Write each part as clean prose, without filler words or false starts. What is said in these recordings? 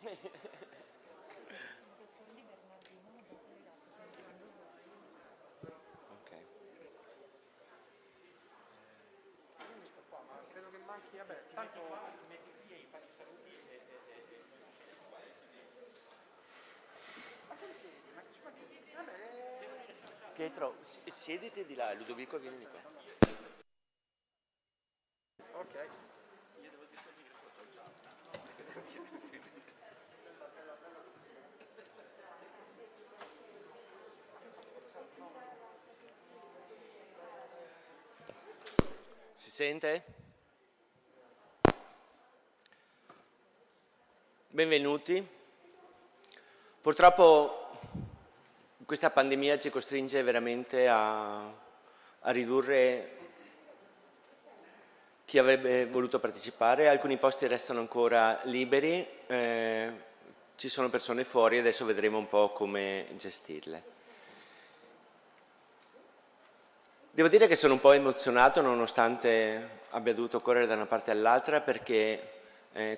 Ok. Credo che manchi, vabbè, tanto Metti qui e faccio saluti ma che chiedi? Ma che ci manchi? Vabbè, Pietro, siediti di là, Ludovico vieni di qua. ok. Si sente? Benvenuti. Purtroppo questa pandemia ci costringe veramente a ridurre chi avrebbe voluto partecipare. Alcuni posti restano ancora liberi, ci sono persone fuori, adesso vedremo un po' come gestirle. Devo dire che sono un po' emozionato nonostante abbia dovuto correre da una parte all'altra perché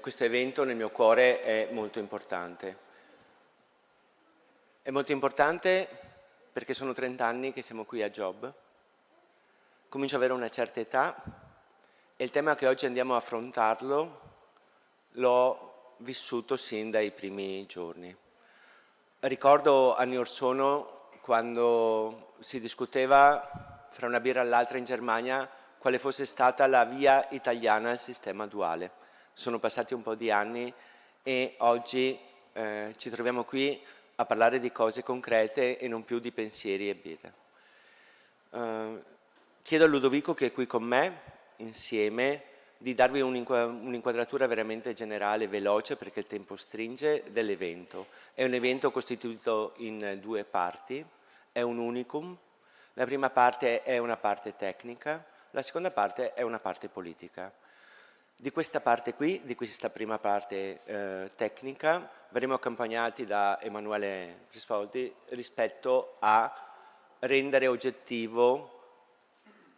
questo evento nel mio cuore è molto importante. È molto importante perché sono 30 anni che siamo qui a Job, comincio ad avere una certa età e il tema che oggi andiamo a affrontarlo l'ho vissuto sin dai primi giorni. Ricordo anni or sono quando si discuteva fra una birra all'altra in Germania quale fosse stata la via italiana al sistema duale. Sono passati un po' di anni e oggi ci troviamo qui a parlare di cose concrete e non più di pensieri e birre. Chiedo a Ludovico che è qui con me, insieme, di darvi un'inquadratura veramente generale, veloce, perché il tempo stringe, dell'evento. È un evento costituito in due parti, è un unicum. La prima parte è una parte tecnica, la seconda parte è una parte politica. Di questa parte qui, di questa prima parte tecnica, verremo accompagnati da Emanuele Crispolti rispetto a rendere oggettivo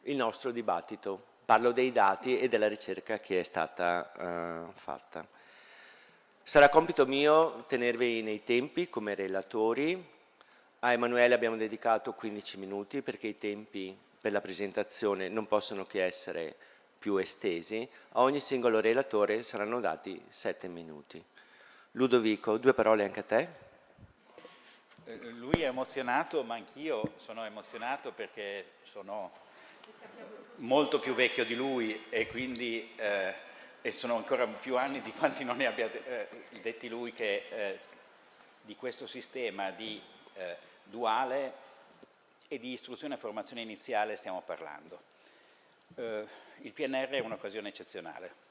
il nostro dibattito. Parlo dei dati e della ricerca che è stata fatta. Sarà compito mio tenervi nei tempi come relatori. A Emanuele abbiamo dedicato 15 minuti perché i tempi per la presentazione non possono che essere più estesi. A ogni singolo relatore saranno dati 7 minuti. Ludovico, 2 parole anche a te. Lui è emozionato, ma anch'io sono emozionato perché sono molto più vecchio di lui e quindi e sono ancora più anni di quanti non ne abbia detti lui che di questo sistema di duale e di istruzione e formazione iniziale stiamo parlando. Il PNR è un'occasione eccezionale.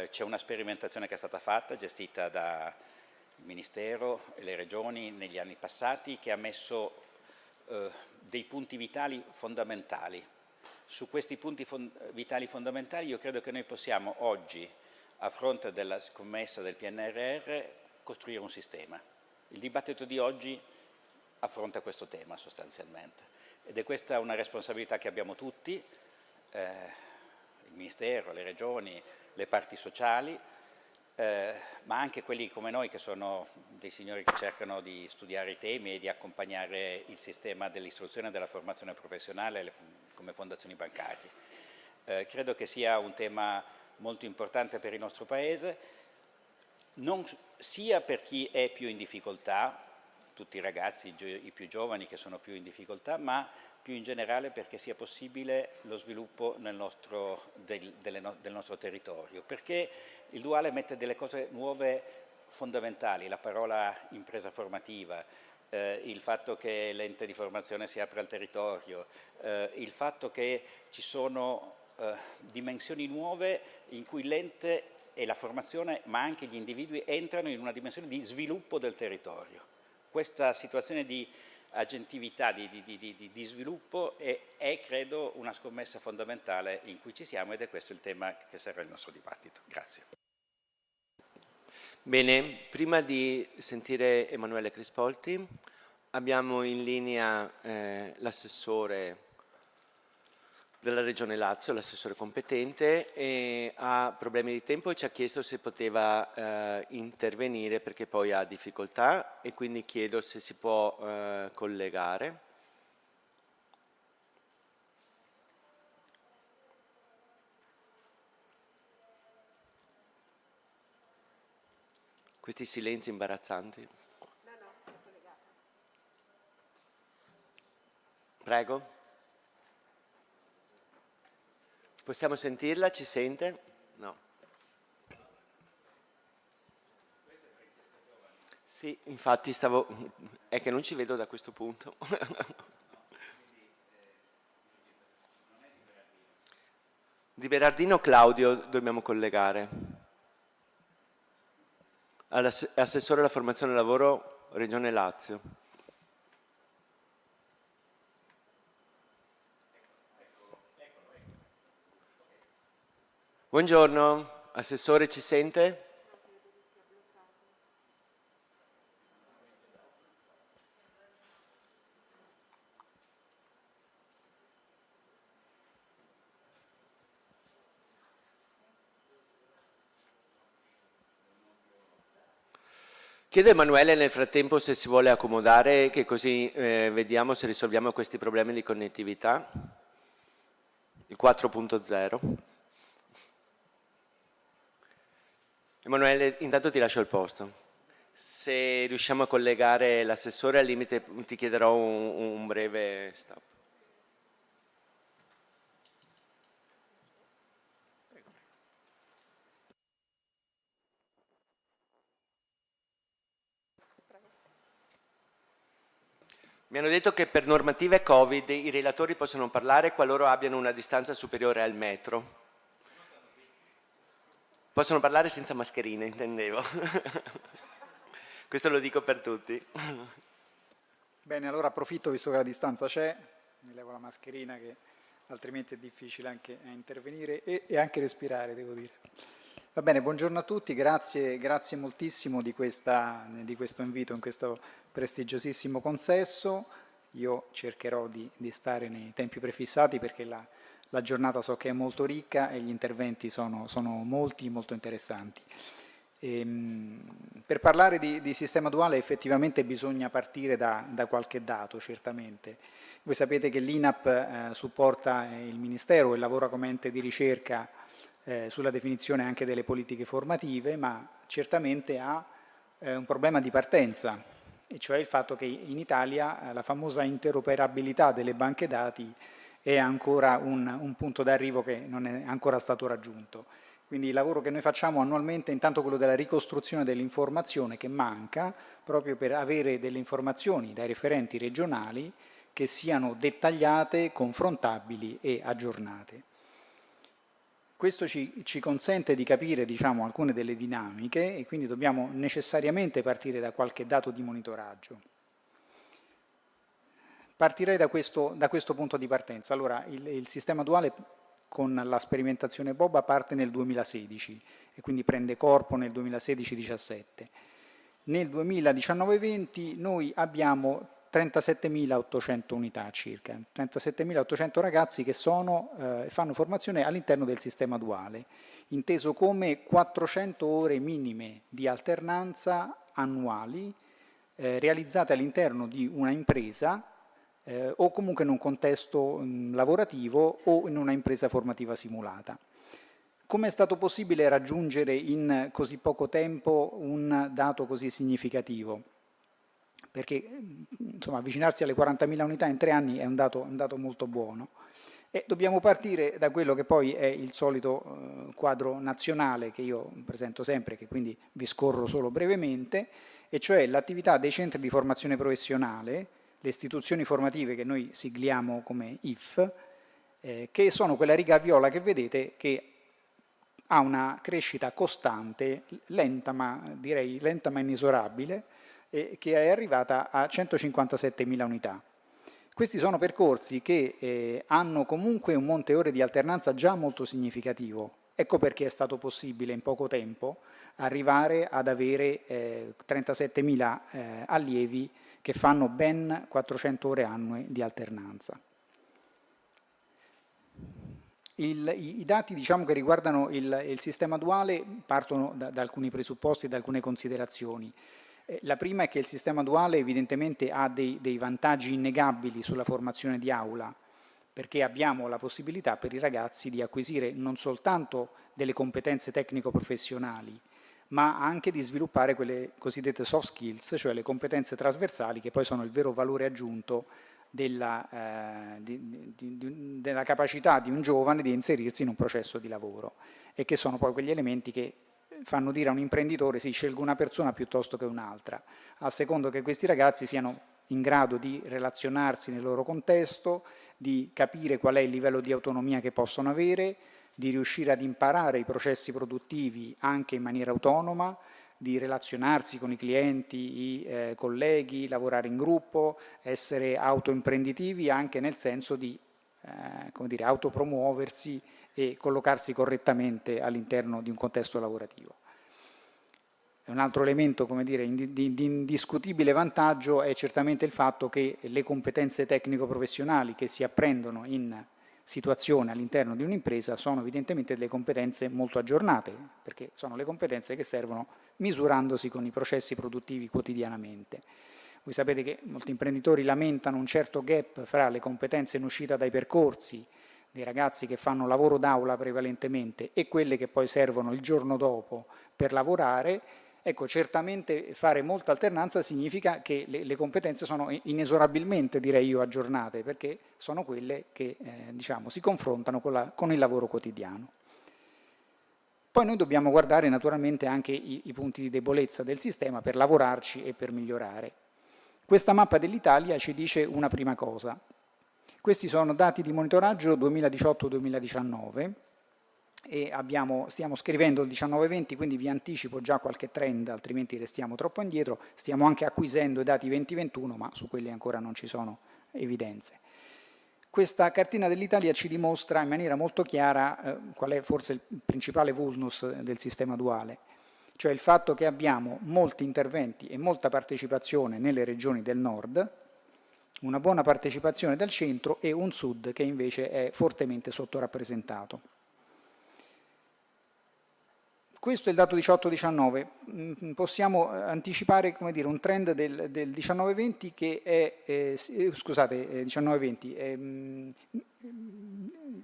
C'è una sperimentazione che è stata fatta, gestita dal Ministero e le Regioni negli anni passati, che ha messo dei punti vitali fondamentali. Su questi punti vitali fondamentali io credo che noi possiamo oggi, a fronte della scommessa del PNRR, costruire un sistema. Il dibattito di oggi affronta questo tema sostanzialmente ed è questa una responsabilità che abbiamo tutti, il Ministero, le Regioni, le parti sociali, ma anche quelli come noi che sono dei signori che cercano di studiare i temi e di accompagnare il sistema dell'istruzione e della formazione professionale come fondazioni bancarie. Credo che sia un tema molto importante per il nostro Paese, sia per chi è più in difficoltà, tutti i ragazzi, i più giovani che sono più in difficoltà, ma più in generale perché sia possibile lo sviluppo del nostro territorio, perché il duale mette delle cose nuove fondamentali, la parola impresa formativa, il fatto che l'ente di formazione si apre al territorio, il fatto che ci sono dimensioni nuove in cui l'ente e la formazione, ma anche gli individui, entrano in una dimensione di sviluppo del territorio. Questa situazione di agentività, di sviluppo è, credo, una scommessa fondamentale in cui ci siamo ed è questo il tema che sarà il nostro dibattito. Grazie. Bene, prima di sentire Emanuele Crispolti abbiamo in linea l'assessore della Regione Lazio, l'assessore competente, e ha problemi di tempo e ci ha chiesto se poteva intervenire perché poi ha difficoltà e quindi chiedo se si può collegare. Questi silenzi imbarazzanti. Prego. Possiamo sentirla? Ci sente? No. Sì, infatti è che non ci vedo da questo punto. Di Berardino Claudio dobbiamo collegare. Assessore alla formazione e lavoro, Regione Lazio. Buongiorno, assessore, ci sente? Chiedo a Emanuele nel frattempo se si vuole accomodare, che così vediamo se risolviamo questi problemi di connettività. Il 4.0. Emanuele, intanto ti lascio il posto. Se riusciamo a collegare l'assessore, al limite ti chiederò un breve stop. Mi hanno detto che per normative Covid i relatori possono parlare qualora abbiano una distanza superiore al metro. Possono parlare senza mascherine, intendevo. Questo lo dico per tutti. Bene, allora approfitto, visto che la distanza c'è, mi levo la mascherina che altrimenti è difficile anche intervenire e anche respirare, devo dire. Va bene, buongiorno a tutti, grazie moltissimo di questo invito in questo prestigiosissimo consesso. Io cercherò di stare nei tempi prefissati perché la giornata so che è molto ricca e gli interventi sono molti, molto interessanti. Per parlare di sistema duale effettivamente bisogna partire da qualche dato, certamente. Voi sapete che l'INAP supporta il Ministero e lavora come ente di ricerca sulla definizione anche delle politiche formative, ma certamente ha un problema di partenza, e cioè il fatto che in Italia la famosa interoperabilità delle banche dati è ancora un punto d'arrivo che non è ancora stato raggiunto. Quindi il lavoro che noi facciamo annualmente è intanto quello della ricostruzione dell'informazione che manca, proprio per avere delle informazioni dai referenti regionali che siano dettagliate, confrontabili e aggiornate. Questo ci consente di capire, diciamo, alcune delle dinamiche e quindi dobbiamo necessariamente partire da qualche dato di monitoraggio. Partirei da questo punto di partenza. Allora, il sistema duale con la sperimentazione BOBA parte nel 2016 e quindi prende corpo nel 2016-17. Nel 2019-20 noi abbiamo 37.800 unità circa, 37.800 ragazzi che fanno formazione all'interno del sistema duale, inteso come 400 ore minime di alternanza annuali realizzate all'interno di una impresa o comunque in un contesto lavorativo o in una impresa formativa simulata. Come è stato possibile raggiungere in così poco tempo un dato così significativo? Perché insomma, avvicinarsi alle 40.000 unità in 3 anni è un dato molto buono. E dobbiamo partire da quello che poi è il solito quadro nazionale che io presento sempre, che quindi vi scorro solo brevemente, e cioè l'attività dei centri di formazione professionale, le istituzioni formative che noi sigliamo come IF, che sono quella riga viola che vedete che ha una crescita costante, lenta ma direi lenta ma inesorabile, che è arrivata a 157.000 unità. Questi sono percorsi che hanno comunque un monte ore di alternanza già molto significativo. Ecco perché è stato possibile in poco tempo arrivare ad avere 37.000 allievi che fanno ben 400 ore annue di alternanza. I dati diciamo, che riguardano il sistema duale partono da alcuni presupposti e da alcune considerazioni. La prima è che il sistema duale evidentemente ha dei vantaggi innegabili sulla formazione di aula, perché abbiamo la possibilità per i ragazzi di acquisire non soltanto delle competenze tecnico-professionali, ma anche di sviluppare quelle cosiddette soft skills, cioè le competenze trasversali che poi sono il vero valore aggiunto della capacità di un giovane di inserirsi in un processo di lavoro e che sono poi quegli elementi che fanno dire a un imprenditore sì, scelgo una persona piuttosto che un'altra, a secondo che questi ragazzi siano in grado di relazionarsi nel loro contesto, di capire qual è il livello di autonomia che possono avere, di riuscire ad imparare i processi produttivi anche in maniera autonoma, di relazionarsi con i clienti, i colleghi, lavorare in gruppo, essere autoimprenditivi anche nel senso di come dire, autopromuoversi e collocarsi correttamente all'interno di un contesto lavorativo. Un altro elemento come dire, di indiscutibile vantaggio è certamente il fatto che le competenze tecnico-professionali che si apprendono in situazione all'interno di un'impresa sono evidentemente delle competenze molto aggiornate, perché sono le competenze che servono misurandosi con i processi produttivi quotidianamente. Voi sapete che molti imprenditori lamentano un certo gap fra le competenze in uscita dai percorsi dei ragazzi che fanno lavoro d'aula prevalentemente e quelle che poi servono il giorno dopo per lavorare. Ecco, certamente fare molta alternanza significa che le competenze sono inesorabilmente, direi io, aggiornate, perché sono quelle che diciamo, si confrontano con il lavoro quotidiano. Poi noi dobbiamo guardare naturalmente anche i punti di debolezza del sistema per lavorarci e per migliorare. Questa mappa dell'Italia ci dice una prima cosa. Questi sono dati di monitoraggio 2018-2019 e stiamo scrivendo il 19-20, quindi vi anticipo già qualche trend, altrimenti restiamo troppo indietro. Stiamo anche acquisendo i dati 2021, ma su quelli ancora non ci sono evidenze. Questa cartina dell'Italia ci dimostra in maniera molto chiara qual è forse il principale vulnus del sistema duale, cioè il fatto che abbiamo molti interventi e molta partecipazione nelle regioni del nord, una buona partecipazione del centro e un sud che invece è fortemente sottorappresentato. Questo è il dato 18-19, possiamo anticipare come dire, un trend del 19-20 che è, scusate, 19-20,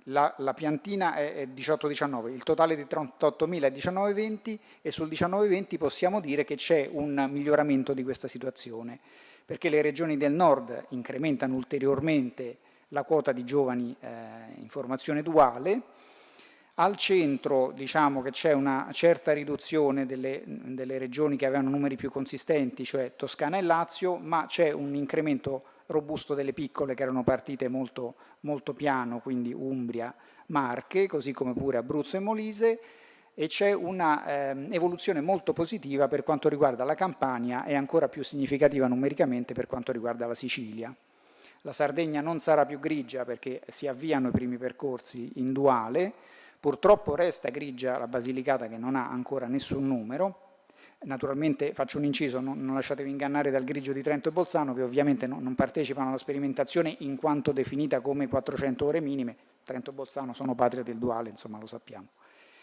la piantina è 18-19, il totale di 38.000 è 19-20 e sul 19-20 possiamo dire che c'è un miglioramento di questa situazione, perché le regioni del nord incrementano ulteriormente la quota di giovani in formazione duale. Al centro diciamo che c'è una certa riduzione delle regioni che avevano numeri più consistenti, cioè Toscana e Lazio, ma c'è un incremento robusto delle piccole che erano partite molto, molto piano, quindi Umbria, Marche, così come pure Abruzzo e Molise, e c'è una evoluzione molto positiva per quanto riguarda la Campania e ancora più significativa numericamente per quanto riguarda la Sicilia. La Sardegna non sarà più grigia perché si avviano i primi percorsi in duale. Purtroppo resta grigia la Basilicata che non ha ancora nessun numero. Naturalmente faccio un inciso, non lasciatevi ingannare dal grigio di Trento e Bolzano che ovviamente non partecipano alla sperimentazione in quanto definita come 400 ore minime. Trento e Bolzano sono patria del duale, insomma lo sappiamo.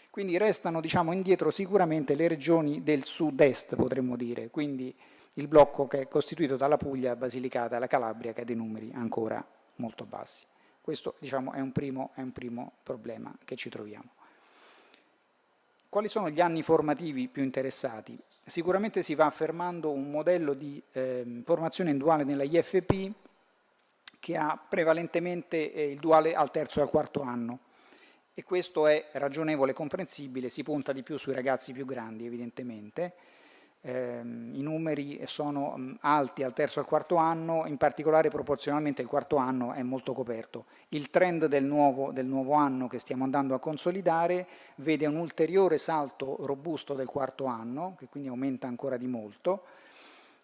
Quindi restano diciamo, indietro sicuramente le regioni del sud-est potremmo dire, quindi il blocco che è costituito dalla Puglia, la Basilicata e la Calabria che ha dei numeri ancora molto bassi. Questo diciamo, è un primo problema che ci troviamo. Quali sono gli anni formativi più interessati? Sicuramente si va affermando un modello di formazione in duale nella IFP che ha prevalentemente il duale al terzo e al quarto anno e questo è ragionevole e comprensibile, si punta di più sui ragazzi più grandi evidentemente. I numeri sono alti al terzo e al quarto anno, in particolare proporzionalmente il quarto anno è molto coperto. Il trend del nuovo anno che stiamo andando a consolidare vede un ulteriore salto robusto del quarto anno, che quindi aumenta ancora di molto,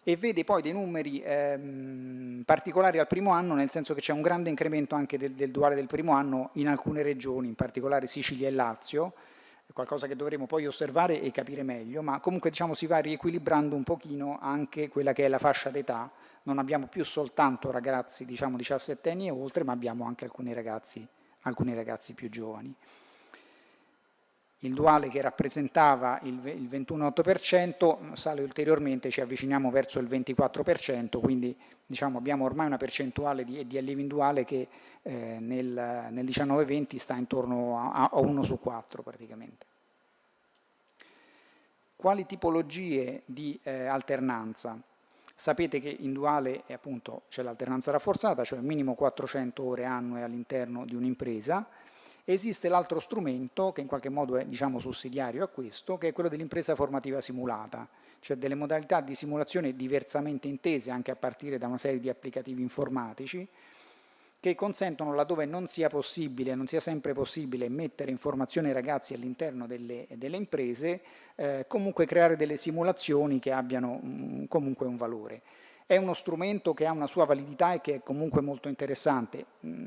e vede poi dei numeri particolari al primo anno, nel senso che c'è un grande incremento anche del duale del primo anno in alcune regioni, in particolare Sicilia e Lazio, è qualcosa che dovremo poi osservare e capire meglio, ma comunque diciamo, si va riequilibrando un pochino anche quella che è la fascia d'età. Non abbiamo più soltanto ragazzi diciamo 17 anni e oltre, ma abbiamo anche alcuni ragazzi alcuni ragazzi più giovani. Il duale, che rappresentava il 21,8%, sale ulteriormente, ci avviciniamo verso il 24%, quindi diciamo, abbiamo ormai una percentuale di allievi in duale che nel 19-20 sta intorno a 1 su 4 praticamente. Quali tipologie di alternanza? Sapete che in duale appunto c'è l'alternanza rafforzata, cioè minimo 400 ore annue all'interno di un'impresa. Esiste l'altro strumento che in qualche modo è, diciamo, sussidiario a questo, che è quello dell'impresa formativa simulata, cioè delle modalità di simulazione diversamente intese anche a partire da una serie di applicativi informatici che consentono, laddove non sia possibile, non sia sempre possibile mettere in formazione i ragazzi all'interno delle imprese, comunque creare delle simulazioni che abbiano comunque un valore. È uno strumento che ha una sua validità e che è comunque molto interessante.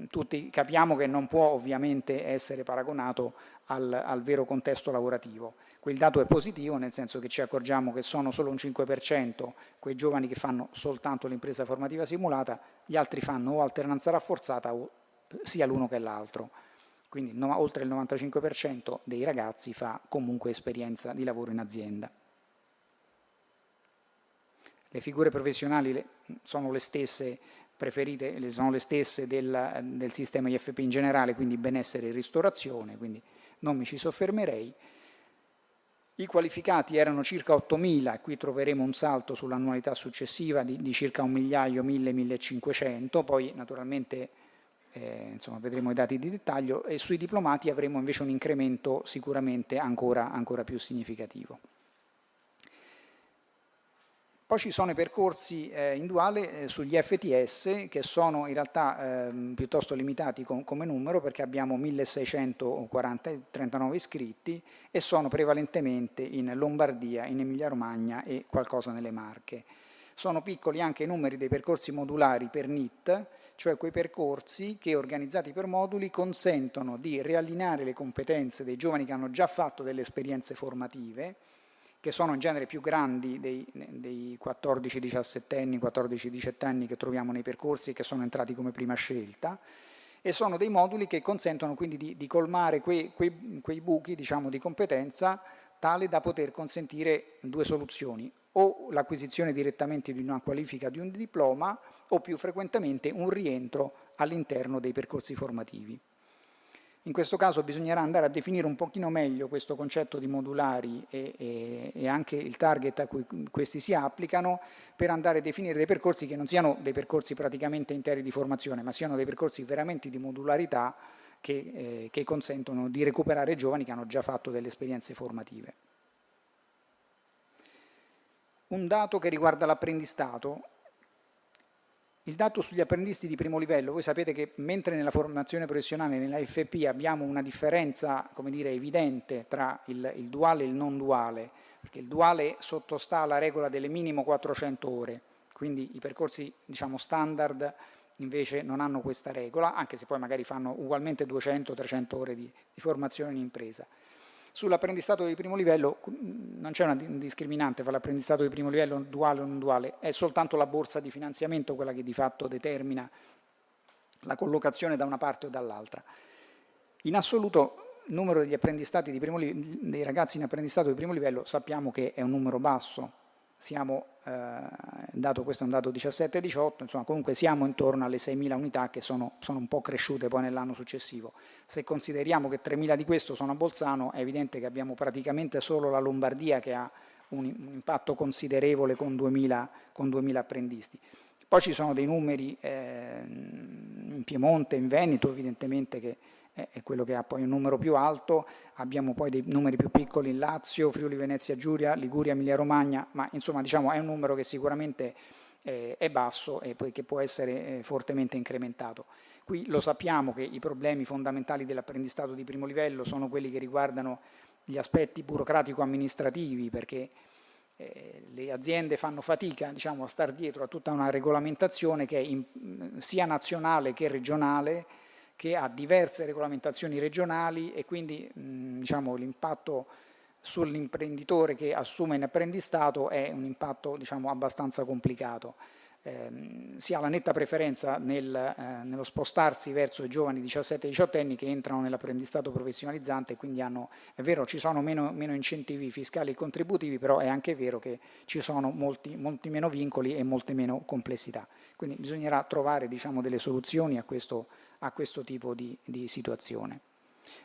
Tutti capiamo che non può ovviamente essere paragonato al vero contesto lavorativo. Quel dato è positivo, nel senso che ci accorgiamo che sono solo un 5% quei giovani che fanno soltanto l'impresa formativa simulata, gli altri fanno o alternanza rafforzata o sia l'uno che l'altro. Quindi oltre il 95% dei ragazzi fa comunque esperienza di lavoro in azienda. Le figure professionali sono le stesse preferite, sono le stesse del sistema IFP in generale, quindi benessere e ristorazione, quindi non mi ci soffermerei. I qualificati erano circa 8.000, e qui troveremo un salto sull'annualità successiva di circa 1 migliaio, 1.000-1.500, poi naturalmente insomma, vedremo i dati di dettaglio, e sui diplomati avremo invece un incremento sicuramente ancora più significativo. Poi ci sono i percorsi in duale sugli FTS, che sono in realtà piuttosto limitati come numero, perché abbiamo 1.639 iscritti e sono prevalentemente in Lombardia, in Emilia-Romagna e qualcosa nelle Marche. Sono piccoli anche i numeri dei percorsi modulari per NEET, cioè quei percorsi che, organizzati per moduli, consentono di riallineare le competenze dei giovani che hanno già fatto delle esperienze formative, che sono in genere più grandi dei 14-17 anni, 14-17 anni che troviamo nei percorsi e che sono entrati come prima scelta, e sono dei moduli che consentono quindi di colmare quei buchi, diciamo, di competenza, tale da poter consentire due soluzioni: o l'acquisizione direttamente di una qualifica, di un diploma, o più frequentemente un rientro all'interno dei percorsi formativi. In questo caso bisognerà andare a definire un pochino meglio questo concetto di modulari e anche il target a cui questi si applicano, per andare a definire dei percorsi che non siano dei percorsi praticamente interi di formazione, ma siano dei percorsi veramente di modularità che consentono di recuperare giovani che hanno già fatto delle esperienze formative. Un dato che riguarda l'apprendistato. Il dato sugli apprendisti di primo livello: voi sapete che mentre nella formazione professionale, nella FP, abbiamo una differenza, come dire, evidente tra il duale e il non duale, perché il duale sottostà alla regola delle minimo 400 ore, quindi i percorsi, diciamo, standard invece non hanno questa regola, anche se poi magari fanno ugualmente 200-300 ore di formazione in impresa. Sull'apprendistato di primo livello non c'è una discriminante fra l'apprendistato di primo livello duale o non duale, è soltanto la borsa di finanziamento quella che di fatto determina la collocazione da una parte o dall'altra. In assoluto il numero degli apprendistati dei ragazzi in apprendistato di primo livello sappiamo che è un numero basso, questo è un dato 17-18, insomma comunque siamo intorno alle 6.000 unità, che sono un po' cresciute poi nell'anno successivo. Se consideriamo che 3.000 di questo sono a Bolzano, è evidente che abbiamo praticamente solo la Lombardia che ha un impatto considerevole con 2.000 apprendisti. Poi ci sono dei numeri in Piemonte, in Veneto, evidentemente, che è quello che ha poi un numero più alto, abbiamo poi dei numeri più piccoli in Lazio, Friuli Venezia Giulia, Liguria, Emilia Romagna, ma insomma diciamo è un numero che sicuramente è basso e poi che può essere fortemente incrementato. Qui lo sappiamo che i problemi fondamentali dell'apprendistato di primo livello sono quelli che riguardano gli aspetti burocratico-amministrativi, perché le aziende fanno fatica, diciamo, a star dietro a tutta una regolamentazione che è sia nazionale che regionale, che ha diverse regolamentazioni regionali, e quindi diciamo, l'impatto sull'imprenditore che assume in apprendistato è un impatto, diciamo, abbastanza complicato. si ha la netta preferenza nello spostarsi verso i giovani 17-18 anni che entrano nell'apprendistato professionalizzante, quindi è vero, ci sono meno incentivi fiscali e contributivi, però è anche vero che ci sono molti meno vincoli e molte meno complessità. Quindi bisognerà trovare, diciamo, delle soluzioni a questo tipo di situazione.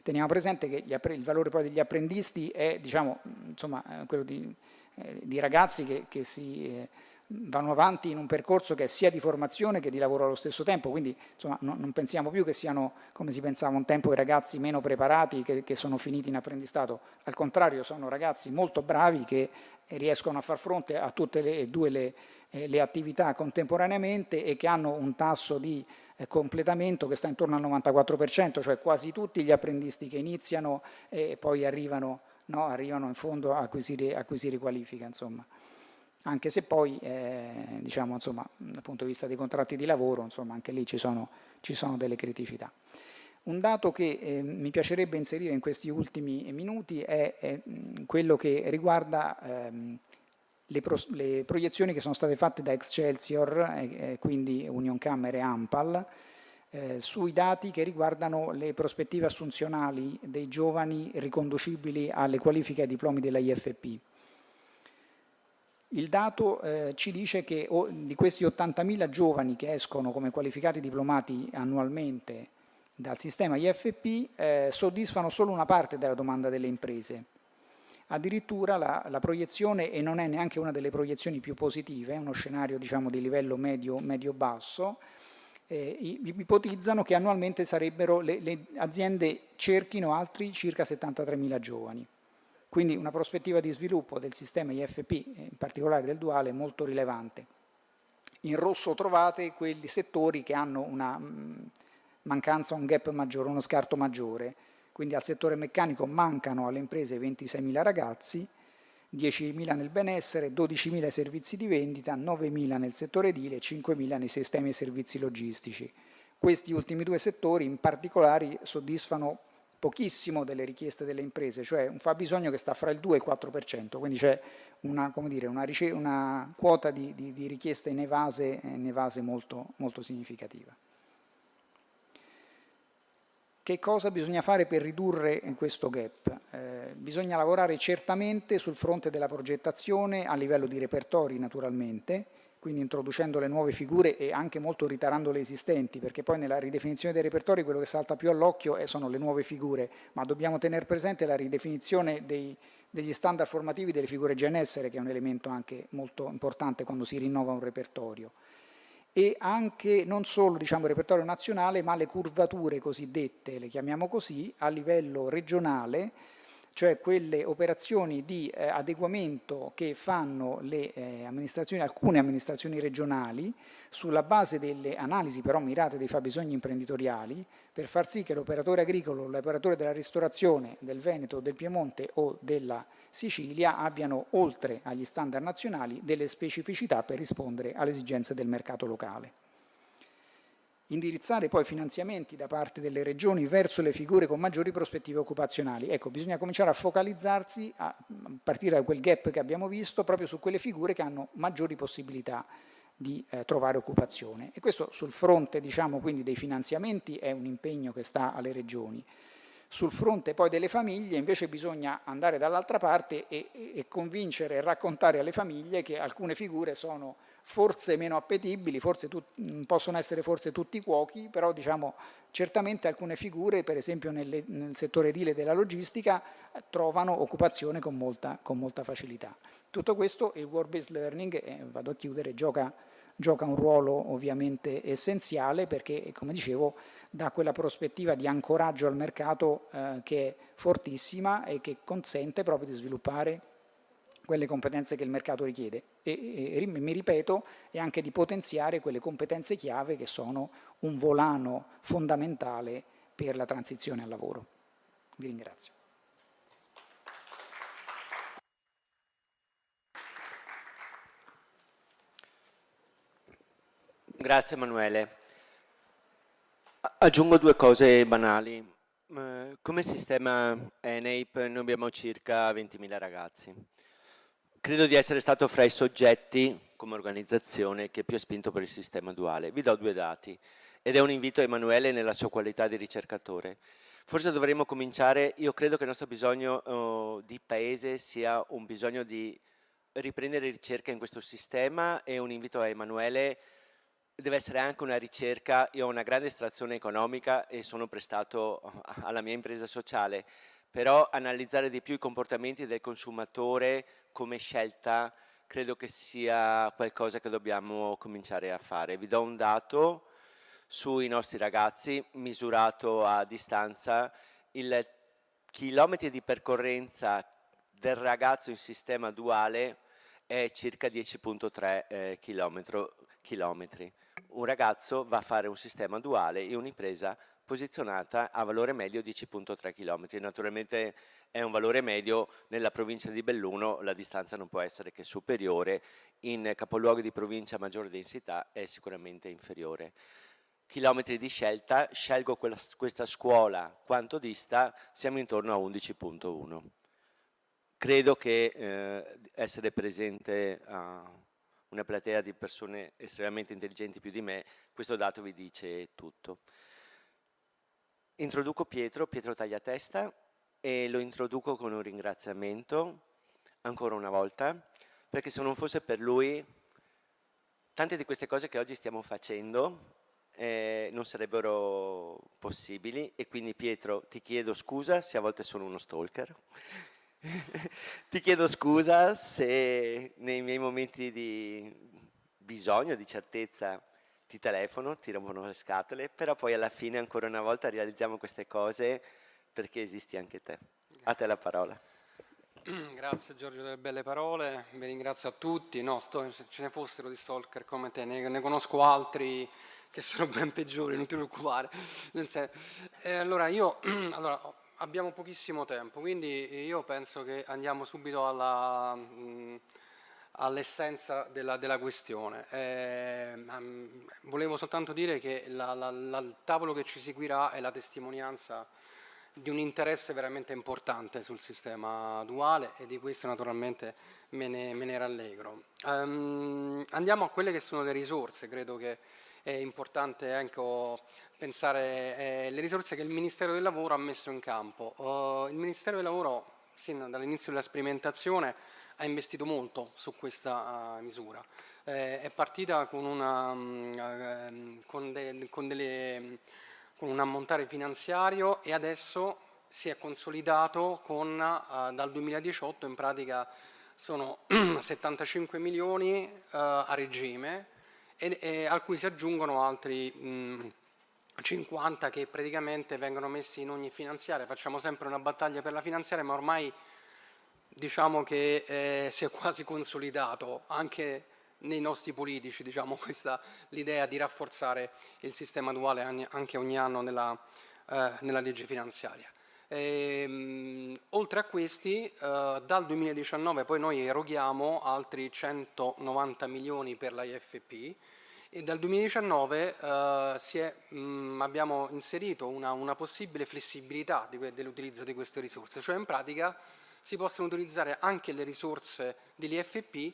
Teniamo presente che il valore poi degli apprendisti è, diciamo, insomma, quello di ragazzi che si vanno avanti in un percorso che è sia di formazione che di lavoro allo stesso tempo, quindi insomma, non pensiamo più che siano, come si pensava un tempo, i ragazzi meno preparati che sono finiti in apprendistato. Al contrario, sono ragazzi molto bravi che riescono a far fronte a tutte e due le attività contemporaneamente e che hanno un tasso di completamento che sta intorno al 94%, cioè quasi tutti gli apprendisti che iniziano e poi arrivano in fondo a acquisire qualifica, insomma. Anche se poi, diciamo, insomma, dal punto di vista dei contratti di lavoro, insomma, anche lì ci sono delle criticità. Un dato che mi piacerebbe inserire in questi ultimi minuti è quello che riguarda le proiezioni che sono state fatte da Excelsior, quindi Unioncamere e ANPAL, sui dati che riguardano le prospettive assunzionali dei giovani riconducibili alle qualifiche e ai diplomi della IFP. Il dato ci dice che di questi 80.000 giovani che escono come qualificati diplomati annualmente dal sistema IFP soddisfano solo una parte della domanda delle imprese. Addirittura la proiezione, e non è neanche una delle proiezioni più positive, è uno scenario, diciamo, di livello medio-basso, ipotizzano che annualmente le aziende cerchino altri circa 73.000 giovani. Quindi una prospettiva di sviluppo del sistema IFP, in particolare del duale, molto rilevante. In rosso trovate quei settori che hanno una mancanza, un gap maggiore, uno scarto maggiore. Quindi al settore meccanico mancano alle imprese 26.000 ragazzi, 10.000 nel benessere, 12.000 ai servizi di vendita, 9.000 nel settore edile e 5.000 nei sistemi e servizi logistici. Questi ultimi due settori in particolare soddisfano pochissimo delle richieste delle imprese, cioè un fabbisogno che sta fra il 2 e il 4%, quindi c'è una quota di richieste inevase molto, molto significativa. Che cosa bisogna fare per ridurre questo gap? Bisogna lavorare certamente sul fronte della progettazione a livello di repertori, naturalmente, quindi introducendo le nuove figure e anche molto ritarando le esistenti, perché poi nella ridefinizione dei repertori quello che salta più all'occhio sono le nuove figure, ma dobbiamo tenere presente la ridefinizione degli standard formativi delle figure già in essere, che è un elemento anche molto importante quando si rinnova un repertorio. E anche non solo, diciamo, il repertorio nazionale, ma le curvature cosiddette, le chiamiamo così, a livello regionale, cioè quelle operazioni di adeguamento che fanno alcune amministrazioni regionali sulla base delle analisi però mirate dei fabbisogni imprenditoriali, per far sì che l'operatore agricolo, l'operatore della ristorazione del Veneto, del Piemonte o della Sicilia abbiano, oltre agli standard nazionali, delle specificità per rispondere alle esigenze del mercato locale. Indirizzare poi finanziamenti da parte delle regioni verso le figure con maggiori prospettive occupazionali. Ecco, bisogna cominciare a focalizzarsi, a partire da quel gap che abbiamo visto, proprio su quelle figure che hanno maggiori possibilità di trovare occupazione. E questo sul fronte, diciamo, quindi dei finanziamenti è un impegno che sta alle regioni. Sul fronte poi delle famiglie invece bisogna andare dall'altra parte e convincere e raccontare alle famiglie che alcune figure sono forse meno appetibili, possono essere forse tutti cuochi, però diciamo certamente alcune figure, per esempio nel settore edile della logistica, trovano occupazione con molta facilità. Tutto questo il work-based learning, vado a chiudere, gioca un ruolo ovviamente essenziale perché, come dicevo, dà quella prospettiva di ancoraggio al mercato che è fortissima e che consente proprio di sviluppare quelle competenze che il mercato richiede e mi ripeto, e anche di potenziare quelle competenze chiave che sono un volano fondamentale per la transizione al lavoro. Vi ringrazio. Grazie Emanuele. Aggiungo due cose banali. Come sistema ENAIP noi abbiamo circa 20.000 ragazzi. Credo di essere stato fra i soggetti come organizzazione che più ha spinto per il sistema duale. Vi do 2 dati ed è un invito a Emanuele nella sua qualità di ricercatore. Forse dovremmo cominciare, io credo che il nostro bisogno di paese sia un bisogno di riprendere ricerca in questo sistema, e un invito a Emanuele deve essere anche una ricerca. Io ho una grande estrazione economica e sono prestato alla mia impresa sociale, però analizzare di più i comportamenti del consumatore come scelta credo che sia qualcosa che dobbiamo cominciare a fare. Vi do un dato sui nostri ragazzi misurato a distanza: il chilometri di percorrenza del ragazzo in sistema duale è circa 10,3 chilometri. Un ragazzo va a fare un sistema duale in un'impresa posizionata a valore medio 10,3 km. Naturalmente è un valore medio, nella provincia di Belluno la distanza non può essere che superiore, in capoluoghi di provincia a maggiore densità è sicuramente inferiore. Chilometri di scelta, scelgo questa scuola, quanto dista, siamo intorno a 11,1. Credo che essere presente a una platea di persone estremamente intelligenti più di me, questo dato vi dice tutto. Introduco Pietro Tagliatesta, e lo introduco con un ringraziamento ancora una volta, perché se non fosse per lui tante di queste cose che oggi stiamo facendo non sarebbero possibili. E quindi Pietro, ti chiedo scusa se a volte sono uno stalker. Ti chiedo scusa se nei miei momenti di bisogno, di certezza, ti telefono, ti rompono le scatole, però poi alla fine ancora una volta realizziamo queste cose perché esisti anche te. A te la parola. Grazie Giorgio delle belle parole, vi ringrazio a tutti. No, se ce ne fossero di stalker come te, ne conosco altri che sono ben peggiori, non ti preoccupare. Allora, abbiamo pochissimo tempo, quindi io penso che andiamo subito all'essenza della questione. Volevo soltanto dire che il tavolo che ci seguirà è la testimonianza di un interesse veramente importante sul sistema duale, e di questo naturalmente me ne rallegro. Andiamo a quelle che sono le risorse. Credo che è importante anche pensare alle risorse che il Ministero del Lavoro ha messo in campo. Il Ministero del Lavoro, sin dall'inizio della sperimentazione, ha investito molto su questa misura. È partita con un ammontare finanziario, e adesso si è consolidato con, dal 2018 in pratica sono 75 milioni a regime, e a cui si aggiungono altri 50 che praticamente vengono messi in ogni finanziaria. Facciamo sempre una battaglia per la finanziaria, ma ormai diciamo che si è quasi consolidato anche nei nostri politici, diciamo, l'idea di rafforzare il sistema duale anche ogni anno nella legge finanziaria. Oltre a questi, dal 2019 poi noi eroghiamo altri 190 milioni per la IFP, e dal 2019 abbiamo inserito una possibile flessibilità dell'utilizzo di queste risorse, cioè in pratica si possono utilizzare anche le risorse dell'IFP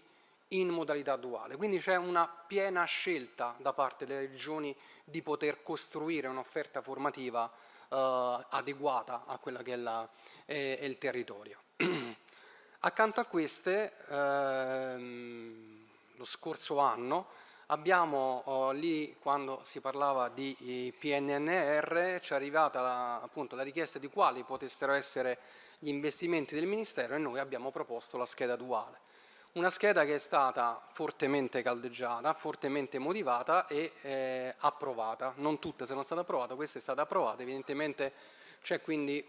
in modalità duale. Quindi c'è una piena scelta da parte delle regioni di poter costruire un'offerta formativa adeguata a quella che è il territorio. Accanto a queste, lo scorso anno abbiamo lì, quando si parlava di PNRR, ci è arrivata appunto la richiesta di quali potessero essere gli investimenti del Ministero, e noi abbiamo proposto la scheda duale. Una scheda che è stata fortemente caldeggiata, fortemente motivata e approvata. Non tutte sono state approvate, questa è stata approvata, evidentemente c'è quindi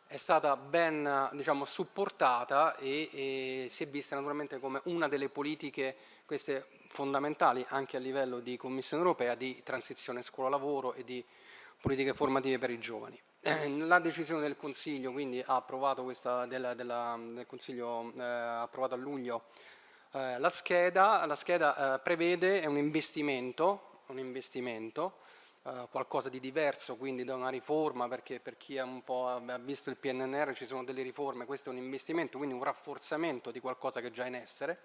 è stata ben, diciamo, supportata, e si è vista naturalmente come una delle politiche, queste fondamentali anche a livello di Commissione europea, di transizione scuola-lavoro e di politiche formative per i giovani. La decisione del Consiglio quindi ha approvato del Consiglio ha approvato a luglio la scheda. La scheda prevede un investimento, qualcosa di diverso quindi da una riforma, perché per chi ha un po' ha visto il PNRR ci sono delle riforme, questo è un investimento, quindi un rafforzamento di qualcosa che è già in essere,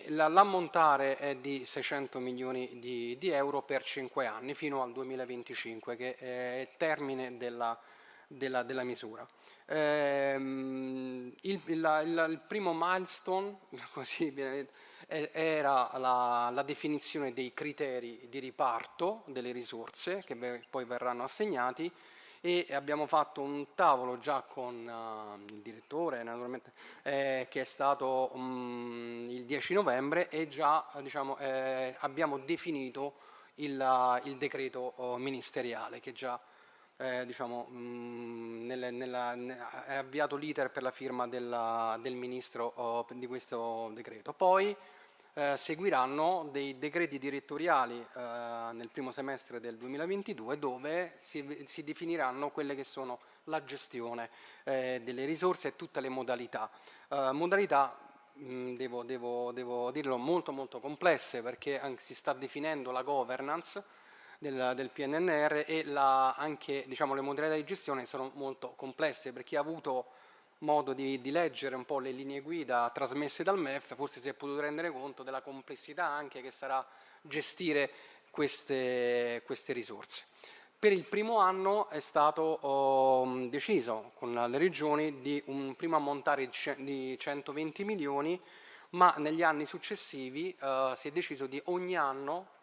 L'ammontare è di 600 milioni di euro per 5 anni fino al 2025, che è il termine della misura. Il primo milestone, così era la definizione dei criteri di riparto delle risorse che poi verranno assegnati, e abbiamo fatto un tavolo già con il direttore, naturalmente, che è stato il 10 novembre, e già abbiamo definito il decreto ministeriale che già è avviato l'iter per la firma del ministro di questo decreto. Poi seguiranno dei decreti direttoriali nel primo semestre del 2022, dove si definiranno quelle che sono la gestione delle risorse e tutte le modalità. Devo dirlo, molto complesse, perché si sta definendo la governance del PNRR, e anche le modalità di gestione sono molto complesse. Per chi ha avuto modo di leggere un po' le linee guida trasmesse dal MEF, forse si è potuto rendere conto della complessità anche che sarà gestire queste risorse. Per il primo anno è stato deciso con le regioni di un primo ammontare di 120 milioni, ma negli anni successivi si è deciso di ogni anno,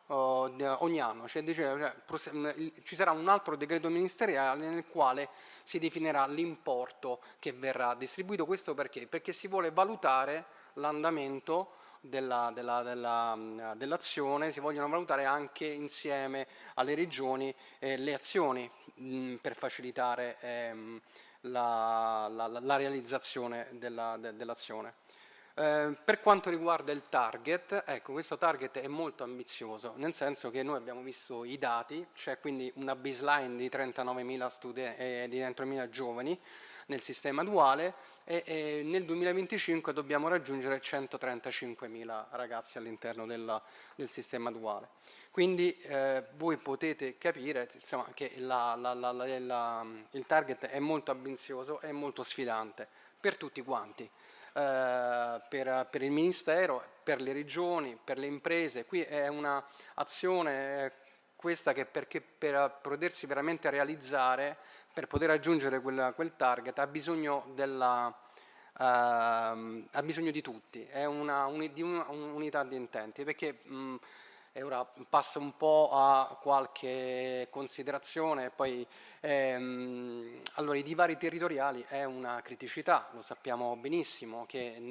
ci sarà un altro decreto ministeriale nel quale si definirà l'importo che verrà distribuito. Questo perché? Perché si vuole valutare l'andamento dell'azione, si vogliono valutare anche insieme alle regioni le azioni per facilitare la realizzazione dell'azione. Per quanto riguarda il target, ecco, questo target è molto ambizioso, nel senso che noi abbiamo visto i dati, c'è quindi una baseline di 39.000 giovani nel sistema duale, e nel 2025 dobbiamo raggiungere 135.000 ragazzi all'interno del sistema duale. Quindi voi potete capire, insomma, che il target è molto ambizioso e molto sfidante per tutti quanti. Per il Ministero, per le regioni, per le imprese. Qui è un'azione questa che, perché per potersi veramente realizzare, per poter raggiungere quel target, ha bisogno di tutti, è di un'unità di intenti, perché e ora passo un po' a qualche considerazione. Poi allora, i divari territoriali è una criticità, lo sappiamo benissimo, che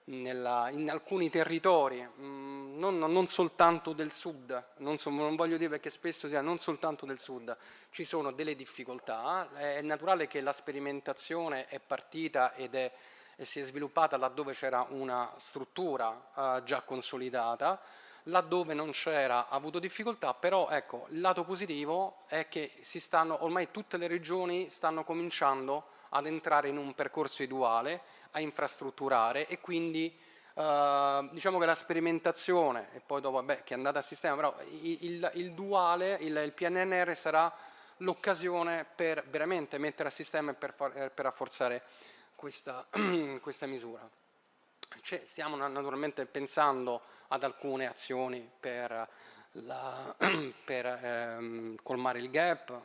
in alcuni territori, non soltanto del sud, non voglio dire che spesso sia non soltanto del sud, ci sono delle difficoltà. È naturale che la sperimentazione è partita e si è sviluppata laddove c'era una struttura già consolidata. Laddove non c'era ha avuto difficoltà, però ecco, il lato positivo è che ormai tutte le regioni stanno cominciando ad entrare in un percorso duale, a infrastrutturare, e quindi diciamo che la sperimentazione, e poi dopo che è andata a sistema, però il duale, il PNRR sarà l'occasione per veramente mettere a sistema e per rafforzare questa misura. Stiamo naturalmente pensando ad alcune azioni per colmare il gap,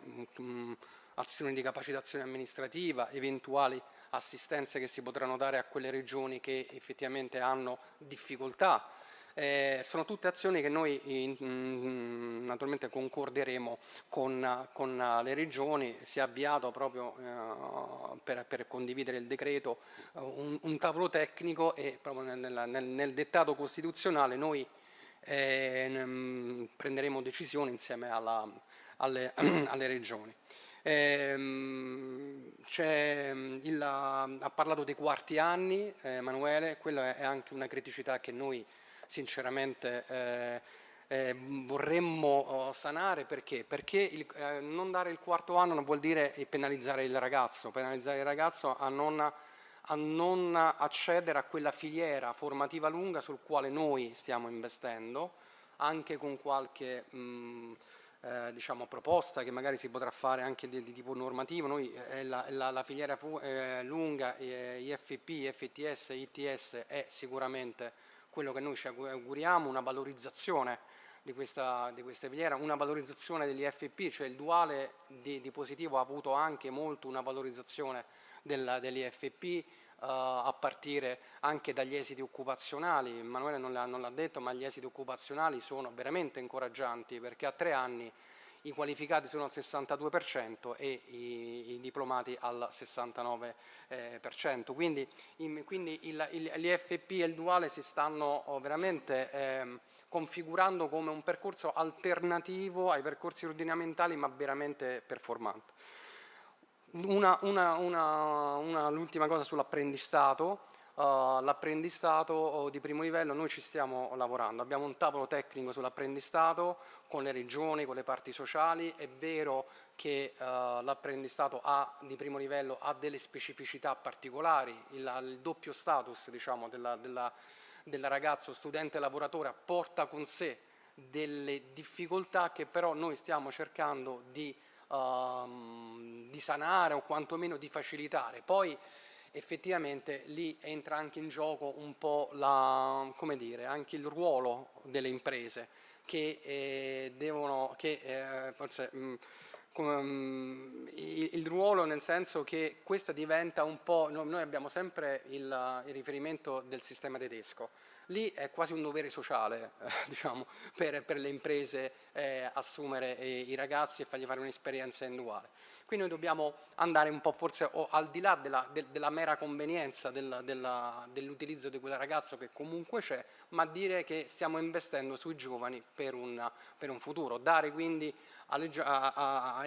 azioni di capacitazione amministrativa, eventuali assistenze che si potranno dare a quelle regioni che effettivamente hanno difficoltà. Sono tutte azioni che noi naturalmente concorderemo con le regioni. Si è avviato proprio per condividere il decreto un tavolo tecnico, e proprio nel dettato costituzionale noi prenderemo decisioni insieme alle regioni. Ha parlato dei quarti anni, Emanuele, quella è anche una criticità che noi sinceramente vorremmo sanare. Perché? Perché non dare il quarto anno non vuol dire penalizzare il ragazzo a non accedere a quella filiera formativa lunga sul quale noi stiamo investendo, anche con qualche diciamo, proposta che magari si potrà fare anche di tipo normativo. Noi la filiera lunga, IFP, IFTS, ITS è sicuramente quello che noi ci auguriamo, una valorizzazione di questa filiera, una valorizzazione degli IFP, cioè il duale di positivo ha avuto anche molto una valorizzazione degli IFP, a partire anche dagli esiti occupazionali. Emanuele non l'ha detto, ma gli esiti occupazionali sono veramente incoraggianti, perché a 3 anni i qualificati sono al 62% e i diplomati al 69%. Quindi l'IFP e il duale si stanno veramente configurando come un percorso alternativo ai percorsi ordinamentali, ma veramente performante. L'ultima cosa sull'apprendistato. L'apprendistato di primo livello, noi ci stiamo lavorando, abbiamo un tavolo tecnico sull'apprendistato con le regioni, con le parti sociali. È vero che l'apprendistato di primo livello ha delle specificità particolari, il doppio status, diciamo, del ragazzo studente lavoratore porta con sé delle difficoltà che però noi stiamo cercando di sanare o quantomeno di facilitare. Poi effettivamente lì entra anche in gioco un po' come dire, anche il ruolo delle imprese che forse il ruolo, nel senso che questa diventa un po', noi abbiamo sempre il riferimento del sistema tedesco. Lì è quasi un dovere sociale, diciamo, per le imprese assumere i ragazzi e fargli fare un'esperienza in duale. Quindi noi dobbiamo andare un po' forse al di là della mera convenienza dell'utilizzo di quel ragazzo che comunque c'è, ma dire che stiamo investendo sui giovani per un futuro, dare quindi ai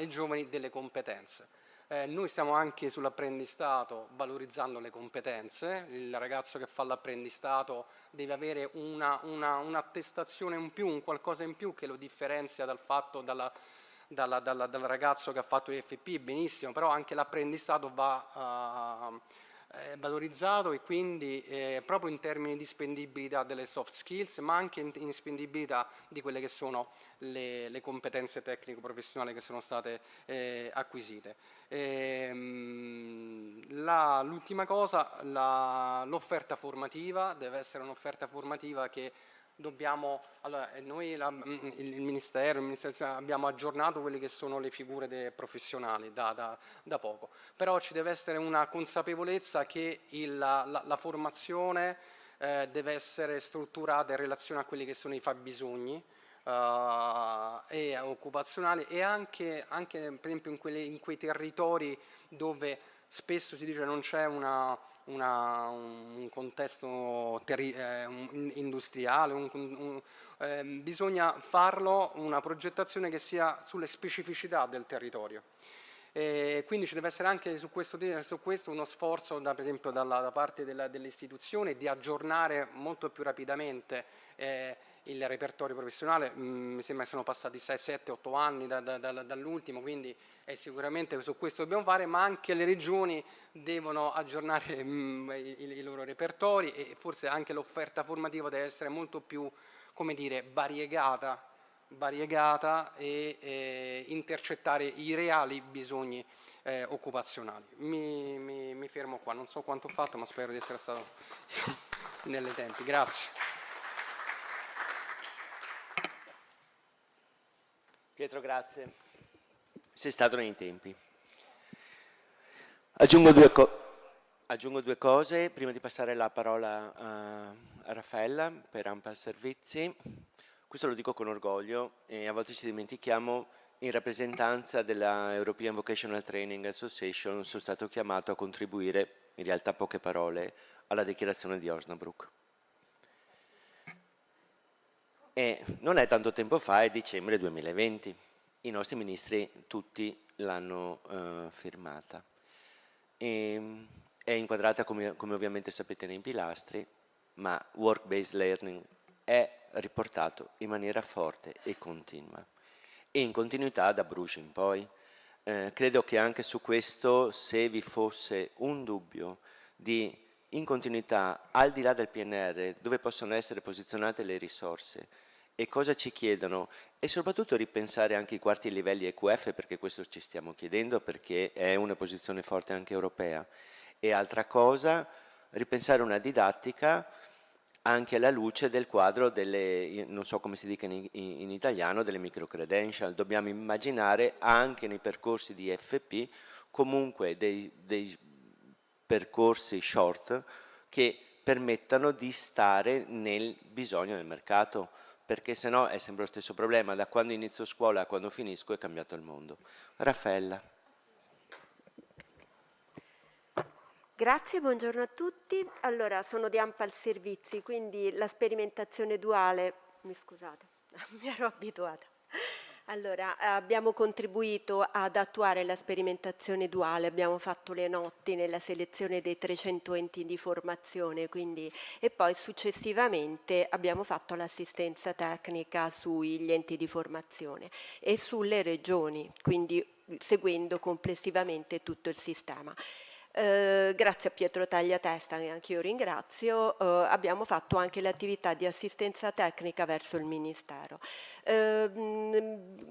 giovani delle competenze. Noi stiamo anche sull'apprendistato valorizzando le competenze. Il ragazzo che fa l'apprendistato deve avere un'attestazione in più, un qualcosa in più che lo differenzia dal dal ragazzo che ha fatto l'IFP, benissimo, però anche l'apprendistato va valorizzato, e quindi proprio in termini di spendibilità delle soft skills, ma anche in spendibilità di quelle che sono le competenze tecnico-professionali che sono state acquisite. L'ultima cosa, l'offerta formativa deve essere un'offerta formativa che dobbiamo, allora noi il Ministero abbiamo aggiornato quelle che sono le figure professionali da poco, però ci deve essere una consapevolezza che la formazione deve essere strutturata in relazione a quelli che sono i fabbisogni e occupazionali, e anche per esempio in quei territori dove spesso si dice non c'è un contesto industriale, bisogna farlo, una progettazione che sia sulle specificità del territorio. Quindi ci deve essere anche su questo uno sforzo per esempio da parte delle istituzioni di aggiornare molto più rapidamente il repertorio professionale. Mi sembra che sono passati 6, 7, 8 anni dall'ultimo, quindi sicuramente su questo dobbiamo fare, ma anche le regioni devono aggiornare i loro repertori, e forse anche l'offerta formativa deve essere molto più, come dire, variegata e intercettare i reali bisogni occupazionali. Mi fermo qua, non so quanto ho fatto, ma spero di essere stato nei tempi. Grazie. Pietro, grazie. Sei stato nei tempi. Aggiungo due cose prima di passare la parola a Raffaella per Ampal Servizi. Questo lo dico con orgoglio, e a volte ci dimentichiamo. In rappresentanza della European Vocational Training Association sono stato chiamato a contribuire, in realtà poche parole, alla dichiarazione di Osnabrück. E non è tanto tempo fa, è dicembre 2020. I nostri ministri tutti l'hanno firmata. E è inquadrata, come ovviamente sapete, nei pilastri, ma work-based learning è riportato in maniera forte e continua, e in continuità da Bruges in poi. Credo che anche su questo, se vi fosse un dubbio in continuità, al di là del PNR, dove possono essere posizionate le risorse, e cosa ci chiedono, e soprattutto ripensare anche i quarti livelli EQF, perché questo ci stiamo chiedendo, perché è una posizione forte anche europea. E altra cosa, ripensare una didattica anche alla luce del quadro delle, non so come si dica in italiano, delle microcredential. Dobbiamo immaginare anche nei percorsi di FP comunque dei percorsi short che permettano di stare nel bisogno del mercato, perché sennò è sempre lo stesso problema, da quando inizio scuola a quando finisco è cambiato il mondo. Raffaella. Grazie, buongiorno a tutti. Allora, sono di Ampal Servizi, quindi la sperimentazione duale, mi scusate, mi ero abituata. Allora, abbiamo contribuito ad attuare la sperimentazione duale, abbiamo fatto le notti nella selezione dei 300 enti di formazione, quindi, e poi successivamente abbiamo fatto l'assistenza tecnica sugli enti di formazione e sulle regioni, quindi seguendo complessivamente tutto il sistema. Grazie a Pietro Tagliatesta, che anche io ringrazio, abbiamo fatto anche l'attività di assistenza tecnica verso il Ministero.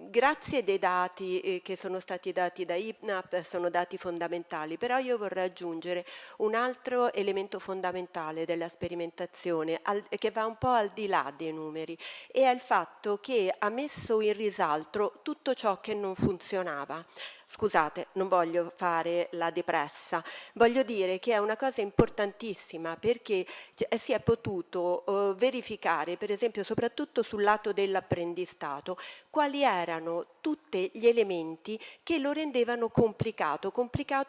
Grazie dei dati che sono stati dati da IPNAP, sono dati fondamentali, però io vorrei aggiungere un altro elemento fondamentale della sperimentazione che va un po' al di là dei numeri, e è il fatto che ha messo in risalto tutto ciò che non funzionava. Scusate, non voglio fare la depressa, voglio dire che è una cosa importantissima, perché si è potuto verificare, per esempio, soprattutto sul lato dell'apprendistato, quali erano tutti gli elementi che lo rendevano complicato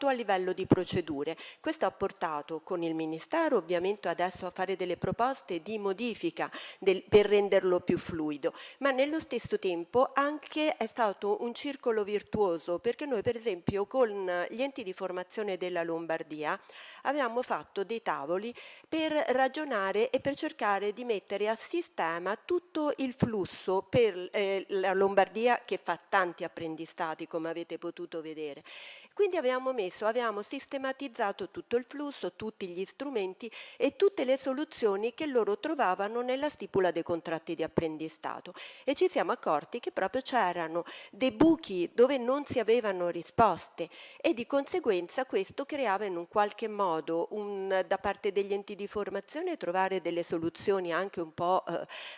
a livello di procedure. Questo ha portato con il Ministero ovviamente adesso a fare delle proposte di modifica per renderlo più fluido, ma nello stesso tempo anche è stato un circolo virtuoso, perché noi per esempio con gli enti di formazione della Lombardia avevamo fatto dei tavoli per ragionare e per cercare di mettere a sistema tutto il flusso per la Lombardia, che fa tanti apprendistati come avete potuto vedere. Quindi avevamo sistematizzato tutto il flusso, tutti gli strumenti e tutte le soluzioni che loro trovavano nella stipula dei contratti di apprendistato, e ci siamo accorti che proprio c'erano dei buchi dove non si avevano risposte, e di conseguenza questo creava in un qualche modo da parte degli enti di formazione trovare delle soluzioni anche un po'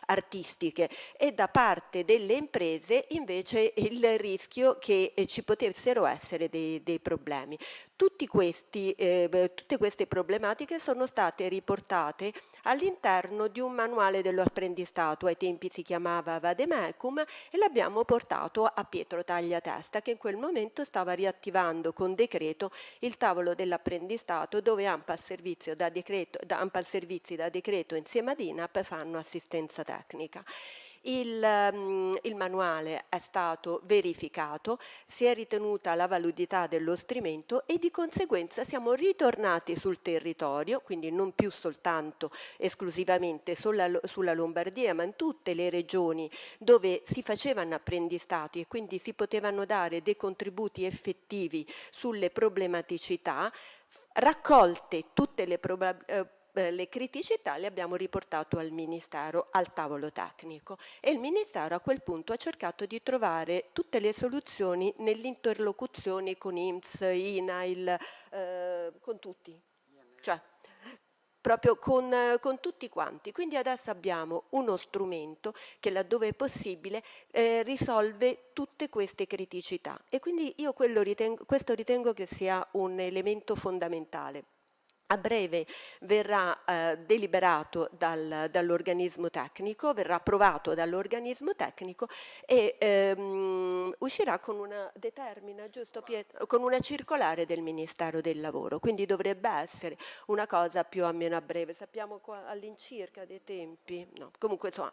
artistiche, e da parte delle imprese invece il rischio che ci potessero essere dei problemi. Tutte queste problematiche sono state riportate all'interno di un manuale dell'apprendistato, ai tempi si chiamava Vademecum, e l'abbiamo portato a Pietro Tagliatesta, che in quel momento stava riattivando con decreto il tavolo dell'apprendistato, dove Ampal Servizi da decreto insieme ad INAP fanno assistenza tecnica. Il manuale è stato verificato, si è ritenuta la validità dello strumento e di conseguenza siamo ritornati sul territorio, quindi non più soltanto esclusivamente sulla Lombardia, ma in tutte le regioni dove si facevano apprendistati e quindi si potevano dare dei contributi effettivi sulle problematicità. Raccolte tutte le criticità, le abbiamo riportato al Ministero, al tavolo tecnico, e il Ministero a quel punto ha cercato di trovare tutte le soluzioni nell'interlocuzione con INPS, INAIL, con tutti, cioè proprio con tutti quanti. Quindi adesso abbiamo uno strumento che, laddove è possibile, risolve tutte queste criticità, e quindi io questo ritengo che sia un elemento fondamentale. A breve verrà deliberato dall'organismo tecnico, verrà approvato dall'organismo tecnico e uscirà con una determina, giusto Pietro? Con una circolare del Ministero del Lavoro, quindi dovrebbe essere una cosa più o meno a breve. Sappiamo all'incirca dei tempi? No, comunque insomma,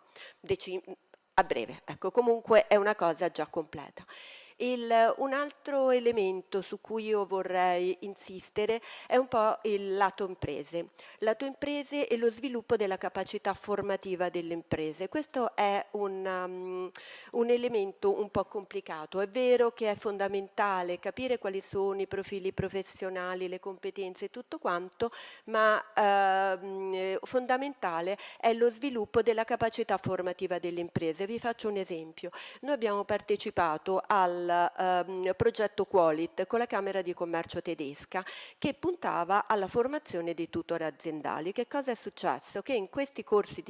a breve, ecco, comunque è una cosa già completa. Un altro elemento su cui io vorrei insistere è un po' il lato imprese e lo sviluppo della capacità formativa delle imprese. Questo è un elemento un po' complicato. È vero che è fondamentale capire quali sono i profili professionali, le competenze e tutto quanto, ma fondamentale è lo sviluppo della capacità formativa delle imprese. Vi faccio un esempio. Noi abbiamo partecipato al progetto Qualit con la Camera di Commercio tedesca, che puntava alla formazione dei tutor aziendali. Che cosa è successo? Che in questi corsi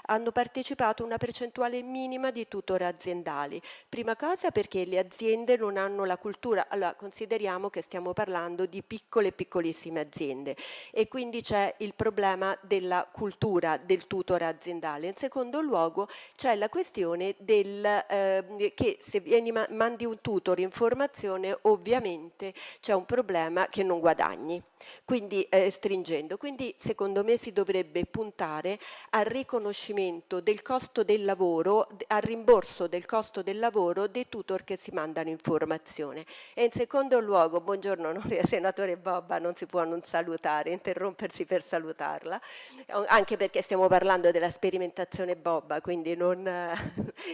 hanno partecipato una percentuale minima di tutor aziendali. Prima cosa perché le aziende non hanno la cultura, allora consideriamo che stiamo parlando di piccolissime aziende e quindi c'è il problema della cultura del tutor aziendale. In secondo luogo c'è la questione che se mandi un tutor in formazione ovviamente c'è un problema che non guadagni, quindi stringendo. Quindi secondo me si dovrebbe puntare al riconoscimento del costo del lavoro, al rimborso del costo del lavoro dei tutor che si mandano in formazione. E in secondo luogo, buongiorno senatore Bobba, non si può non salutare, interrompersi per salutarla, anche perché stiamo parlando della sperimentazione Bobba, quindi non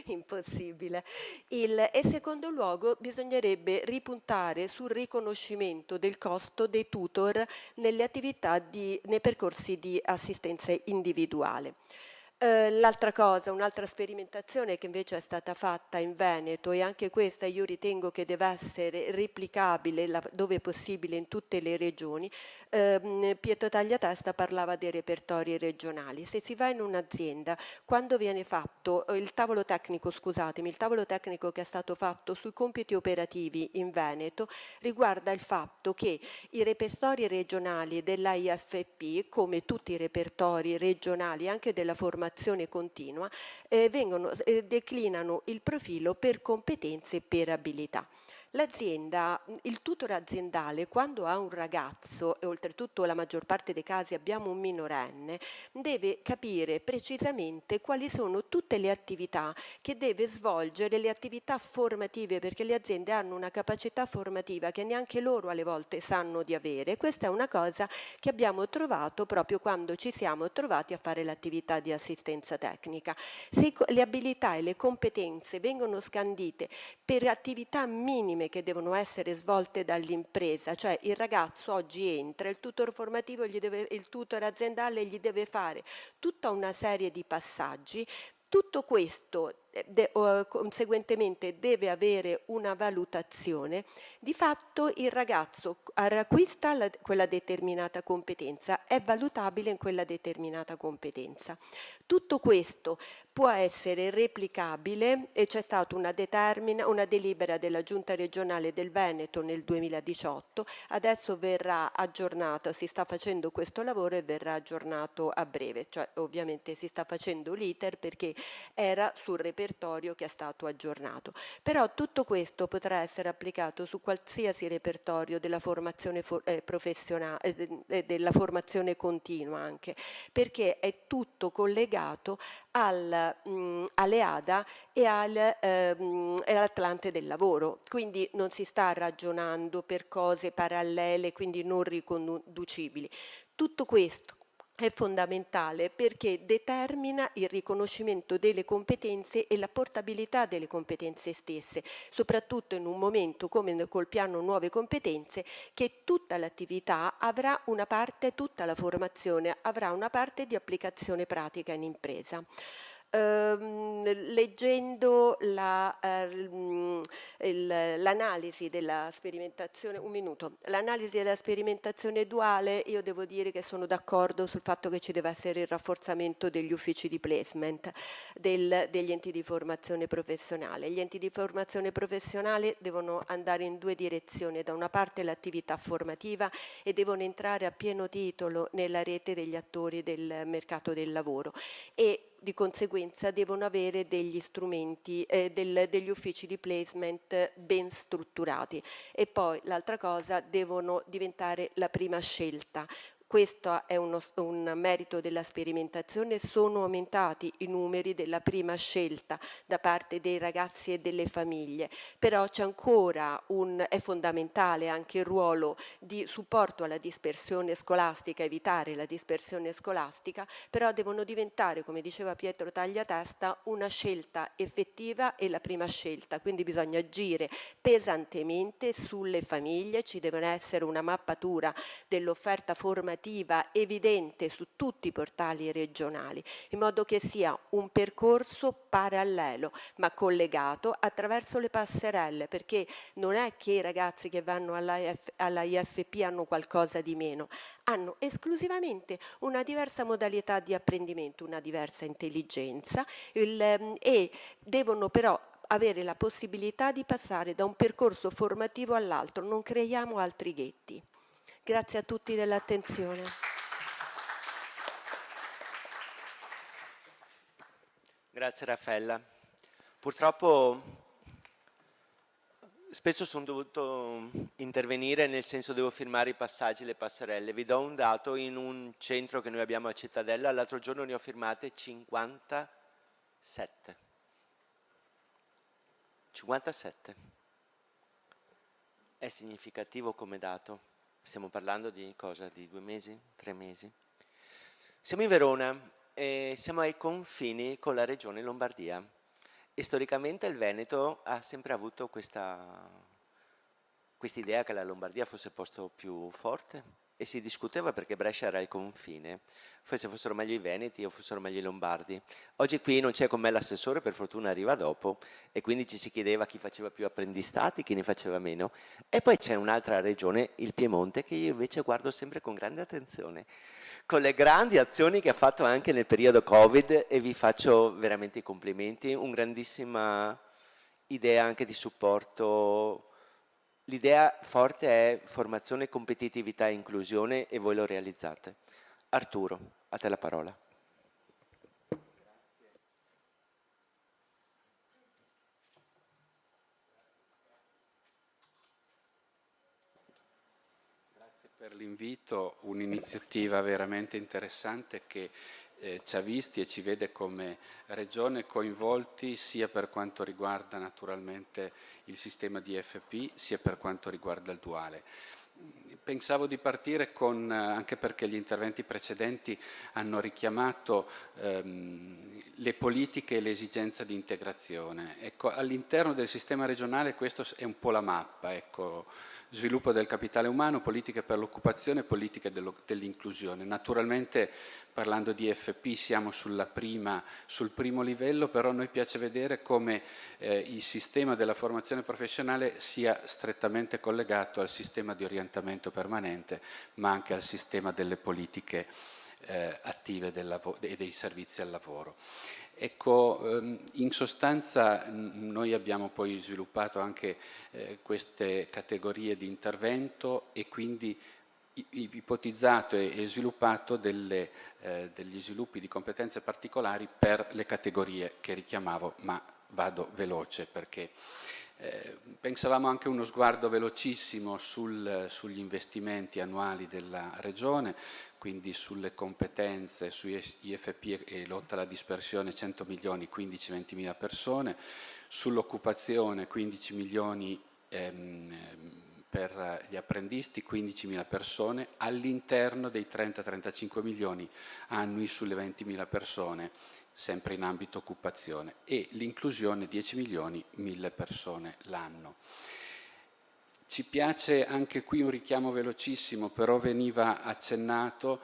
impossibile. E secondo luogo bisognerebbe ripuntare sul riconoscimento del costo dei tutor nelle attività nei percorsi di assistenza individuale. L'altra cosa, un'altra sperimentazione che invece è stata fatta in Veneto, e anche questa io ritengo che deve essere replicabile dove possibile in tutte le regioni. Pietro Tagliatesta parlava dei repertori regionali. Se si va in un'azienda, quando viene fatto il tavolo tecnico che è stato fatto sui compiti operativi in Veneto riguarda il fatto che i repertori regionali dell'AIFP, come tutti i repertori regionali anche della formazione continua, declinano il profilo per competenze e per abilità. L'azienda, il tutor aziendale, quando ha un ragazzo, e oltretutto la maggior parte dei casi abbiamo un minorenne, deve capire precisamente quali sono tutte le attività che deve svolgere, le attività formative, perché le aziende hanno una capacità formativa che neanche loro alle volte sanno di avere. Questa è una cosa che abbiamo trovato proprio quando ci siamo trovati a fare l'attività di assistenza tecnica. Se le abilità e le competenze vengono scandite per attività minime che devono essere svolte dall'impresa, cioè il ragazzo oggi entra, il tutor formativo, il tutor aziendale gli deve fare tutta una serie di passaggi. Tutto questo conseguentemente deve avere una valutazione. Di fatto il ragazzo acquista quella determinata competenza, è valutabile in quella determinata competenza. Tutto questo può essere replicabile e c'è stata una delibera della Giunta regionale del Veneto nel 2018, adesso verrà aggiornato, si sta facendo questo lavoro e verrà aggiornato a breve, cioè ovviamente si sta facendo l'iter perché era sul repertorio che è stato aggiornato. Però tutto questo potrà essere applicato su qualsiasi repertorio della formazione professionale, della formazione continua anche, perché è tutto collegato alle ADA e all'Atlante del lavoro, quindi non si sta ragionando per cose parallele, quindi non riconducibili. Tutto questo è fondamentale perché determina il riconoscimento delle competenze e la portabilità delle competenze stesse, soprattutto in un momento come col piano nuove competenze, che tutta l'attività avrà una parte, tutta la formazione avrà una parte di applicazione pratica in impresa. Leggendo l'analisi della sperimentazione, l'analisi della sperimentazione duale, io devo dire che sono d'accordo sul fatto che ci deve essere il rafforzamento degli uffici di placement degli enti di formazione professionale. Gli enti di formazione professionale devono andare in due direzioni: da una parte l'attività formativa e devono entrare a pieno titolo nella rete degli attori del mercato del lavoro, e di conseguenza devono avere degli strumenti, degli uffici di placement ben strutturati. E poi l'altra cosa, devono diventare la prima scelta. Questo è un merito della sperimentazione. Sono aumentati i numeri della prima scelta da parte dei ragazzi e delle famiglie, però c'è ancora è fondamentale anche il ruolo di supporto alla dispersione scolastica, evitare la dispersione scolastica, però devono diventare, come diceva Pietro Tagliatesta, una scelta effettiva e la prima scelta, quindi bisogna agire pesantemente sulle famiglie, ci deve essere una mappatura dell'offerta formativa evidente su tutti i portali regionali, in modo che sia un percorso parallelo ma collegato attraverso le passerelle, perché non è che i ragazzi che vanno alla IFP hanno qualcosa di meno, hanno esclusivamente una diversa modalità di apprendimento, una diversa intelligenza e devono però avere la possibilità di passare da un percorso formativo all'altro, non creiamo altri ghetti. Grazie a tutti dell'attenzione. Grazie Raffaella. Purtroppo spesso sono dovuto intervenire, nel senso devo firmare i passaggi, le passerelle. Vi do un dato: in un centro che noi abbiamo a Cittadella, l'altro giorno ne ho firmate 57. 57. È significativo come dato. Stiamo parlando di cosa? Di 2 mesi? 3 mesi? Siamo in Verona e siamo ai confini con la regione Lombardia e storicamente il Veneto ha sempre avuto questa idea che la Lombardia fosse posto più forte e si discuteva perché Brescia era il confine, forse fossero meglio i veneti o fossero meglio i lombardi. Oggi qui non c'è con me l'assessore, per fortuna arriva dopo, e quindi ci si chiedeva chi faceva più apprendistati, chi ne faceva meno. E poi c'è un'altra regione, il Piemonte, che io invece guardo sempre con grande attenzione, con le grandi azioni che ha fatto anche nel periodo Covid, e vi faccio veramente i complimenti, una grandissima idea anche di supporto. L'idea forte è formazione, competitività e inclusione, e voi lo realizzate. Arturo, a te la parola. Grazie per l'invito, un'iniziativa veramente interessante che ci ha visti e ci vede come regione coinvolti sia per quanto riguarda naturalmente il sistema di FP sia per quanto riguarda il duale. Pensavo di partire anche perché gli interventi precedenti hanno richiamato le politiche e l'esigenza di integrazione. Ecco, all'interno del sistema regionale questo è un po' la mappa, ecco. Sviluppo del capitale umano, politiche per l'occupazione, politiche dell'inclusione. Naturalmente parlando di FP siamo sul primo livello, però a noi piace vedere come il sistema della formazione professionale sia strettamente collegato al sistema di orientamento permanente, ma anche al sistema delle politiche attive e dei servizi al lavoro. Ecco, in sostanza noi abbiamo poi sviluppato anche queste categorie di intervento e quindi ipotizzato e sviluppato degli sviluppi di competenze particolari per le categorie che richiamavo, ma vado veloce perché pensavamo anche uno sguardo velocissimo sugli investimenti annuali della Regione, quindi sulle competenze, sui IFP e lotta alla dispersione 100 milioni, 15-20 mila persone, sull'occupazione 15 milioni per gli apprendisti, 15.000 persone, all'interno dei 30-35 milioni annui sulle 20.000 persone, sempre in ambito occupazione, e l'inclusione 10 milioni, 1.000 persone l'anno. Ci piace anche qui un richiamo velocissimo, però veniva accennato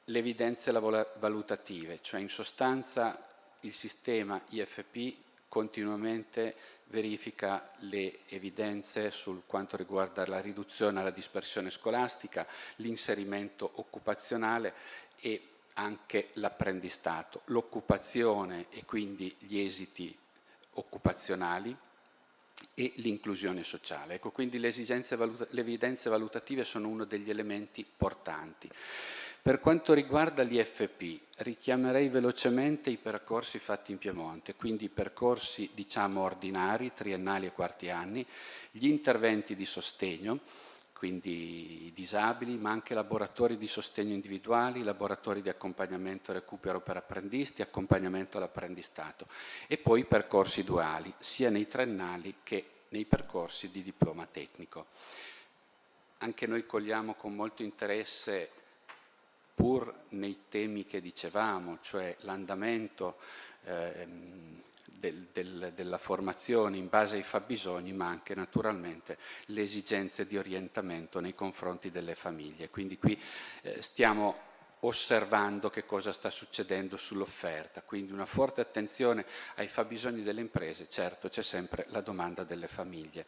le evidenze valutative, cioè in sostanza il sistema IFP continuamente verifica le evidenze sul quanto riguarda la riduzione alla dispersione scolastica, l'inserimento occupazionale e anche l'apprendistato, l'occupazione e quindi gli esiti occupazionali e l'inclusione sociale. Ecco, quindi le evidenze valutative sono uno degli elementi portanti. Per quanto riguarda l'IFP, richiamerei velocemente i percorsi fatti in Piemonte, quindi i percorsi diciamo ordinari, triennali e quarti anni, gli interventi di sostegno, quindi disabili, ma anche laboratori di sostegno individuali, laboratori di accompagnamento e recupero per apprendisti, accompagnamento all'apprendistato e poi percorsi duali, sia nei triennali che nei percorsi di diploma tecnico. Anche noi cogliamo con molto interesse, pur nei temi che dicevamo, cioè l'andamento della formazione in base ai fabbisogni, ma anche naturalmente le esigenze di orientamento nei confronti delle famiglie. Quindi qui stiamo osservando che cosa sta succedendo sull'offerta, quindi una forte attenzione ai fabbisogni delle imprese, certo c'è sempre la domanda delle famiglie.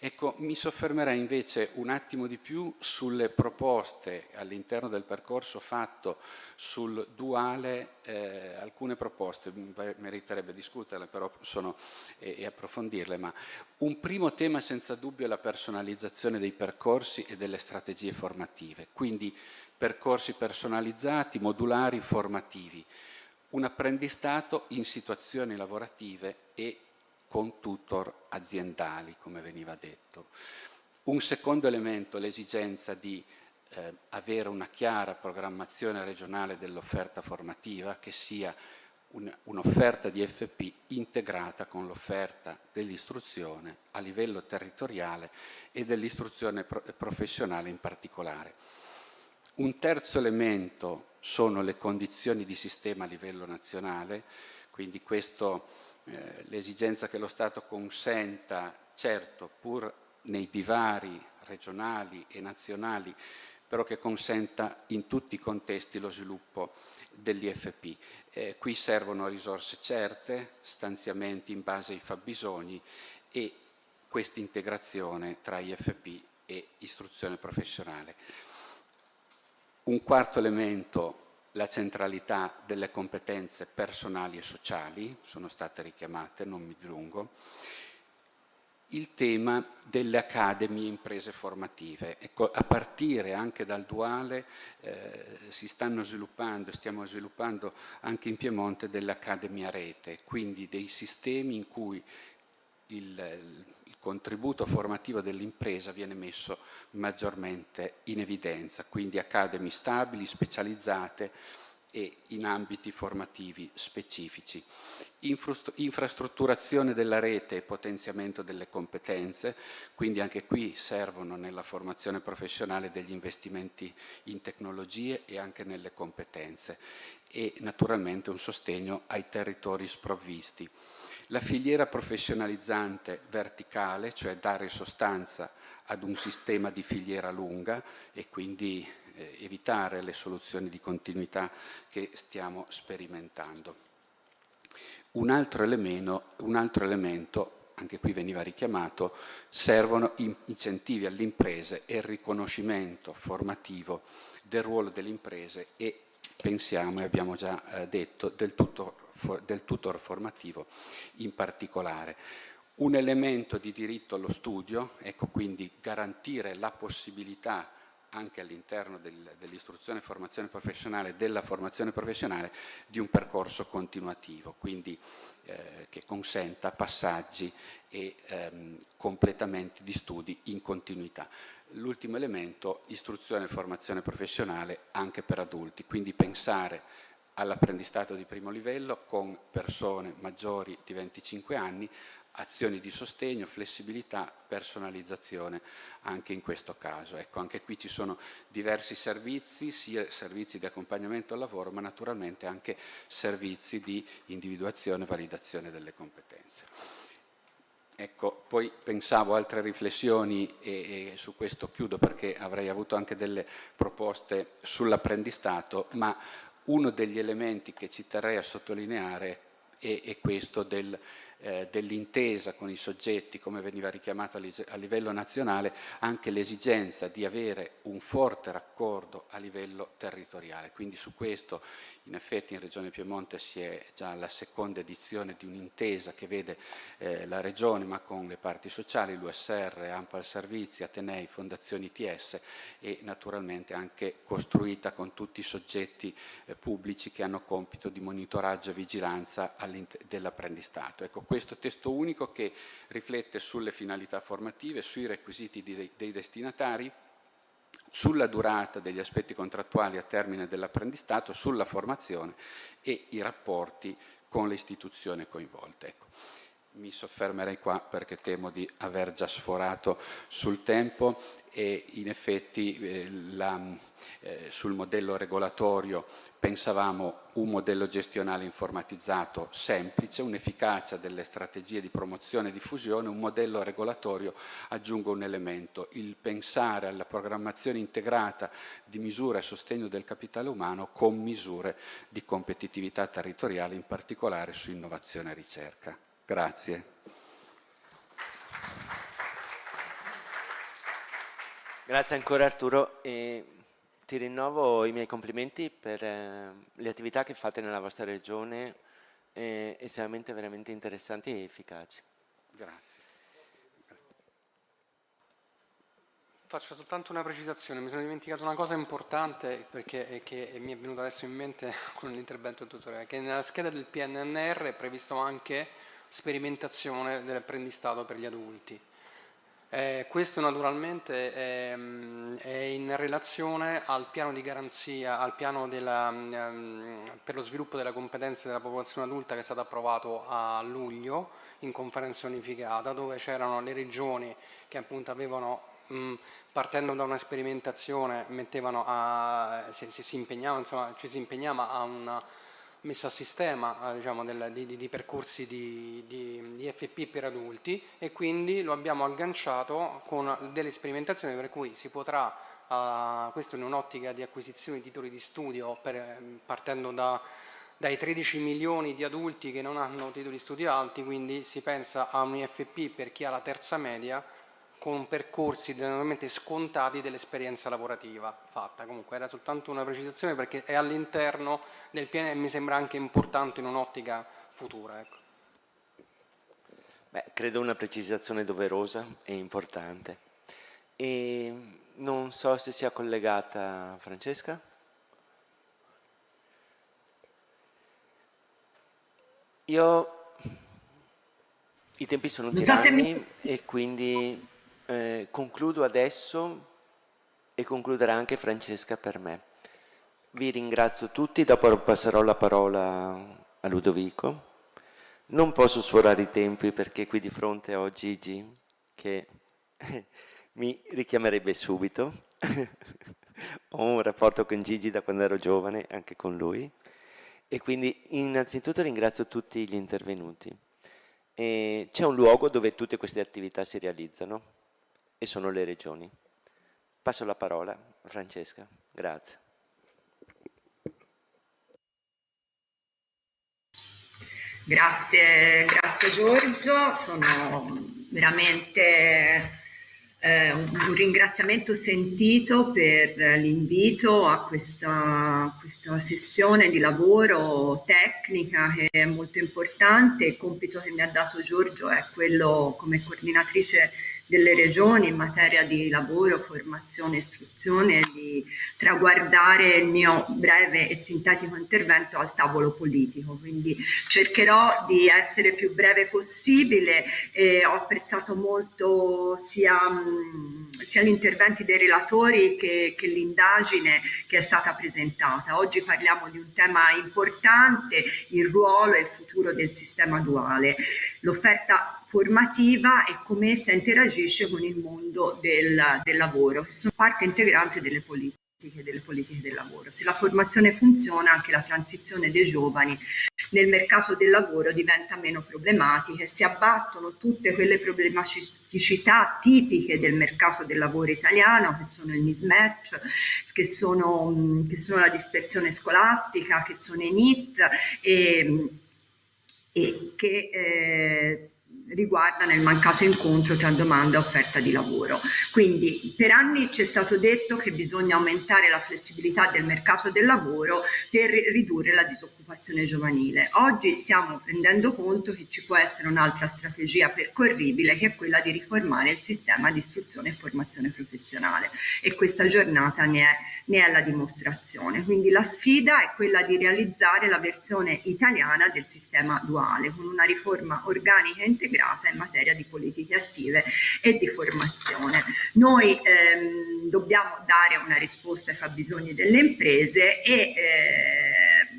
Ecco, mi soffermerei invece un attimo di più sulle proposte all'interno del percorso fatto sul duale, alcune proposte, meriterebbe discuterle però e approfondirle, ma un primo tema senza dubbio è la personalizzazione dei percorsi e delle strategie formative, quindi percorsi personalizzati, modulari, formativi, un apprendistato in situazioni lavorative e con tutor aziendali, come veniva detto. Un secondo elemento, l'esigenza di avere una chiara programmazione regionale dell'offerta formativa, che sia un'offerta di FP integrata con l'offerta dell'istruzione a livello territoriale e dell'istruzione professionale in particolare. Un terzo elemento sono le condizioni di sistema a livello nazionale, quindi questo l'esigenza che lo Stato consenta, certo, pur nei divari regionali e nazionali, però che consenta in tutti i contesti lo sviluppo degli FP. Qui servono risorse certe, stanziamenti in base ai fabbisogni e questa integrazione tra IFP e istruzione professionale. Un quarto elemento, la centralità delle competenze personali e sociali, sono state richiamate, non mi dilungo. Il tema delle accademie imprese formative. Ecco, a partire anche dal duale stiamo sviluppando anche in Piemonte delle accademie a rete, quindi dei sistemi in cui il contributo formativo dell'impresa viene messo maggiormente in evidenza, quindi accademie stabili, specializzate e in ambiti formativi specifici. Infrastrutturazione della rete e potenziamento delle competenze, quindi anche qui servono nella formazione professionale degli investimenti in tecnologie e anche nelle competenze e naturalmente un sostegno ai territori sprovvisti. La filiera professionalizzante verticale, cioè dare sostanza ad un sistema di filiera lunga e quindi evitare le soluzioni di continuità che stiamo sperimentando. Un altro elemento, anche qui veniva richiamato, servono incentivi alle imprese e il riconoscimento formativo del ruolo delle imprese e pensiamo, e abbiamo già detto, del tutor formativo in particolare. Un elemento di diritto allo studio, ecco, quindi garantire la possibilità anche all'interno dell'istruzione e formazione professionale, della formazione professionale, di un percorso continuativo, quindi che consenta passaggi e completamenti di studi in continuità. L'ultimo elemento, istruzione e formazione professionale anche per adulti, quindi pensare all'apprendistato di primo livello con persone maggiori di 25 anni, azioni di sostegno, flessibilità, personalizzazione anche in questo caso. Ecco, anche qui ci sono diversi servizi, sia servizi di accompagnamento al lavoro, ma naturalmente anche servizi di individuazione e validazione delle competenze. Ecco, poi pensavo altre riflessioni e su questo chiudo perché avrei avuto anche delle proposte sull'apprendistato, ma uno degli elementi che ci terrei a sottolineare è questo dell'intesa con i soggetti, come veniva richiamato a livello nazionale, anche l'esigenza di avere un forte raccordo a livello territoriale. Quindi su questo in effetti in Regione Piemonte si è già alla seconda edizione di un'intesa che vede la Regione ma con le parti sociali, l'USR, ANPAL Servizi, Atenei, Fondazioni ITS e naturalmente anche costruita con tutti i soggetti pubblici che hanno compito di monitoraggio e vigilanza dell'apprendistato. Ecco, questo testo unico che riflette sulle finalità formative, sui requisiti dei destinatari, sulla durata degli aspetti contrattuali a termine dell'apprendistato, sulla formazione e i rapporti con le istituzioni coinvolte. Ecco. Mi soffermerei qua perché temo di aver già sforato sul tempo e in effetti sul modello regolatorio pensavamo un modello gestionale informatizzato semplice, un'efficacia delle strategie di promozione e diffusione, un modello regolatorio aggiungo un elemento, il pensare alla programmazione integrata di misure a sostegno del capitale umano con misure di competitività territoriale, in particolare su innovazione e ricerca. Grazie. Grazie ancora Arturo e ti rinnovo i miei complimenti per le attività che fate nella vostra regione, estremamente veramente interessanti e efficaci. Grazie. Faccio soltanto una precisazione, mi sono dimenticato una cosa importante perché che mi è venuta adesso in mente con l'intervento del tutoriale, che nella scheda del PNNR è previsto anche sperimentazione dell'apprendistato per gli adulti. Questo naturalmente è in relazione al piano di garanzia, al piano per lo sviluppo della competenza della popolazione adulta che è stato approvato a luglio in conferenza unificata, dove c'erano le regioni che appunto avevano, partendo da una sperimentazione, si impegnava, insomma, ci si impegnava a una messa a sistema diciamo, di percorsi di FP per adulti e quindi lo abbiamo agganciato con delle sperimentazioni per cui si potrà, questo in un'ottica di acquisizione di titoli di studio partendo dai 13 milioni di adulti che non hanno titoli di studio alti, quindi si pensa a un IFP per chi ha la terza media con percorsi generalmente scontati dell'esperienza lavorativa fatta. Comunque era soltanto una precisazione perché è all'interno del PNR e mi sembra anche importante in un'ottica futura. Ecco. Beh, credo una precisazione doverosa e importante. E non so se sia collegata Francesca. I tempi sono tiranni e quindi concludo adesso e concluderà anche Francesca per me. Vi ringrazio tutti, dopo passerò la parola a Ludovico. Non posso sforare i tempi perché qui di fronte ho Gigi che mi richiamerebbe subito. Ho un rapporto con Gigi da quando ero giovane, anche con lui. E quindi innanzitutto ringrazio tutti gli intervenuti. C'è un luogo dove tutte queste attività si realizzano e sono le regioni. Passo la parola a Francesca. Grazie. Grazie Giorgio, sono veramente un ringraziamento sentito per l'invito a questa sessione di lavoro tecnica che è molto importante. Il compito che mi ha dato Giorgio è quello come coordinatrice delle regioni in materia di lavoro, formazione, istruzione, di traguardare il mio breve e sintetico intervento al tavolo politico. Quindi cercherò di essere più breve possibile e ho apprezzato molto sia gli interventi dei relatori che l'indagine che è stata presentata. Oggi parliamo di un tema importante, il ruolo e il futuro del sistema duale, l'offerta formativa e come essa interagisce con il mondo del lavoro, che sono parte integrante delle politiche del lavoro. Se la formazione funziona, anche la transizione dei giovani nel mercato del lavoro diventa meno problematica e si abbattono tutte quelle problematicità tipiche del mercato del lavoro italiano, che sono il mismatch, che sono la dispersione scolastica, che sono i NEET e che riguardano il mancato incontro tra domanda e offerta di lavoro. Quindi per anni ci è stato detto che bisogna aumentare la flessibilità del mercato del lavoro per ridurre la disoccupazione giovanile. Oggi stiamo prendendo conto che ci può essere un'altra strategia percorribile, che è quella di riformare il sistema di istruzione e formazione professionale, e questa giornata ne è la dimostrazione. Quindi la sfida è quella di realizzare la versione italiana del sistema duale, con una riforma organica e integrata in materia di politiche attive e di formazione. Noi dobbiamo dare una risposta ai fabbisogni delle imprese e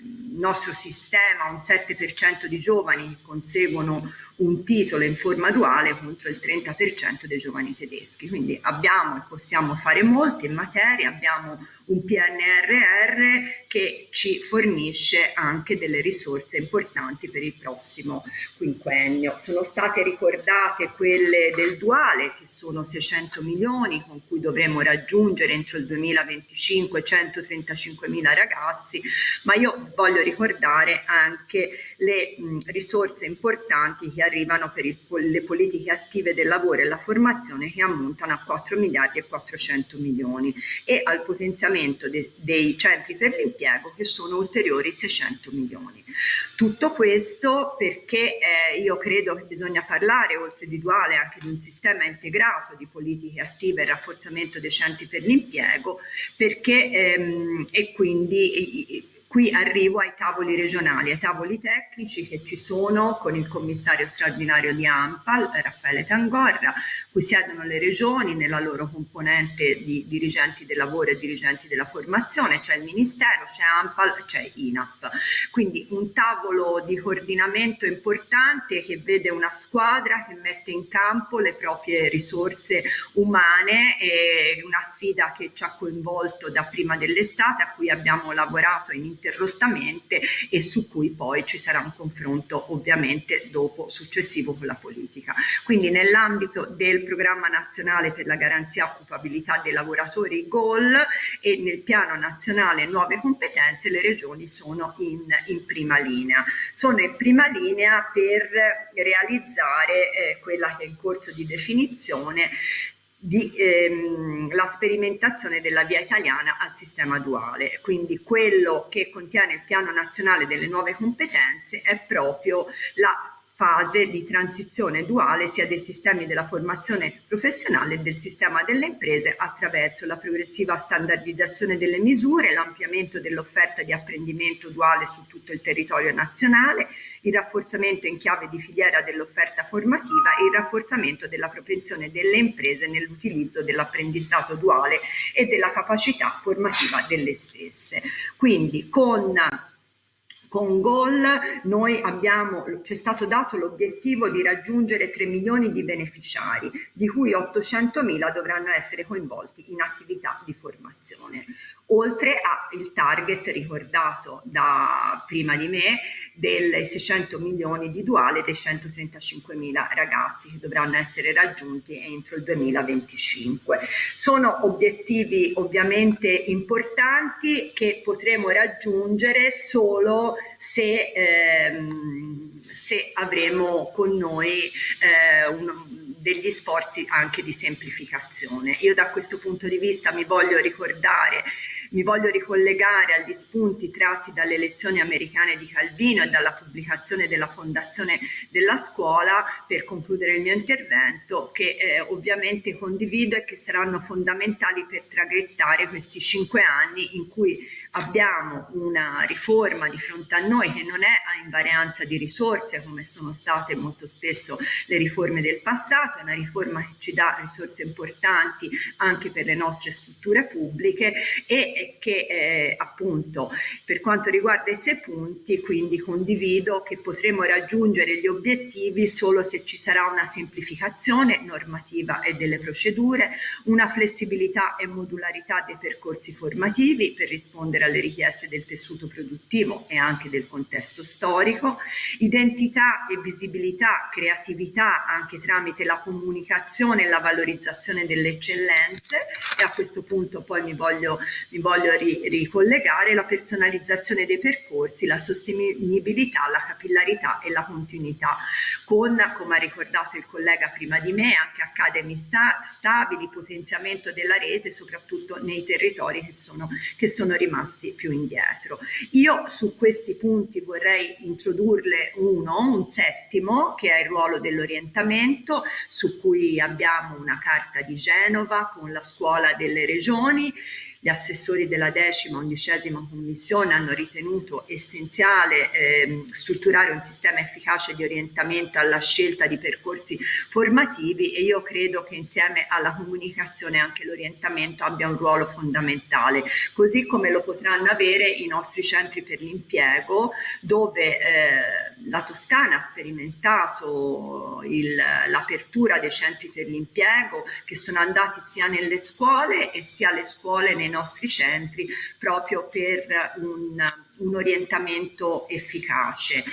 il nostro sistema ha un 7% di giovani che conseguono un titolo in forma duale contro il 30% dei giovani tedeschi. Quindi abbiamo e possiamo fare molto in materia, abbiamo un PNRR che ci fornisce anche delle risorse importanti per il prossimo quinquennio. Sono state ricordate quelle del duale, che sono 600 milioni con cui dovremo raggiungere entro il 2025 135.000 ragazzi, ma io voglio ricordare anche le risorse importanti che arrivano per le politiche attive del lavoro e la formazione, che ammontano a 4 miliardi e 400 milioni, e al potenziamento dei centri per l'impiego, che sono ulteriori 600 milioni. Tutto questo perché io credo che bisogna parlare, oltre di duale, anche di un sistema integrato di politiche attive e rafforzamento dei centri per l'impiego, perché e quindi qui arrivo ai tavoli regionali, ai tavoli tecnici che ci sono con il commissario straordinario di ANPAL, Raffaele Tangorra, cui siedono le regioni nella loro componente di dirigenti del lavoro e dirigenti della formazione, c'è il Ministero, c'è ANPAL, c'è INAP. Quindi un tavolo di coordinamento importante che vede una squadra che mette in campo le proprie risorse umane, e una sfida che ci ha coinvolto da prima dell'estate, a cui abbiamo lavorato ininterrottamente e su cui poi ci sarà un confronto ovviamente successivo con la politica. Quindi nell'ambito del programma nazionale per la garanzia occupabilità dei lavoratori GOL e nel piano nazionale nuove competenze, le regioni sono in prima linea. Sono in prima linea per realizzare quella che è in corso di definizione la sperimentazione della via italiana al sistema duale. Quindi quello che contiene il piano nazionale delle nuove competenze è proprio la fase di transizione duale sia dei sistemi della formazione professionale che del sistema delle imprese, attraverso la progressiva standardizzazione delle misure, l'ampliamento dell'offerta di apprendimento duale su tutto il territorio nazionale, il rafforzamento in chiave di filiera dell'offerta formativa e il rafforzamento della propensione delle imprese nell'utilizzo dell'apprendistato duale e della capacità formativa delle stesse. Quindi con GOL ci è stato dato l'obiettivo di raggiungere 3 milioni di beneficiari, di cui 800.000 dovranno essere coinvolti in attività di formazione, oltre al target ricordato da prima di me dei 600 milioni di duale, dei 135.000 ragazzi che dovranno essere raggiunti entro il 2025. Sono obiettivi ovviamente importanti che potremo raggiungere solo se avremo con noi degli sforzi anche di semplificazione. Io da questo punto di vista mi voglio ricollegare agli spunti tratti dalle lezioni americane di Calvino e dalla pubblicazione della Fondazione della Scuola, per concludere il mio intervento, che ovviamente condivido e che saranno fondamentali per traghettare questi 5 anni in cui abbiamo una riforma di fronte a noi che non è a invarianza di risorse, come sono state molto spesso le riforme del passato, è una riforma che ci dà risorse importanti anche per le nostre strutture pubbliche e che appunto per quanto riguarda i 6 punti, quindi condivido che potremo raggiungere gli obiettivi solo se ci sarà una semplificazione normativa e delle procedure, una flessibilità e modularità dei percorsi formativi per rispondere rispondere alle richieste del tessuto produttivo e anche del contesto storico, identità e visibilità, creatività anche tramite la comunicazione e la valorizzazione delle eccellenze, e a questo punto poi mi voglio ricollegare la personalizzazione dei percorsi, la sostenibilità, la capillarità e la continuità, con, come ha ricordato il collega prima di me, anche academy stabili, potenziamento della rete, soprattutto nei territori che sono rimasti più indietro. Io su questi punti vorrei introdurle un settimo, che è il ruolo dell'orientamento, su cui abbiamo una carta di Genova con la scuola delle regioni. Gli assessori della 10ª e 11ª commissione hanno ritenuto essenziale strutturare un sistema efficace di orientamento alla scelta di percorsi formativi, e io credo che insieme alla comunicazione anche l'orientamento abbia un ruolo fondamentale, così come lo potranno avere i nostri centri per l'impiego, dove la Toscana ha sperimentato l'apertura dei centri per l'impiego, che sono andati sia nelle scuole e sia alle scuole nei nostri centri, proprio per un orientamento efficace.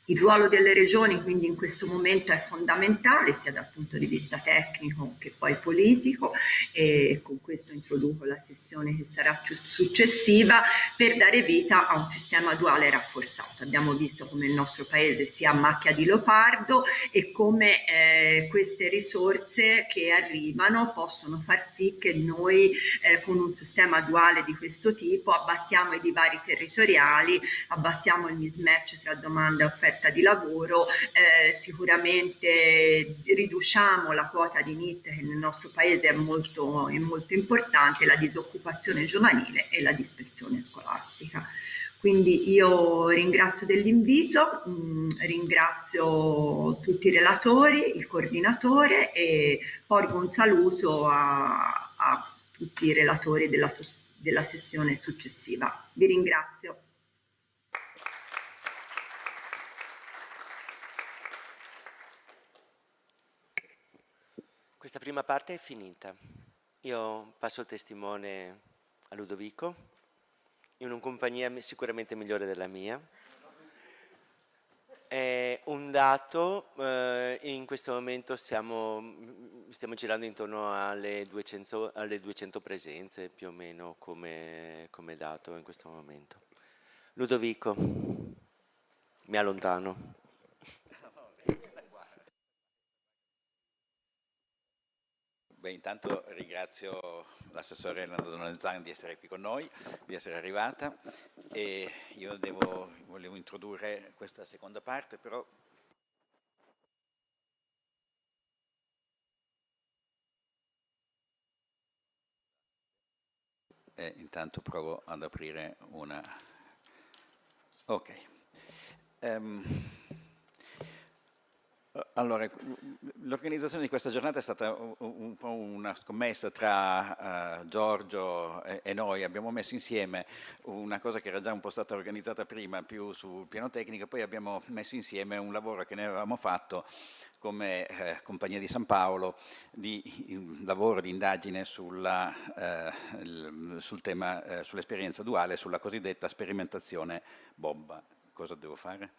Il ruolo delle regioni quindi in questo momento è fondamentale, sia dal punto di vista tecnico che poi politico, e con questo introduco la sessione che sarà successiva, per dare vita a un sistema duale rafforzato. Abbiamo visto come il nostro paese sia a macchia di leopardo e come queste risorse che arrivano possono far sì che noi con un sistema duale di questo tipo abbattiamo i divari territoriali, abbattiamo il mismatch tra domanda e offerta di lavoro, sicuramente riduciamo la quota di NEET, che nel nostro paese è molto importante, la disoccupazione giovanile e la dispersione scolastica. Quindi io ringrazio dell'invito, ringrazio tutti i relatori, il coordinatore, e porgo un saluto a tutti i relatori della sessione successiva. Vi ringrazio. Questa prima parte è finita. Io passo il testimone a Ludovico, in una compagnia sicuramente migliore della mia. È un dato, in questo momento stiamo girando intorno alle 200 presenze, più o meno, come dato in questo momento. Ludovico, mi allontano. Beh, intanto ringrazio l'assessore Donzelli di essere qui con noi, di essere arrivata, e io volevo introdurre questa seconda parte, però intanto provo ad aprire una... Ok. Allora, l'organizzazione di questa giornata è stata un po' una scommessa tra Giorgio e noi. Abbiamo messo insieme una cosa che era già un po' stata organizzata prima, più sul piano tecnico, poi abbiamo messo insieme un lavoro che ne avevamo fatto come Compagnia di San Paolo, di lavoro di indagine sul tema, sull'esperienza duale, sulla cosiddetta sperimentazione bomba. Cosa devo fare?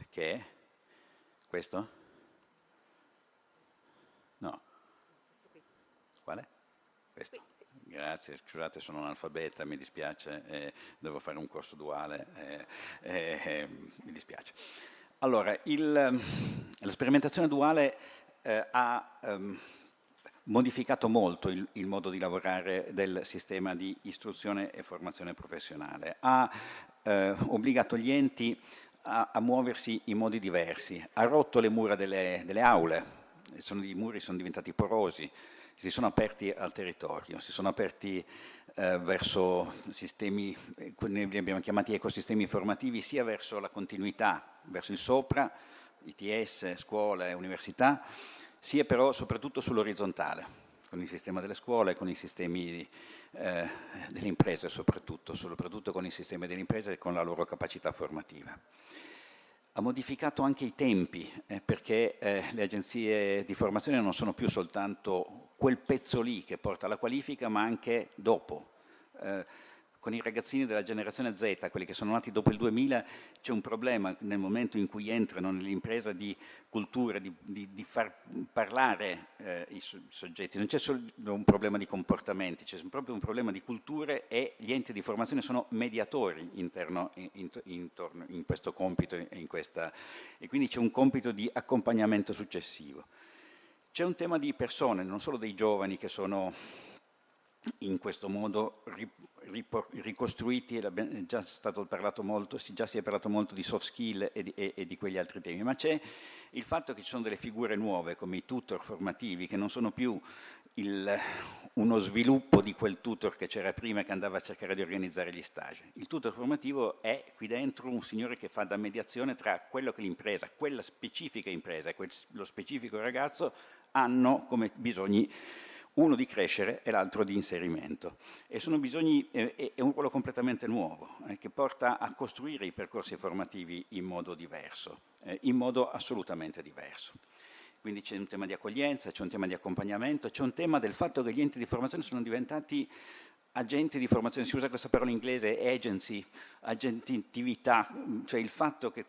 Che è? Questo? No. Quale? Questo. Grazie, scusate, sono un analfabeta, mi dispiace, devo fare un corso duale, mi dispiace. Allora, la sperimentazione duale ha modificato molto il modo di lavorare del sistema di istruzione e formazione professionale, ha obbligato gli enti a muoversi in modi diversi, ha rotto le mura delle aule, i muri sono diventati porosi, si sono aperti al territorio, si sono aperti verso sistemi, li abbiamo chiamati ecosistemi formativi, sia verso la continuità, verso il sopra, ITS, scuole, università, sia però soprattutto sull'orizzontale, con il sistema delle scuole, con i sistemi delle imprese soprattutto con i sistemi delle imprese e con la loro capacità formativa. Ha modificato anche i tempi, perché le agenzie di formazione non sono più soltanto quel pezzo lì che porta alla qualifica, ma anche dopo. Con i ragazzini della generazione Z, quelli che sono nati dopo il 2000, c'è un problema nel momento in cui entrano nell'impresa di cultura, di far parlare i soggetti. Non c'è solo un problema di comportamenti, c'è proprio un problema di culture, e gli enti di formazione sono mediatori intorno in questo compito e quindi c'è un compito di accompagnamento successivo. C'è un tema di persone, non solo dei giovani che sono in questo modo ricostruiti, già si è parlato molto di soft skill e di quegli altri temi, ma c'è il fatto che ci sono delle figure nuove come i tutor formativi, che non sono più uno sviluppo di quel tutor che c'era prima e che andava a cercare di organizzare gli stage. Il tutor formativo è qui dentro un signore che fa da mediazione tra quello che l'impresa, quella specifica impresa e lo specifico ragazzo hanno come bisogni, uno di crescere e l'altro di inserimento. E sono bisogni, è un ruolo completamente nuovo, che porta a costruire i percorsi formativi in modo diverso, in modo assolutamente diverso. Quindi c'è un tema di accoglienza, c'è un tema di accompagnamento, c'è un tema del fatto che gli enti di formazione sono diventati agenti di formazione, si usa questa parola in inglese, agency, agentività, cioè il fatto che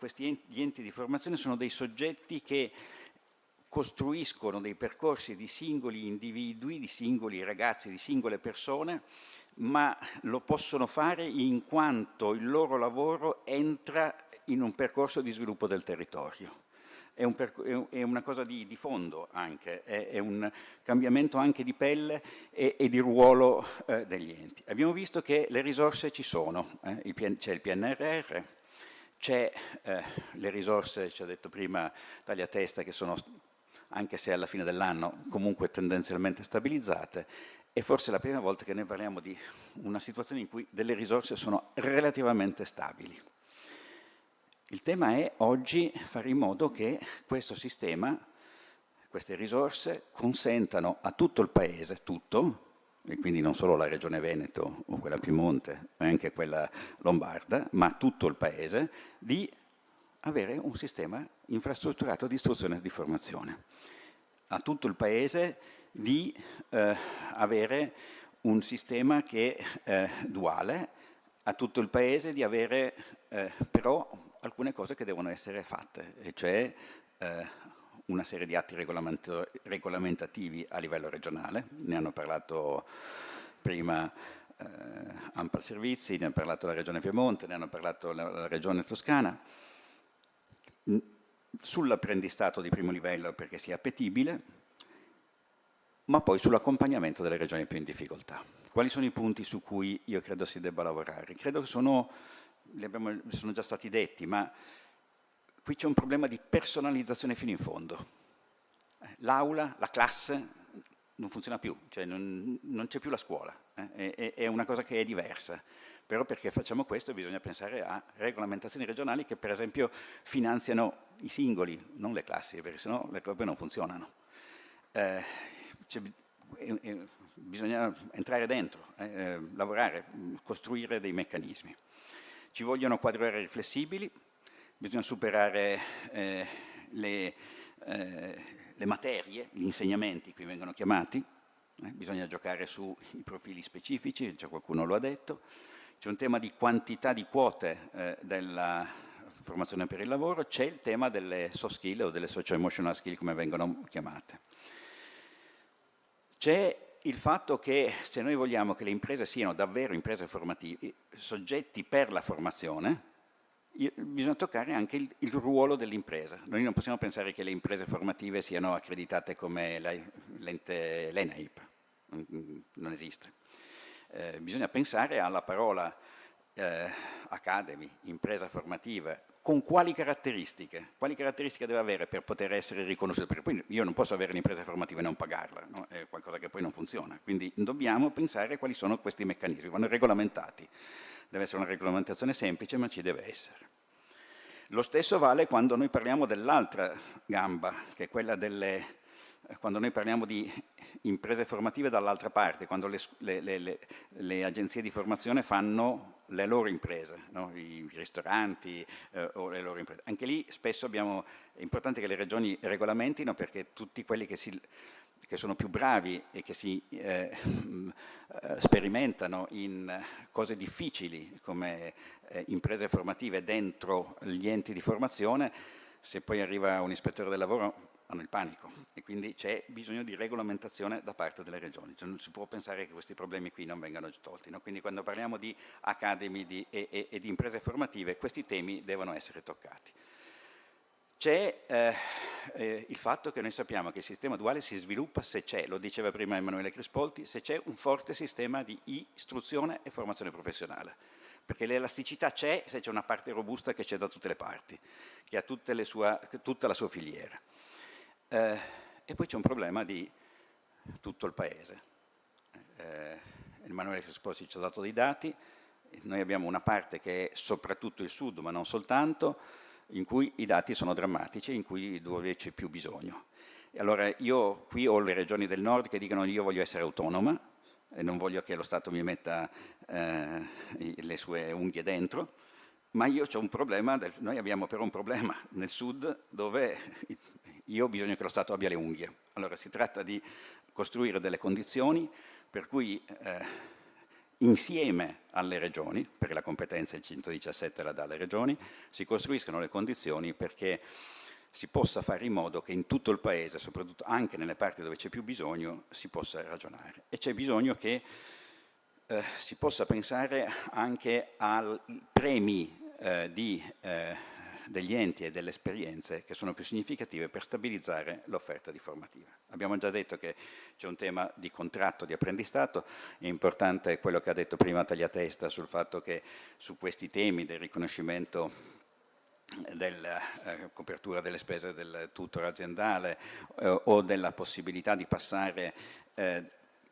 gli enti di formazione sono dei soggetti che costruiscono dei percorsi di singoli individui, di singoli ragazzi, di singole persone, ma lo possono fare in quanto il loro lavoro entra in un percorso di sviluppo del territorio. È una cosa di fondo anche, è un cambiamento anche di pelle e di ruolo degli enti. Abbiamo visto che le risorse ci sono, c'è il PNRR, c'è le risorse, ci ha detto prima Tagliatesta, che sono, anche se alla fine dell'anno, comunque tendenzialmente stabilizzate, e forse è la prima volta che noi parliamo di una situazione in cui delle risorse sono relativamente stabili. Il tema è oggi fare in modo che questo sistema, queste risorse, consentano a tutto il Paese, e quindi non solo la Regione Veneto o quella Piemonte, ma anche quella Lombarda, ma tutto il Paese, di avere un sistema infrastrutturato di istruzione e di formazione. A tutto il Paese di avere un sistema che è duale, a tutto il Paese di avere però alcune cose che devono essere fatte, e cioè una serie di atti regolamentativi a livello regionale, ne hanno parlato prima ANPAL Servizi, ne ha parlato la Regione Piemonte, ne hanno parlato la Regione Toscana, sull'apprendistato di primo livello perché sia appetibile, ma poi sull'accompagnamento delle regioni più in difficoltà. Quali sono i punti su cui io credo si debba lavorare? Credo che sono già stati detti, ma qui c'è un problema di personalizzazione fino in fondo. L'aula, la classe non funziona più, cioè non c'è più la scuola, è una cosa che è diversa. Però perché facciamo questo bisogna pensare a regolamentazioni regionali che per esempio finanziano i singoli, non le classi, perché sennò le cose non funzionano. Bisogna entrare dentro, lavorare, costruire dei meccanismi. Ci vogliono quadri orari flessibili, bisogna superare le materie, gli insegnamenti, qui vengono chiamati, bisogna giocare sui profili specifici, già qualcuno lo ha detto. C'è un tema di quantità di quote della formazione per il lavoro, c'è il tema delle soft skill o delle socio-emotional skill come vengono chiamate. C'è il fatto che se noi vogliamo che le imprese siano davvero imprese formative, soggetti per la formazione, bisogna toccare anche il ruolo dell'impresa. Noi non possiamo pensare che le imprese formative siano accreditate come l'ente l'ENAIP, non esiste. Bisogna pensare alla parola academy, impresa formativa, con quali caratteristiche deve avere per poter essere riconosciuta, perché poi io non posso avere un'impresa formativa e non pagarla, no? È qualcosa che poi non funziona, quindi dobbiamo pensare quali sono questi meccanismi, vanno regolamentati, deve essere una regolamentazione semplice ma ci deve essere. Lo stesso vale quando noi parliamo dell'altra gamba, che è quella quando noi parliamo di imprese formative dall'altra parte, quando le agenzie di formazione fanno le loro imprese, no? I ristoranti o le loro imprese. Anche lì spesso è importante che le regioni regolamentino, perché tutti quelli che che sono più bravi e che si sperimentano in cose difficili come imprese formative dentro gli enti di formazione, se poi arriva un ispettore del lavoro hanno il panico, e quindi c'è bisogno di regolamentazione da parte delle regioni. Cioè non si può pensare che questi problemi qui non vengano tolti, no? Quindi quando parliamo di academy e di imprese formative, questi temi devono essere toccati. C'è il fatto che noi sappiamo che il sistema duale si sviluppa se c'è, lo diceva prima Emanuele Crispolti, se c'è un forte sistema di istruzione e formazione professionale, perché l'elasticità c'è se c'è una parte robusta che c'è da tutte le parti, che ha tutta la sua filiera. E poi c'è un problema di tutto il Paese. Emanuele Crispolti ci ha dato dei dati, noi abbiamo una parte che è soprattutto il sud, ma non soltanto, in cui i dati sono drammatici, dove c'è più bisogno. E allora io qui ho le regioni del nord che dicono io voglio essere autonoma e non voglio che lo Stato mi metta le sue unghie dentro, ma io ho un problema, noi abbiamo però un problema nel sud dove io ho bisogno che lo Stato abbia le unghie. Allora si tratta di costruire delle condizioni per cui insieme alle regioni, perché la competenza il 117 la dà alle regioni, si costruiscono le condizioni perché si possa fare in modo che in tutto il Paese, soprattutto anche nelle parti dove c'è più bisogno, si possa ragionare. E c'è bisogno che si possa pensare anche ai premi degli enti e delle esperienze che sono più significative per stabilizzare l'offerta di formativa. Abbiamo già detto che c'è un tema di contratto di apprendistato, è importante quello che ha detto prima Tagliatesta sul fatto che su questi temi del riconoscimento della copertura delle spese del tutor aziendale o della possibilità di passare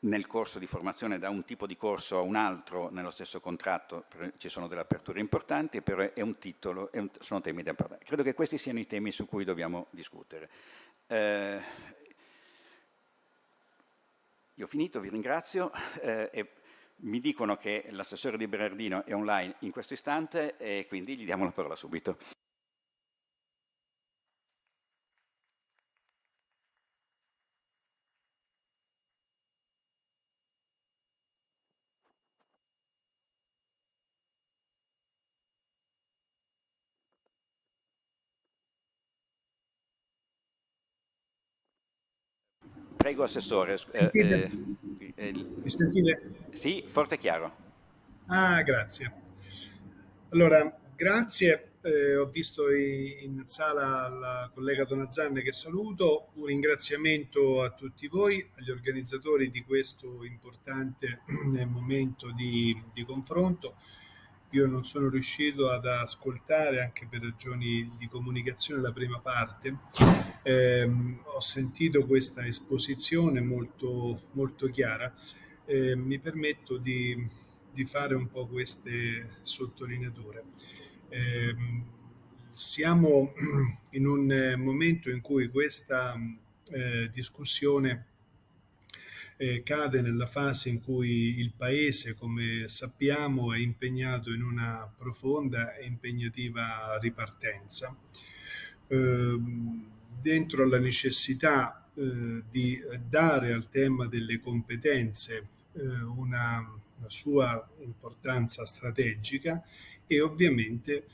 nel corso di formazione da un tipo di corso a un altro nello stesso contratto, ci sono delle aperture importanti, però è un titolo, sono temi da importanti. Credo che questi siano i temi su cui dobbiamo discutere. Io ho finito, vi ringrazio e mi dicono che l'assessore di Berardino è online in questo istante e quindi gli diamo la parola subito. Prego, Assessore. Mi sentite? Sì, forte e chiaro. Ah, grazie. Allora, grazie. Ho visto in sala la collega Donazanne che saluto. Un ringraziamento a tutti voi, agli organizzatori di questo importante momento di confronto. Io non sono riuscito ad ascoltare, anche per ragioni di comunicazione, la prima parte. Ho sentito questa esposizione molto, molto chiara. Mi permetto di fare un po' queste sottolineature. Siamo in un momento in cui questa discussione cade nella fase in cui il Paese, come sappiamo, è impegnato in una profonda e impegnativa ripartenza. Dentro la necessità di dare al tema delle competenze una sua importanza strategica e ovviamente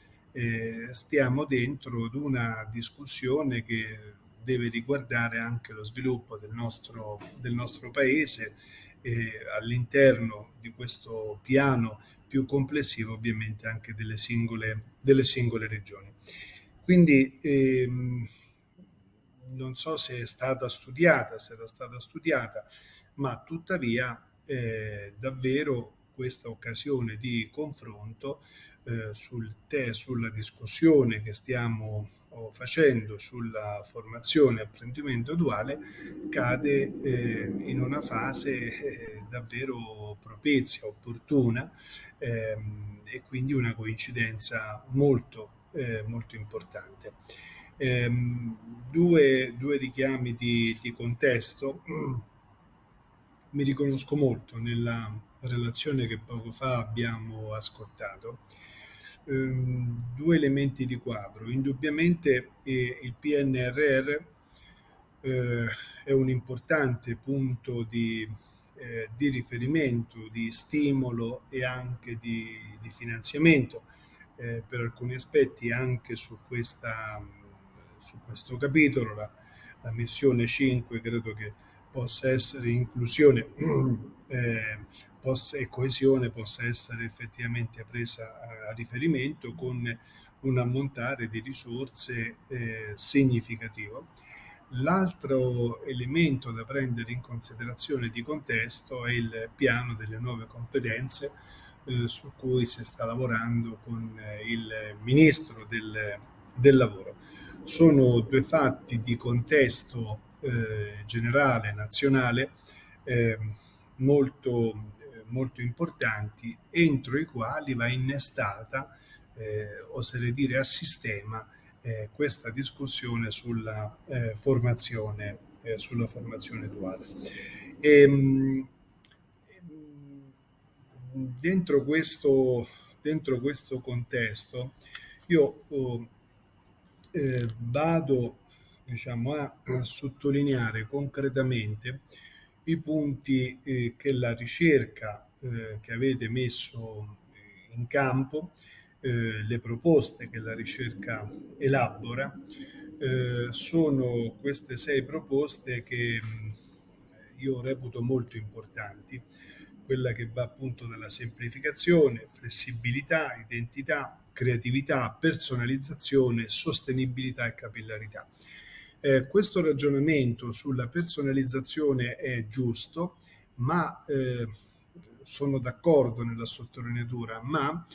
stiamo dentro ad una discussione che deve riguardare anche lo sviluppo del nostro paese all'interno di questo piano più complessivo ovviamente anche delle singole regioni. Quindi non so se è stata studiata, se era stata studiata, ma tuttavia davvero questa occasione di confronto sulla discussione che stiamo facendo sulla formazione e apprendimento duale cade in una fase davvero propizia, opportuna e quindi una coincidenza molto importante. Due richiami di contesto. Mi riconosco molto nella relazione che poco fa abbiamo ascoltato. Due elementi di quadro. Indubbiamente il PNRR è un importante punto di riferimento, di stimolo e anche di finanziamento per alcuni aspetti anche su questo capitolo. La missione 5 credo che possa essere inclusione e coesione, possa essere effettivamente presa a riferimento con un ammontare di risorse significativo. L'altro elemento da prendere in considerazione di contesto è il piano delle nuove competenze su cui si sta lavorando con il Ministro del Lavoro. Sono due fatti di contesto generale, nazionale, molto importanti, entro i quali va innestata, oserei dire a sistema, questa discussione sulla formazione duale. Dentro questo contesto io vado, diciamo, a sottolineare concretamente i punti che la ricerca che avete messo in campo, le proposte che la ricerca elabora, sono queste 6 proposte che io reputo molto importanti. Quella che va appunto dalla semplificazione, flessibilità, identità, creatività, personalizzazione, sostenibilità e capillarità. Questo ragionamento sulla personalizzazione è giusto, ma sono d'accordo nella sottolineatura, ma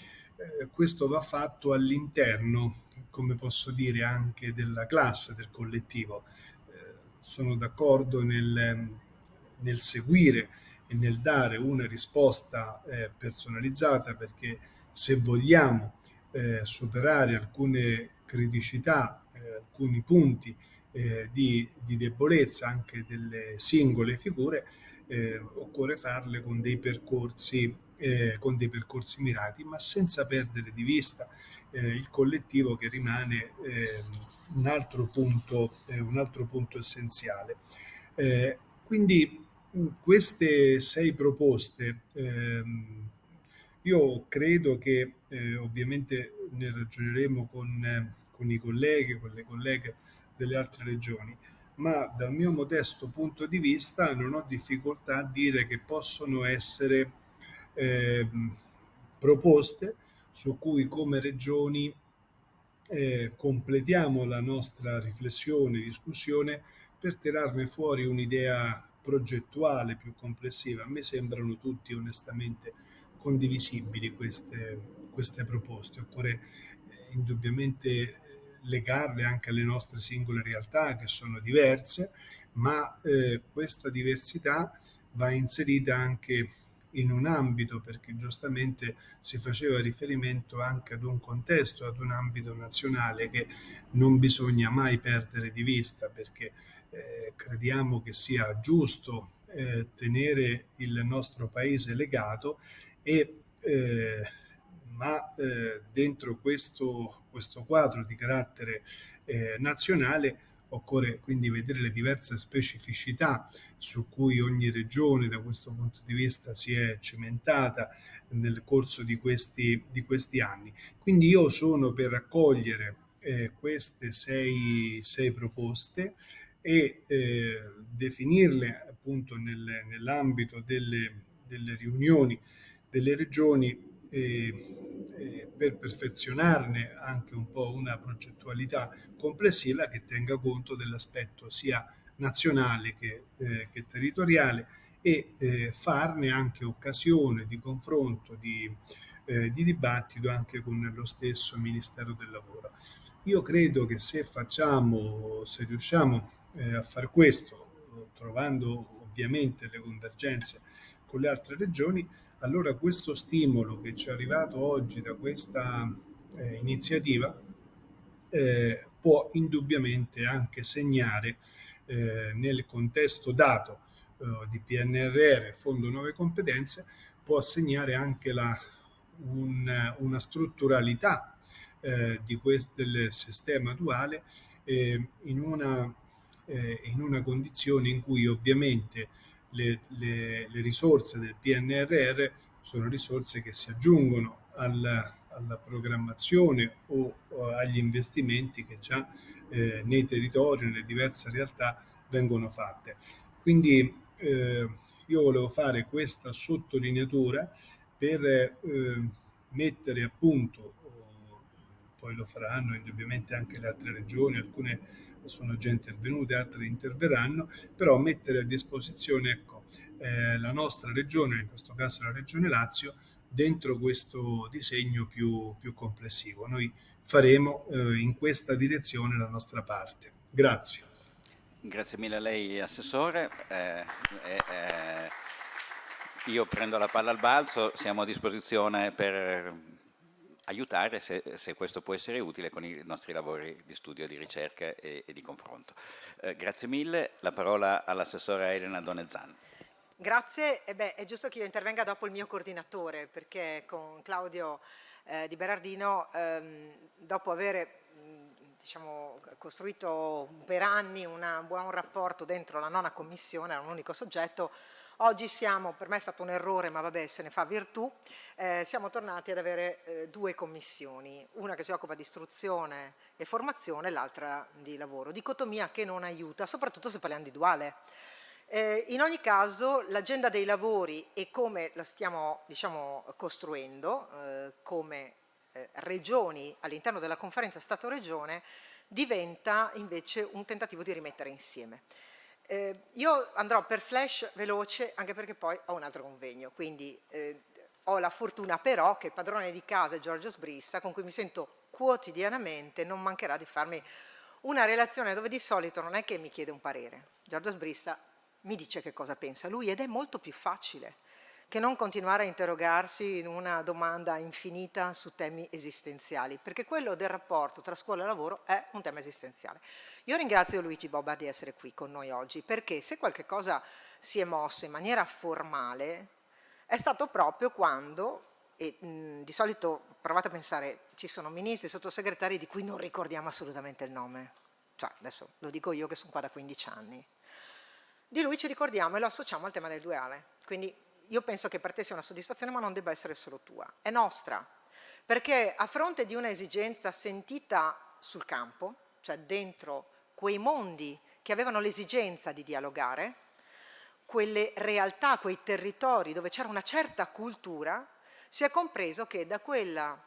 questo va fatto all'interno, come posso dire, anche della classe, del collettivo. Sono d'accordo nel seguire e nel dare una risposta personalizzata, perché se vogliamo superare alcune criticità, alcuni punti di debolezza anche delle singole figure, occorre farle con dei percorsi mirati, ma senza perdere di vista il collettivo, che rimane un altro punto essenziale. Quindi queste 6 proposte, io credo che ovviamente ne ragioneremo con i colleghi, con le colleghe delle altre regioni, ma dal mio modesto punto di vista non ho difficoltà a dire che possono essere proposte su cui come regioni completiamo la nostra riflessione e discussione per tirarne fuori un'idea progettuale più complessiva. A me sembrano tutti onestamente condivisibili queste proposte. Occorre indubbiamente legarle anche alle nostre singole realtà, che sono diverse, ma questa diversità va inserita anche in un ambito, perché giustamente si faceva riferimento anche ad un contesto, ad un ambito nazionale che non bisogna mai perdere di vista, perché crediamo che sia giusto tenere il nostro paese legato, ma dentro questo quadro di carattere nazionale occorre quindi vedere le diverse specificità su cui ogni regione da questo punto di vista si è cimentata nel corso di questi anni. Quindi io sono per raccogliere queste sei proposte e definirle appunto nell'ambito delle riunioni delle regioni per perfezionarne anche un po' una progettualità complessiva che tenga conto dell'aspetto sia nazionale che territoriale, e farne anche occasione di confronto, di dibattito anche con lo stesso Ministero del Lavoro. Io credo che se riusciamo a far questo, trovando ovviamente le convergenze con le altre regioni, allora questo stimolo che ci è arrivato oggi da questa iniziativa può indubbiamente anche segnare nel contesto dato di PNRR, Fondo Nuove Competenze, può segnare anche una strutturalità del sistema duale in una in una condizione in cui ovviamente le risorse del PNRR sono risorse che si aggiungono alla programmazione o agli investimenti che già nei territori, nelle diverse realtà vengono fatte. Quindi io volevo fare questa sottolineatura per mettere a punto, poi lo faranno indubbiamente anche le altre regioni, alcune sono già intervenute, altre interverranno, però mettere a disposizione, ecco, la nostra regione, in questo caso la regione Lazio, dentro questo disegno più complessivo. Noi faremo in questa direzione la nostra parte. Grazie. Grazie mille a lei, Assessore. Io prendo la palla al balzo, siamo a disposizione per aiutare se questo può essere utile con i nostri lavori di studio, di ricerca e di confronto. Grazie mille, la parola all'Assessora Elena Donezan. Grazie, è giusto che io intervenga dopo il mio coordinatore, perché con Claudio Di Berardino, dopo avere costruito per anni un buon rapporto dentro la 9ª commissione, era un unico soggetto, oggi siamo, per me è stato un errore, ma vabbè, se ne fa virtù, siamo tornati ad avere 2 commissioni, una che si occupa di istruzione e formazione, l'altra di lavoro, dicotomia che non aiuta, soprattutto se parliamo di duale. In ogni caso l'agenda dei lavori e come la stiamo costruendo come regioni all'interno della conferenza Stato-Regione diventa invece un tentativo di rimettere insieme. Io andrò per flash veloce anche perché poi ho un altro convegno, quindi ho la fortuna però che il padrone di casa è Giorgio Sbrissa, con cui mi sento quotidianamente, non mancherà di farmi una relazione dove di solito non è che mi chiede un parere. Giorgio Sbrissa mi dice che cosa pensa lui ed è molto più facile che non continuare a interrogarsi in una domanda infinita su temi esistenziali, perché quello del rapporto tra scuola e lavoro è un tema esistenziale. Io ringrazio Luigi Bobba di essere qui con noi oggi, perché se qualche cosa si è mosso in maniera formale è stato proprio quando, e di solito provate a pensare, ci sono ministri, sottosegretari di cui non ricordiamo assolutamente il nome, cioè adesso lo dico io che sono qua da 15 anni. Di lui ci ricordiamo e lo associamo al tema del duale, quindi io penso che per te sia una soddisfazione ma non debba essere solo tua, è nostra, perché a fronte di una esigenza sentita sul campo, cioè dentro quei mondi che avevano l'esigenza di dialogare, quelle realtà, quei territori dove c'era una certa cultura, si è compreso che da quella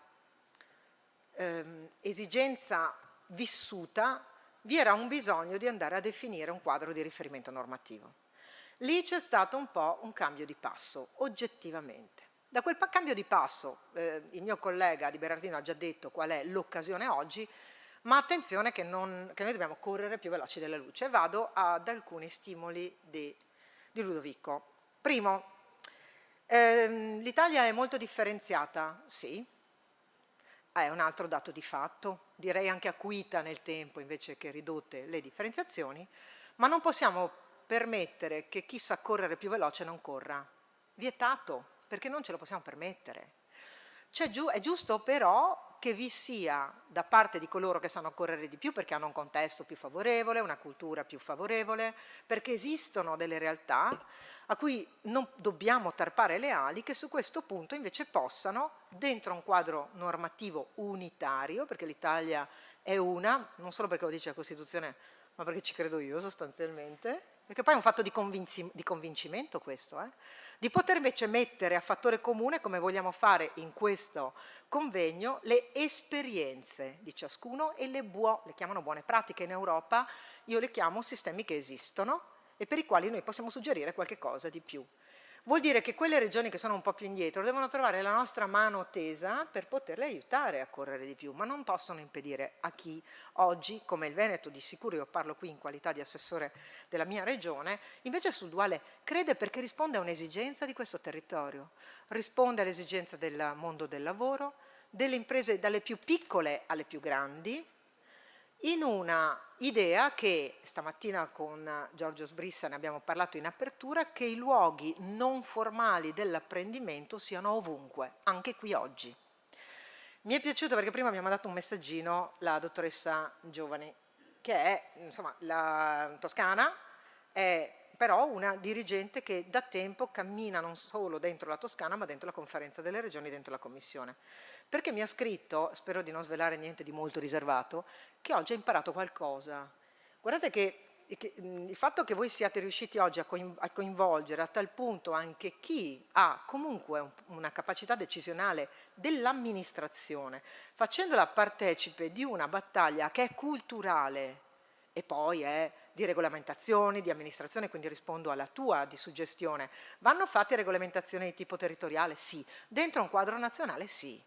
esigenza vissuta vi era un bisogno di andare a definire un quadro di riferimento normativo. Lì c'è stato un po' un cambio di passo, oggettivamente. Da quel cambio di passo, il mio collega Di Berardino ha già detto qual è l'occasione oggi, ma attenzione che noi dobbiamo correre più veloci della luce. Vado ad alcuni stimoli di Ludovico. Primo, l'Italia è molto differenziata, sì. È un altro dato di fatto, direi anche acuita nel tempo invece che ridotte le differenziazioni, ma non possiamo permettere che chi sa correre più veloce non corra. Vietato, perché non ce lo possiamo permettere. È giusto però che vi sia da parte di coloro che sanno correre di più perché hanno un contesto più favorevole, una cultura più favorevole, perché esistono delle realtà a cui non dobbiamo tarpare le ali, che su questo punto invece possano, dentro un quadro normativo unitario, perché l'Italia è una, non solo perché lo dice la Costituzione, ma perché ci credo io sostanzialmente, perché poi è un fatto di convincimento questo, di poter invece mettere a fattore comune, come vogliamo fare in questo convegno, le esperienze di ciascuno e le chiamano buone pratiche in Europa, io le chiamo sistemi che esistono, e per i quali noi possiamo suggerire qualche cosa di più. Vuol dire che quelle regioni che sono un po' più indietro devono trovare la nostra mano tesa per poterle aiutare a correre di più, ma non possono impedire a chi oggi, come il Veneto, di sicuro io parlo qui in qualità di assessore della mia regione, invece sul duale crede perché risponde a un'esigenza di questo territorio, risponde all'esigenza del mondo del lavoro, delle imprese dalle più piccole alle più grandi, in una idea che stamattina con Giorgio Sbrissa ne abbiamo parlato in apertura, che i luoghi non formali dell'apprendimento siano ovunque, anche qui oggi. Mi è piaciuto perché prima mi ha mandato un messaggino la dottoressa Giovani che è, insomma, la Toscana è però una dirigente che da tempo cammina non solo dentro la Toscana, ma dentro la Conferenza delle Regioni, dentro la Commissione. Perché mi ha scritto, spero di non svelare niente di molto riservato, che oggi ha imparato qualcosa. Guardate che il fatto che voi siate riusciti oggi a coinvolgere a tal punto anche chi ha comunque una capacità decisionale dell'amministrazione, facendola partecipe di una battaglia che è culturale e poi è di regolamentazioni, di amministrazione, quindi rispondo alla tua di suggestione. Vanno fatte regolamentazioni di tipo territoriale? Sì. Dentro un quadro nazionale? Sì.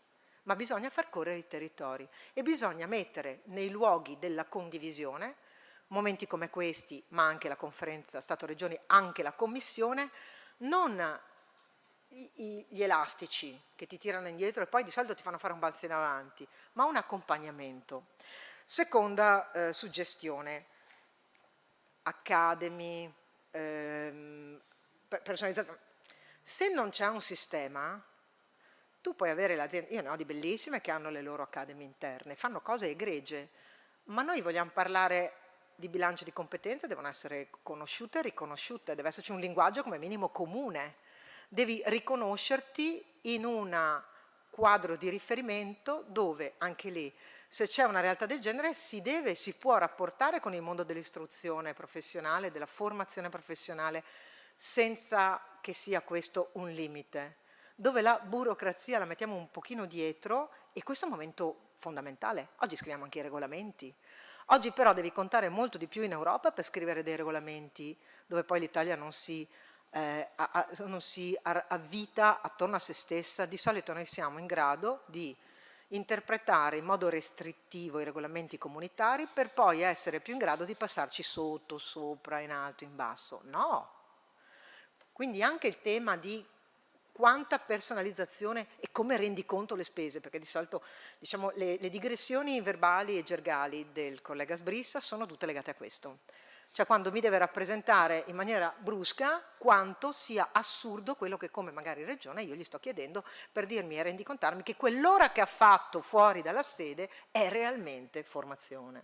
Ma bisogna far correre i territori e bisogna mettere nei luoghi della condivisione momenti come questi, ma anche la conferenza Stato-Regioni, anche la Commissione, non gli elastici che ti tirano indietro e poi di solito ti fanno fare un balzo in avanti, ma un accompagnamento. Seconda suggestione, academy, personalizzazione. Se non c'è un sistema, tu puoi avere l'azienda, io ne ho di bellissime che hanno le loro academy interne, fanno cose egregie, ma noi vogliamo parlare di bilancio di competenze, devono essere conosciute e riconosciute, deve esserci un linguaggio come minimo comune, devi riconoscerti in un quadro di riferimento dove anche lì, se c'è una realtà del genere, si può rapportare con il mondo dell'istruzione professionale, della formazione professionale, senza che sia questo un limite, dove la burocrazia la mettiamo un pochino dietro e questo è un momento fondamentale. Oggi scriviamo anche i regolamenti. Oggi però devi contare molto di più in Europa per scrivere dei regolamenti dove poi l'Italia non si avvita attorno a se stessa. Di solito noi siamo in grado di interpretare in modo restrittivo i regolamenti comunitari per poi essere più in grado di passarci sotto, sopra, in alto, in basso. No! Quindi anche il tema di quanta personalizzazione e come rendi conto le spese, perché di solito diciamo, le digressioni verbali e gergali del collega Sbrissa sono tutte legate a questo. Cioè quando mi deve rappresentare in maniera brusca quanto sia assurdo quello che come magari regione io gli sto chiedendo per dirmi e rendicontarmi che quell'ora che ha fatto fuori dalla sede è realmente formazione.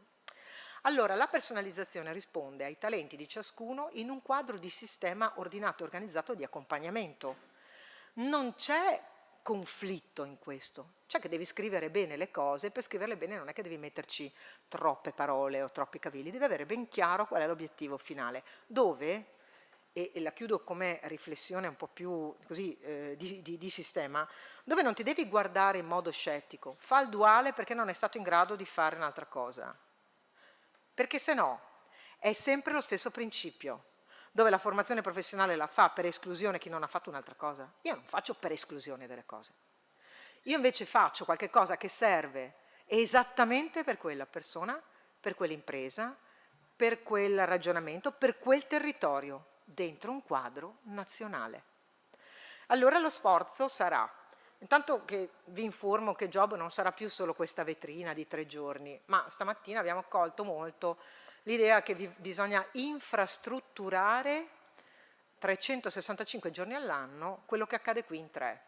Allora la personalizzazione risponde ai talenti di ciascuno in un quadro di sistema ordinato e organizzato di accompagnamento. Non c'è conflitto in questo, cioè che devi scrivere bene le cose, per scriverle bene non è che devi metterci troppe parole o troppi cavilli, devi avere ben chiaro qual è l'obiettivo finale, dove, e la chiudo come riflessione un po' più così di sistema, dove non ti devi guardare in modo scettico, fa il duale perché non è stato in grado di fare un'altra cosa, perché se no è sempre lo stesso principio, dove la formazione professionale la fa per esclusione chi non ha fatto un'altra cosa. Io non faccio per esclusione delle cose. Io invece faccio qualche cosa che serve esattamente per quella persona, per quell'impresa, per quel ragionamento, per quel territorio, dentro un quadro nazionale. Allora lo sforzo sarà, intanto che vi informo che Job non sarà più solo questa vetrina di 3 giorni, ma stamattina abbiamo colto molto l'idea che bisogna infrastrutturare 365 giorni all'anno quello che accade qui in 3,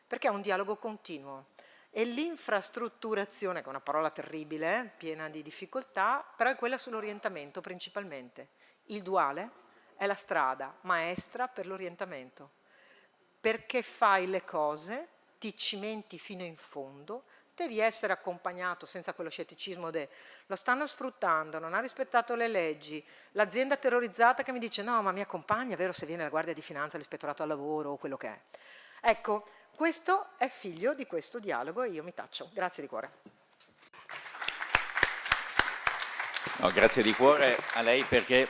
perché è un dialogo continuo e l'infrastrutturazione, che è una parola terribile, piena di difficoltà, però è quella sull'orientamento principalmente. Il duale è la strada maestra per l'orientamento, perché fai le cose, ti cimenti fino in fondo, devi essere accompagnato senza quello scetticismo lo stanno sfruttando, non ha rispettato le leggi, l'azienda terrorizzata che mi dice no ma mi accompagna, vero, se viene la Guardia di Finanza, l'ispettorato al lavoro o quello che è. Ecco, questo è figlio di questo dialogo e io mi taccio. Grazie di cuore. No, grazie di cuore a lei perché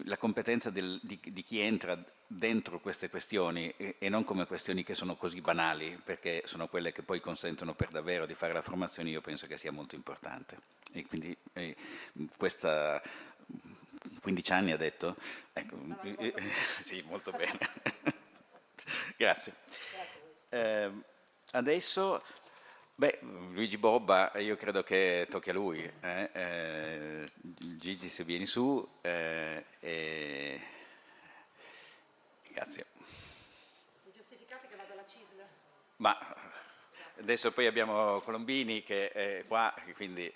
la competenza di chi entra dentro queste questioni e non come questioni che sono così banali, perché sono quelle che poi consentono per davvero di fare la formazione, io penso che sia molto importante. E quindi questa 15 anni ha detto? Ecco, sì, molto bene. Grazie. Adesso Luigi Bobba, io credo che tocchi a lui. Gigi, se vieni su. Grazie. Mi giustificate che vado alla CISL? Ma adesso poi abbiamo Colombini che è qua, quindi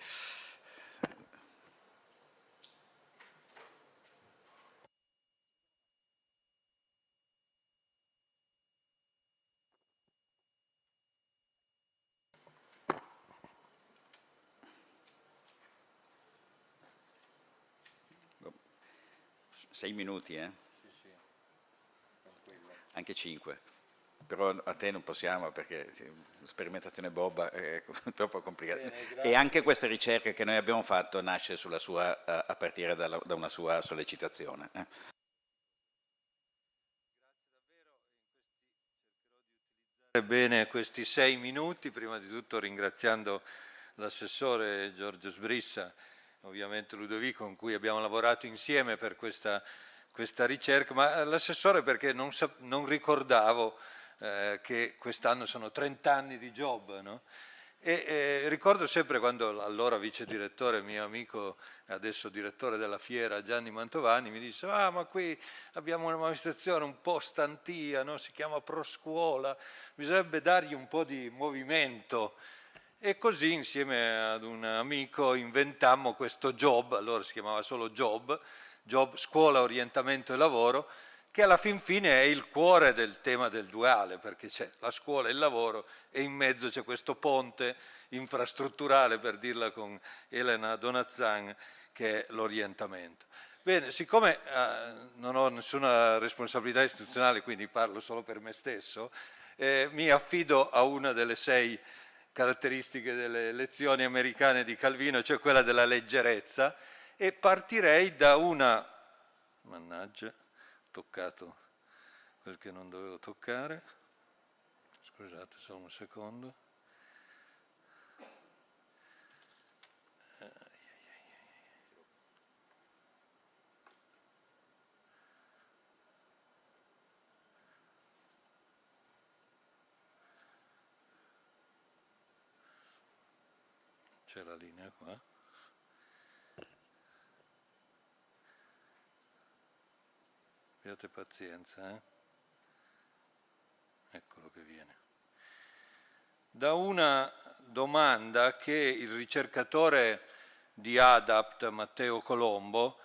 6 minuti, eh? Anche 5. Però a te non possiamo perché sperimentazione Bob è troppo complicata. Bene, e anche questa ricerca che noi abbiamo fatto nasce sulla sua, a partire da una sua sollecitazione. Bene questi 6 minuti, prima di tutto ringraziando l'assessore Giorgio Sbrissa, ovviamente Ludovico, con cui abbiamo lavorato insieme per questa ricerca, ma l'assessore perché non ricordavo che quest'anno sono 30 anni di job, no? E ricordo sempre quando allora vice direttore, mio amico, adesso direttore della fiera, Gianni Mantovani, mi disse: ah, ma qui abbiamo un'amministrazione un po' stantia, no? Si chiama Proscuola, bisognerebbe dargli un po' di movimento. E così insieme ad un amico inventammo questo job, allora si chiamava solo job scuola, orientamento e lavoro, che alla fin fine è il cuore del tema del duale, perché c'è la scuola e il lavoro e in mezzo c'è questo ponte infrastrutturale, per dirla con Elena Donazzan, che è l'orientamento. Bene, siccome non ho nessuna responsabilità istituzionale, quindi parlo solo per me stesso, mi affido a una delle 6 caratteristiche delle lezioni americane di Calvino, cioè quella della leggerezza, e partirei da una, mannaggia, toccato quel che non dovevo toccare, scusate solo un secondo. C'è la linea qua. Abbiate pazienza, Eccolo che viene. Da una domanda che il ricercatore di ADAPT, Matteo Colombo,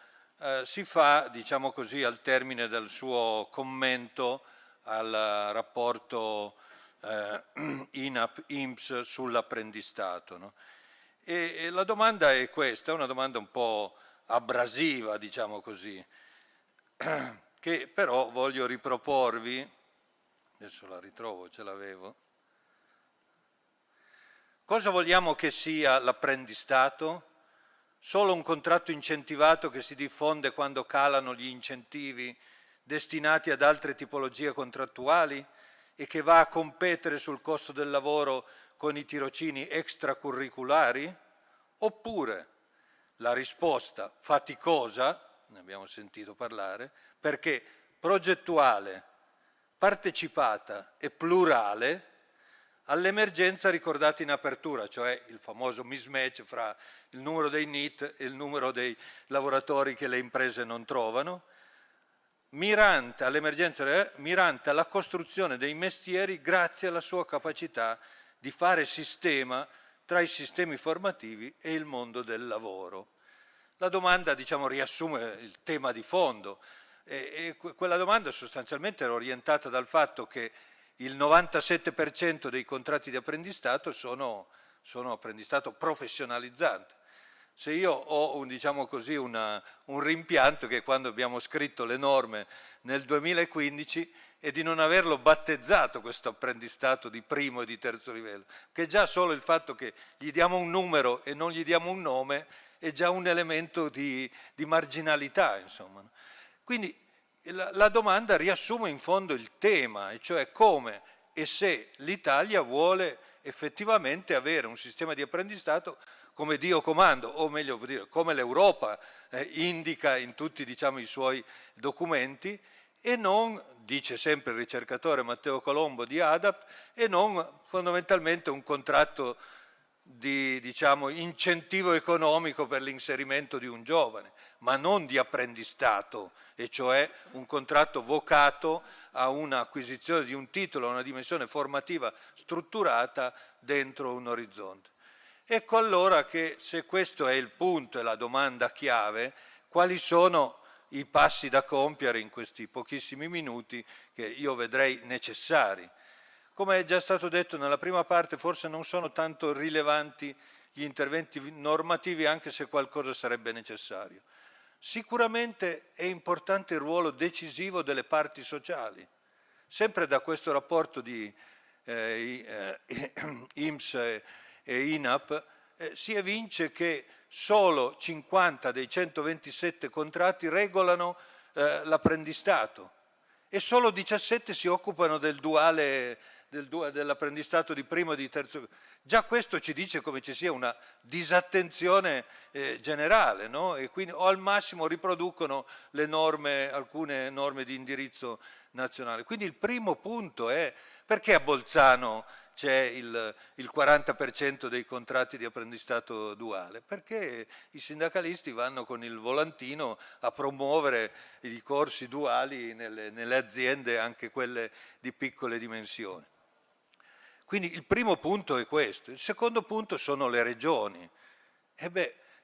si fa, diciamo così, al termine del suo commento al rapporto INAP-INPS sull'apprendistato, no? E la domanda è questa, è una domanda un po' abrasiva, diciamo così, che però voglio riproporvi, adesso la ritrovo, ce l'avevo. Cosa vogliamo che sia l'apprendistato? Solo un contratto incentivato che si diffonde quando calano gli incentivi destinati ad altre tipologie contrattuali e che va a competere sul costo del lavoro con i tirocini extracurriculari? Oppure la risposta faticosa, ne abbiamo sentito parlare, perché progettuale, partecipata e plurale all'emergenza ricordata in apertura, cioè il famoso mismatch fra il numero dei NEET e il numero dei lavoratori che le imprese non trovano, mirante all'emergenza, mirante alla costruzione dei mestieri grazie alla sua capacità di fare sistema tra i sistemi formativi e il mondo del lavoro. La domanda, diciamo, riassume il tema di fondo e quella domanda sostanzialmente era orientata dal fatto che il 97% dei contratti di apprendistato sono apprendistato professionalizzante. Se io ho diciamo così, un rimpianto che quando abbiamo scritto le norme nel 2015 è di non averlo battezzato questo apprendistato di primo e di terzo livello, che già solo il fatto che gli diamo un numero e non gli diamo un nome è già un elemento di marginalità, insomma. Quindi la domanda riassume in fondo il tema, e cioè come e se l'Italia vuole effettivamente avere un sistema di apprendistato come Dio comanda, o meglio dire, come l'Europa indica in tutti, diciamo, i suoi documenti, e non, dice sempre il ricercatore Matteo Colombo di ADAPT, e non fondamentalmente un contratto di, diciamo, incentivo economico per l'inserimento di un giovane, ma non di apprendistato, e cioè un contratto vocato a un'acquisizione di un titolo, a una dimensione formativa strutturata dentro un orizzonte. Ecco allora che, se questo è il punto e la domanda chiave, quali sono i passi da compiere in questi pochissimi minuti che io vedrei necessari. Come è già stato detto nella prima parte, forse non sono tanto rilevanti gli interventi normativi, anche se qualcosa sarebbe necessario. Sicuramente è importante il ruolo decisivo delle parti sociali. Sempre da questo rapporto di INPS e INAP si evince che solo 50 dei 127 contratti regolano l'apprendistato e solo 17 si occupano del duale, dell'apprendistato di primo e di terzo. Già questo ci dice come ci sia una disattenzione generale, no? E quindi, o al massimo riproducono le norme, alcune norme di indirizzo nazionale. Quindi il primo punto è: perché a Bolzano c'è il 40% dei contratti di apprendistato duale? Perché i sindacalisti vanno con il volantino a promuovere i corsi duali nelle aziende, anche quelle di piccole dimensioni. Quindi il primo punto è questo. Il secondo punto sono le regioni.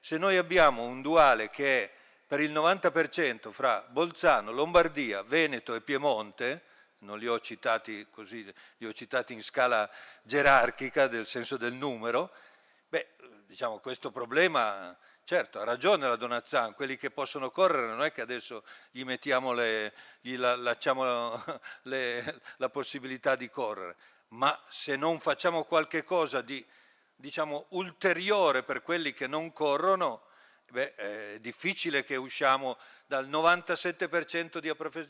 Se noi abbiamo un duale che è per il 90% fra Bolzano, Lombardia, Veneto e Piemonte, non li ho citati così, li ho citati in scala gerarchica, nel senso del numero, diciamo questo problema, certo, ha ragione la Donazzan, quelli che possono correre non è che adesso gli mettiamo lasciamo la possibilità di correre, ma se non facciamo qualche cosa di, diciamo, ulteriore per quelli che non corrono, è difficile che usciamo dal 97%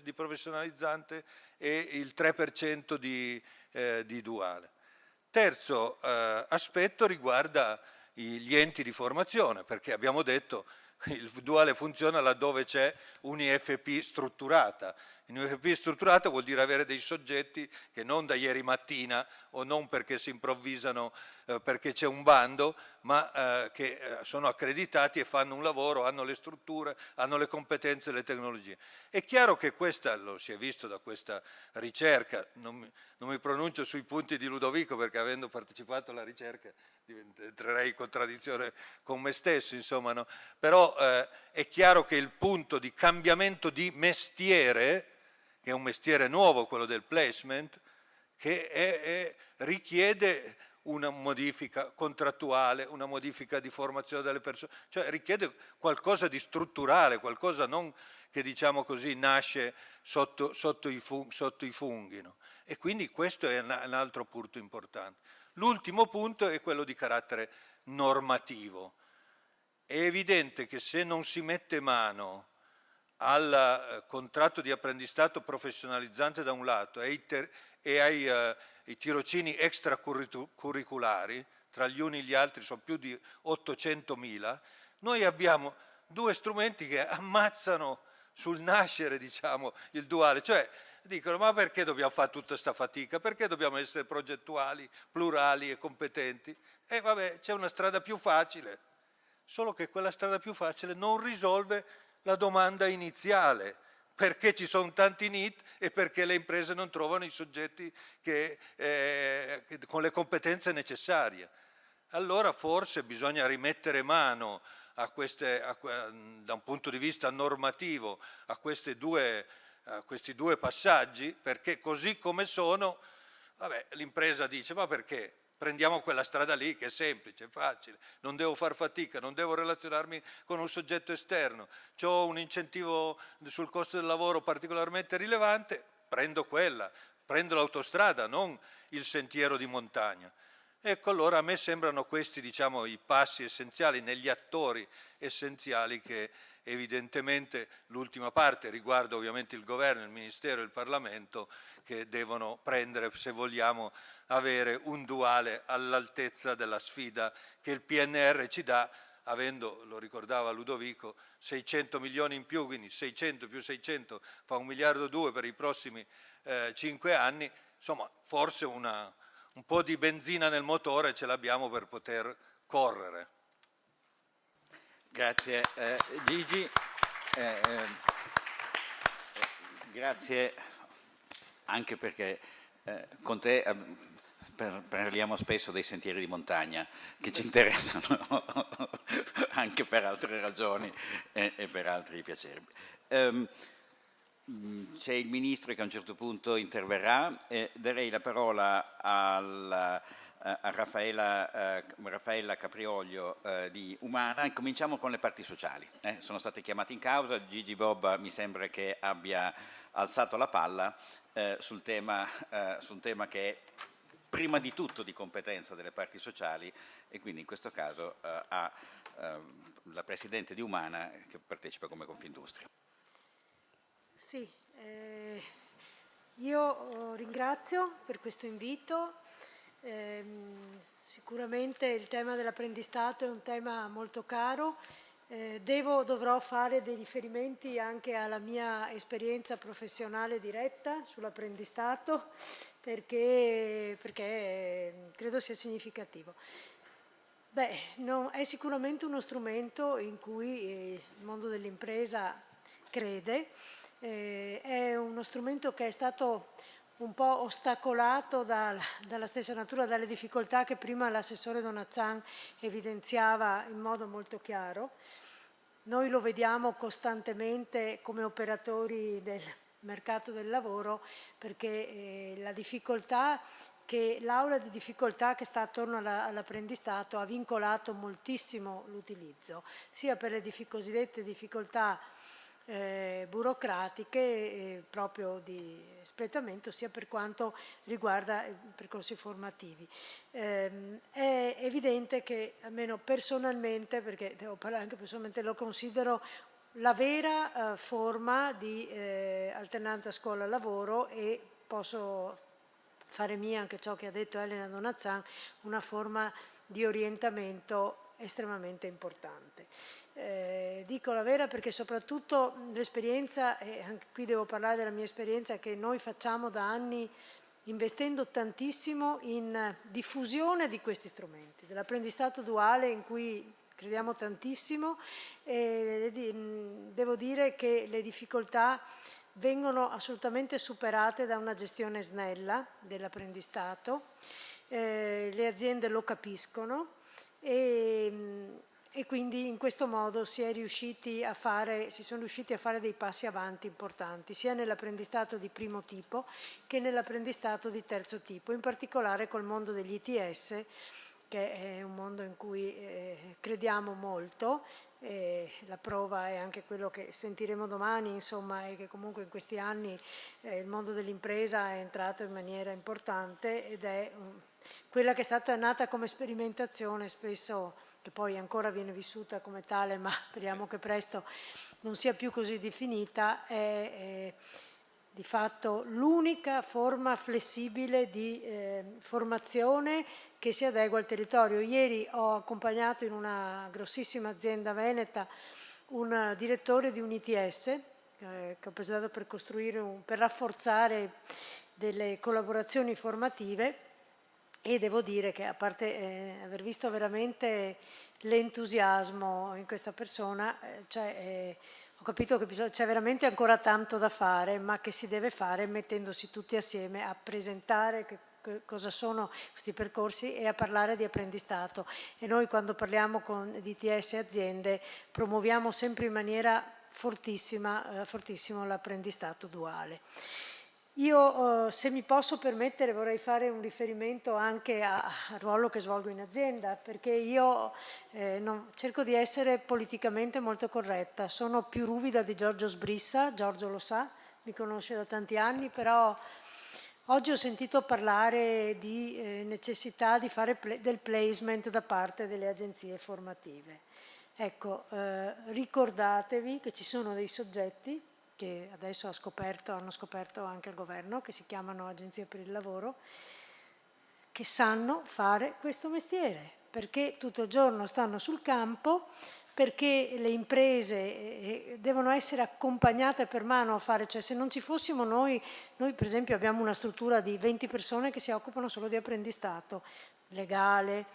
di professionalizzante e il 3% di duale. Terzo aspetto riguarda gli enti di formazione, perché abbiamo detto che il duale funziona laddove c'è un'IFP strutturata. Un'IFP strutturata vuol dire avere dei soggetti che non da ieri mattina o non perché si improvvisano perché c'è un bando, ma che sono accreditati e fanno un lavoro, hanno le strutture, hanno le competenze e le tecnologie. È chiaro che questa, lo si è visto da questa ricerca, non mi pronuncio sui punti di Ludovico perché avendo partecipato alla ricerca entrerei in contraddizione con me stesso, insomma, no? Però è chiaro che il punto di cambiamento di mestiere, che è un mestiere nuovo, quello del placement, che richiede una modifica contrattuale, una modifica di formazione delle persone, cioè richiede qualcosa di strutturale, qualcosa non che, diciamo così, nasce sotto i funghi. No? E quindi questo è un altro punto importante. L'ultimo punto è quello di carattere normativo. È evidente che se non si mette mano al contratto di apprendistato professionalizzante da un lato e ai tirocini extracurriculari, tra gli uni e gli altri sono più di 800.000, noi abbiamo due strumenti che ammazzano sul nascere, diciamo, il duale, cioè dicono: ma perché dobbiamo fare tutta questa fatica? Perché dobbiamo essere progettuali, plurali e competenti? E vabbè, c'è una strada più facile, solo che quella strada più facile non risolve la domanda iniziale, perché ci sono tanti NEET e perché le imprese non trovano i soggetti con le competenze necessarie. Allora forse bisogna rimettere mano a da un punto di vista normativo a questi due passaggi, perché così come sono, l'impresa dice: ma perché? Prendiamo quella strada lì che è semplice, è facile, non devo far fatica, non devo relazionarmi con un soggetto esterno, ho un incentivo sul costo del lavoro particolarmente rilevante, prendo quella, prendo l'autostrada, non il sentiero di montagna. Ecco, allora a me sembrano questi, diciamo, i passi essenziali negli attori essenziali che evidentemente l'ultima parte riguarda ovviamente il governo, il ministero e il Parlamento, che devono prendere, se vogliamo avere un duale all'altezza della sfida che il PNR ci dà, avendo, lo ricordava Ludovico, 600 milioni in più, quindi 600 più 600 fa 1,2 miliardi per i prossimi 5 anni, insomma forse un po' di benzina nel motore ce l'abbiamo per poter correre. Grazie Gigi, grazie anche perché con te parliamo spesso dei sentieri di montagna che ci interessano anche per altre ragioni e per altri piaceri. C'è il Ministro che a un certo punto interverrà, darei la parola al a Raffaella Caprioglio di Umana. Cominciamo con le parti sociali. Sono state chiamate in causa. Gigi Bobba mi sembra che abbia alzato la palla su un tema che è prima di tutto di competenza delle parti sociali, e quindi in questo caso ha la Presidente di Umana che partecipa come Confindustria. Sì, io ringrazio per questo invito. Sicuramente il tema dell'apprendistato è un tema molto caro. Dovrò fare dei riferimenti anche alla mia esperienza professionale diretta sull'apprendistato, perché credo sia significativo. È sicuramente uno strumento in cui il mondo dell'impresa crede. È uno strumento che è stato un po' ostacolato dalla stessa natura, dalle difficoltà che prima l'assessore Donazzan evidenziava in modo molto chiaro. Noi lo vediamo costantemente come operatori del mercato del lavoro, perché l'aura di difficoltà che sta attorno all'apprendistato ha vincolato moltissimo l'utilizzo, sia per le cosiddette difficoltà burocratiche proprio di espletamento, sia per quanto riguarda i percorsi formativi. È evidente che, almeno personalmente, perché devo parlare anche personalmente, lo considero la vera forma di alternanza scuola-lavoro, e posso fare mia anche ciò che ha detto Elena Donazzan, una forma di orientamento estremamente importante. Dico la vera perché soprattutto l'esperienza, e anche qui devo parlare della mia esperienza, che noi facciamo da anni investendo tantissimo in diffusione di questi strumenti, dell'apprendistato duale in cui crediamo tantissimo, e devo dire che le difficoltà vengono assolutamente superate da una gestione snella dell'apprendistato, le aziende lo capiscono, e quindi in questo modo si sono riusciti a fare dei passi avanti importanti, sia nell'apprendistato di primo tipo che nell'apprendistato di terzo tipo, in particolare col mondo degli ITS, che è un mondo in cui crediamo molto. La prova è anche quello che sentiremo domani, insomma, è che comunque in questi anni il mondo dell'impresa è entrato in maniera importante, ed è quella che è stata nata come sperimentazione, spesso che poi ancora viene vissuta come tale, ma speriamo che presto non sia più così definita, è di fatto l'unica forma flessibile di formazione che si adegua al territorio. Ieri ho accompagnato in una grossissima azienda veneta un direttore di un ITS che ho pensato per rafforzare delle collaborazioni formative, e devo dire che, a parte aver visto veramente l'entusiasmo in questa persona, ho capito che c'è veramente ancora tanto da fare, ma che si deve fare mettendosi tutti assieme a presentare cosa sono questi percorsi e a parlare di apprendistato. E noi, quando parliamo con DTS e aziende, promuoviamo sempre in maniera fortissimo l'apprendistato duale. Io, se mi posso permettere, vorrei fare un riferimento anche al ruolo che svolgo in azienda, perché io cerco di essere politicamente molto corretta. Sono più ruvida di Giorgio Sbrissa, Giorgio lo sa, mi conosce da tanti anni, però oggi ho sentito parlare di necessità di fare del placement da parte delle agenzie formative. Ecco, ricordatevi che ci sono dei soggetti che adesso hanno scoperto anche il governo, che si chiamano Agenzie per il Lavoro, che sanno fare questo mestiere, perché tutto il giorno stanno sul campo, perché le imprese devono essere accompagnate per mano a fare, cioè se non ci fossimo noi per esempio abbiamo una struttura di 20 persone che si occupano solo di apprendistato, legale,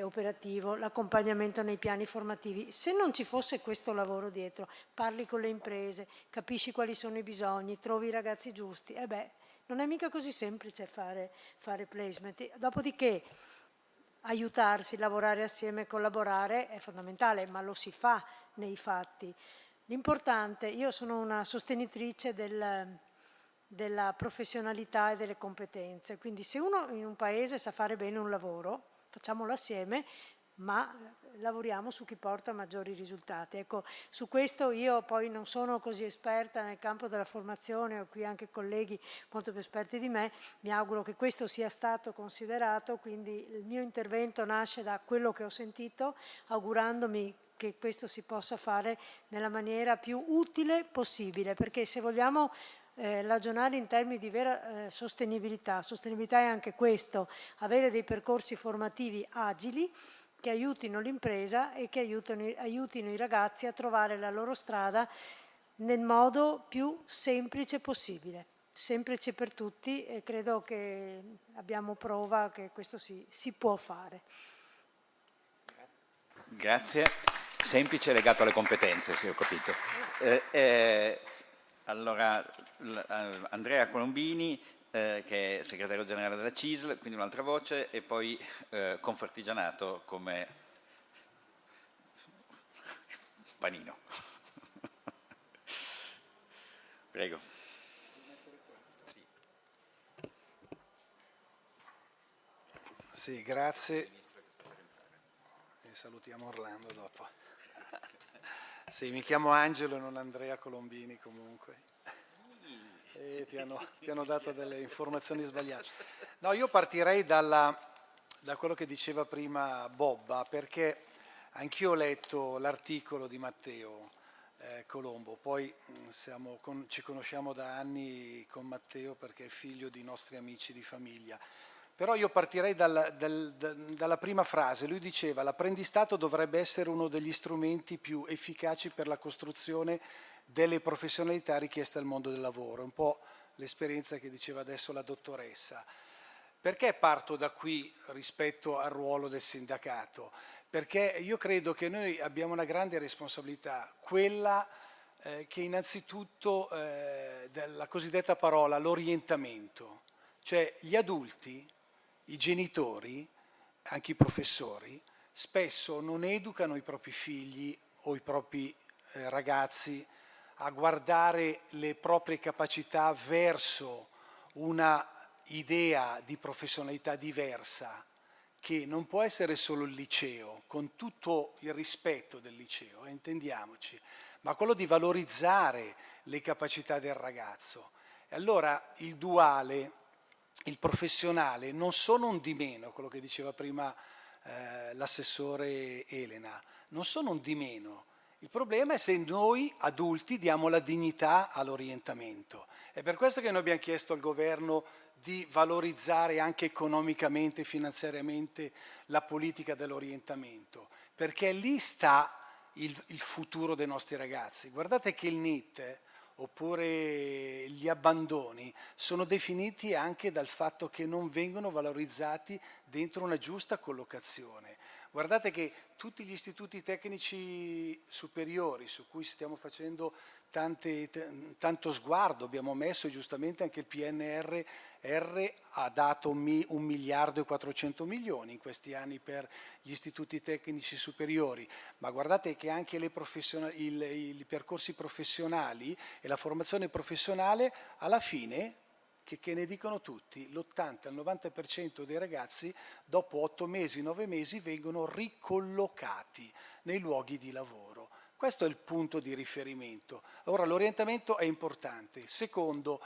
operativo, l'accompagnamento nei piani formativi. Se non ci fosse questo lavoro dietro, parli con le imprese, capisci quali sono i bisogni, trovi i ragazzi giusti, non è mica così semplice fare placement. Dopodiché aiutarsi, lavorare assieme, collaborare è fondamentale, ma lo si fa nei fatti. L'importante, io sono una sostenitrice della professionalità e delle competenze. Quindi se uno in un paese sa fare bene un lavoro, facciamolo assieme, ma lavoriamo su chi porta maggiori risultati. Ecco, su questo io poi non sono così esperta nel campo della formazione, ho qui anche colleghi molto più esperti di me, mi auguro che questo sia stato considerato, quindi il mio intervento nasce da quello che ho sentito, augurandomi che questo si possa fare nella maniera più utile possibile, perché se vogliamo ragionare in termini di vera sostenibilità è anche questo, avere dei percorsi formativi agili che aiutino l'impresa e che aiutino i ragazzi a trovare la loro strada nel modo più semplice possibile, semplice per tutti, e credo che abbiamo prova che questo si può fare. Grazie. Semplice legato alle competenze, se ho capito. Allora, Andrea Colombini, che è segretario generale della CISL, quindi un'altra voce, e poi Confartigianato come panino. Prego. Sì, grazie. E salutiamo Orlando dopo. Sì, mi chiamo Angelo e non Andrea Colombini comunque. E ti hanno dato delle informazioni sbagliate. No, io partirei da quello che diceva prima Bobba, perché anch'io ho letto l'articolo di Matteo Colombo, poi ci conosciamo da anni con Matteo perché è figlio di nostri amici di famiglia. Però io partirei dalla prima frase. Lui diceva: l'apprendistato dovrebbe essere uno degli strumenti più efficaci per la costruzione delle professionalità richieste al mondo del lavoro. Un po' l'esperienza che diceva adesso la dottoressa. Perché parto da qui rispetto al ruolo del sindacato? Perché io credo che noi abbiamo una grande responsabilità, quella che innanzitutto della cosiddetta parola l'orientamento. Cioè gli adulti, i genitori, anche i professori, spesso non educano i propri figli o i propri ragazzi a guardare le proprie capacità verso una idea di professionalità diversa, che non può essere solo il liceo, con tutto il rispetto del liceo, intendiamoci, ma quello di valorizzare le capacità del ragazzo. E allora il duale, il professionale non sono un di meno, quello che diceva prima l'assessore Elena, non sono un di meno. Il problema è se noi adulti diamo la dignità all'orientamento. È per questo che noi abbiamo chiesto al governo di valorizzare anche economicamente e finanziariamente la politica dell'orientamento, perché lì sta il futuro dei nostri ragazzi. Guardate che il NEET oppure gli abbandoni sono definiti anche dal fatto che non vengono valorizzati dentro una giusta collocazione. Guardate che tutti gli istituti tecnici superiori su cui stiamo facendo tanto sguardo, abbiamo messo giustamente anche il PNRR ha dato 1 miliardo e 400 milioni in questi anni per gli istituti tecnici superiori, ma guardate che anche i percorsi professionali e la formazione professionale alla fine, che ne dicono tutti, l'80 al 90% dei ragazzi dopo 8 mesi, 9 mesi vengono ricollocati nei luoghi di lavoro. Questo è il punto di riferimento. Ora l'orientamento è importante. Secondo,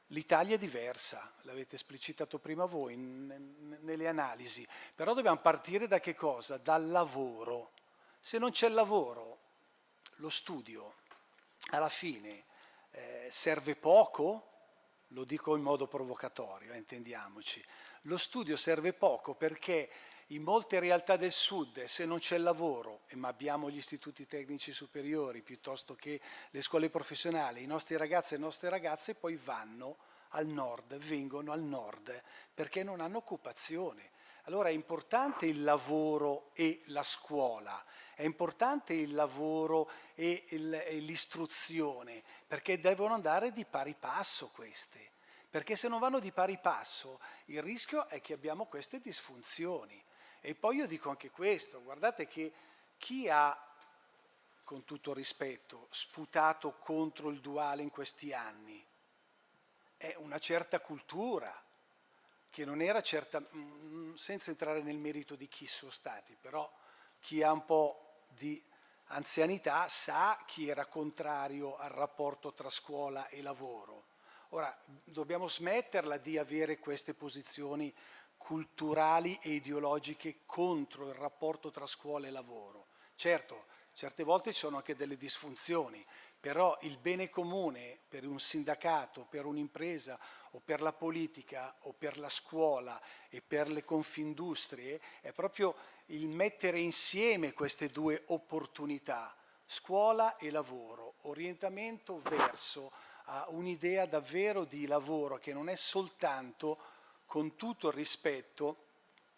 l'Italia è diversa, l'avete esplicitato prima voi nelle analisi, però dobbiamo partire da che cosa? Dal lavoro. Se non c'è il lavoro, lo studio alla fine serve poco. Lo dico in modo provocatorio, intendiamoci. Lo studio serve poco perché in molte realtà del sud, se non c'è il lavoro, ma abbiamo gli istituti tecnici superiori piuttosto che le scuole professionali, i nostri ragazzi e le nostre ragazze poi vanno al nord, vengono al nord perché non hanno occupazione. Allora è importante il lavoro e la scuola, è importante il lavoro e l'istruzione, perché devono andare di pari passo queste. Perché se non vanno di pari passo, il rischio è che abbiamo queste disfunzioni. E poi io dico anche questo, guardate che chi ha, con tutto rispetto, sputato contro il duale in questi anni, è una certa cultura, che non era certa, senza entrare nel merito di chi sono stati, però chi ha un po' di anzianità sa chi era contrario al rapporto tra scuola e lavoro. Ora, dobbiamo smetterla di avere queste posizioni culturali e ideologiche contro il rapporto tra scuola e lavoro. Certo, certe volte ci sono anche delle disfunzioni, però il bene comune per un sindacato, per un'impresa o per la politica o per la scuola e per le confindustrie è proprio il mettere insieme queste due opportunità, scuola e lavoro, orientamento verso a un'idea davvero di lavoro che non è soltanto, con tutto il rispetto,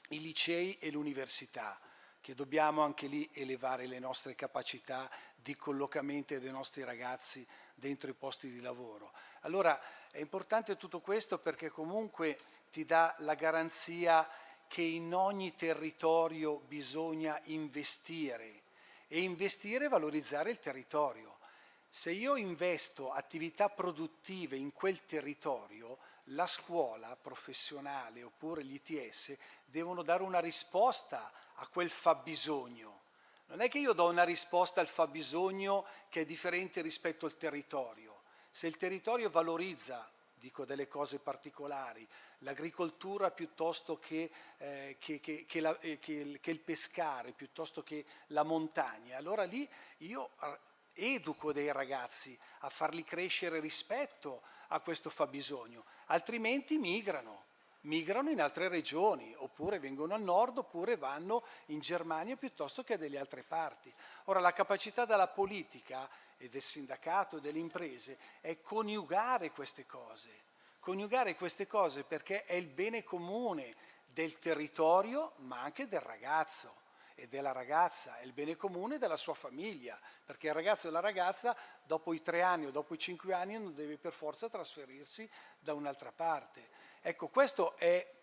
i licei e l'università, che dobbiamo anche lì elevare le nostre capacità di collocamento dei nostri ragazzi dentro i posti di lavoro. Allora è importante tutto questo perché comunque ti dà la garanzia che in ogni territorio bisogna investire e investire e valorizzare il territorio. Se io investo attività produttive in quel territorio, la scuola professionale oppure gli ITS devono dare una risposta a quel fabbisogno. Non è che io do una risposta al fabbisogno che è differente rispetto al territorio. Se il territorio valorizza, dico delle cose particolari, l'agricoltura piuttosto che il pescare, piuttosto che la montagna, allora lì io educo dei ragazzi a farli crescere rispetto a questo fabbisogno, altrimenti migrano in altre regioni, oppure vengono al nord, oppure vanno in Germania piuttosto che delle altre parti. Ora, la capacità della politica e del sindacato, delle imprese, è coniugare queste cose perché è il bene comune del territorio, ma anche del ragazzo e della ragazza, è il bene comune della sua famiglia, perché il ragazzo e la ragazza dopo i 3 anni o dopo i 5 anni non deve per forza trasferirsi da un'altra parte. Ecco, questo è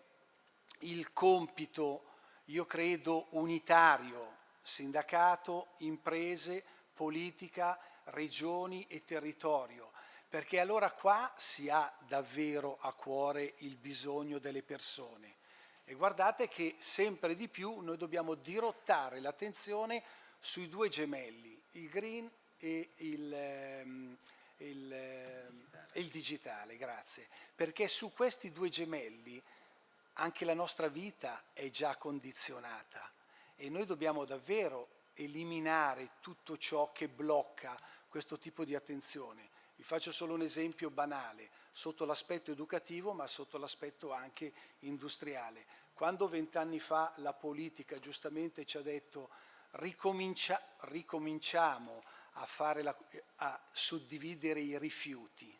il compito, io credo, unitario, sindacato, imprese, politica, regioni e territorio, perché allora qua si ha davvero a cuore il bisogno delle persone. E guardate che sempre di più noi dobbiamo dirottare l'attenzione sui 2 gemelli, il green e il digitale, grazie, perché su questi 2 gemelli anche la nostra vita è già condizionata e noi dobbiamo davvero eliminare tutto ciò che blocca questo tipo di attenzione. Vi faccio solo un esempio banale, sotto l'aspetto educativo ma sotto l'aspetto anche industriale. Quando 20 anni fa la politica giustamente ci ha detto ricominciamo a suddividere i rifiuti,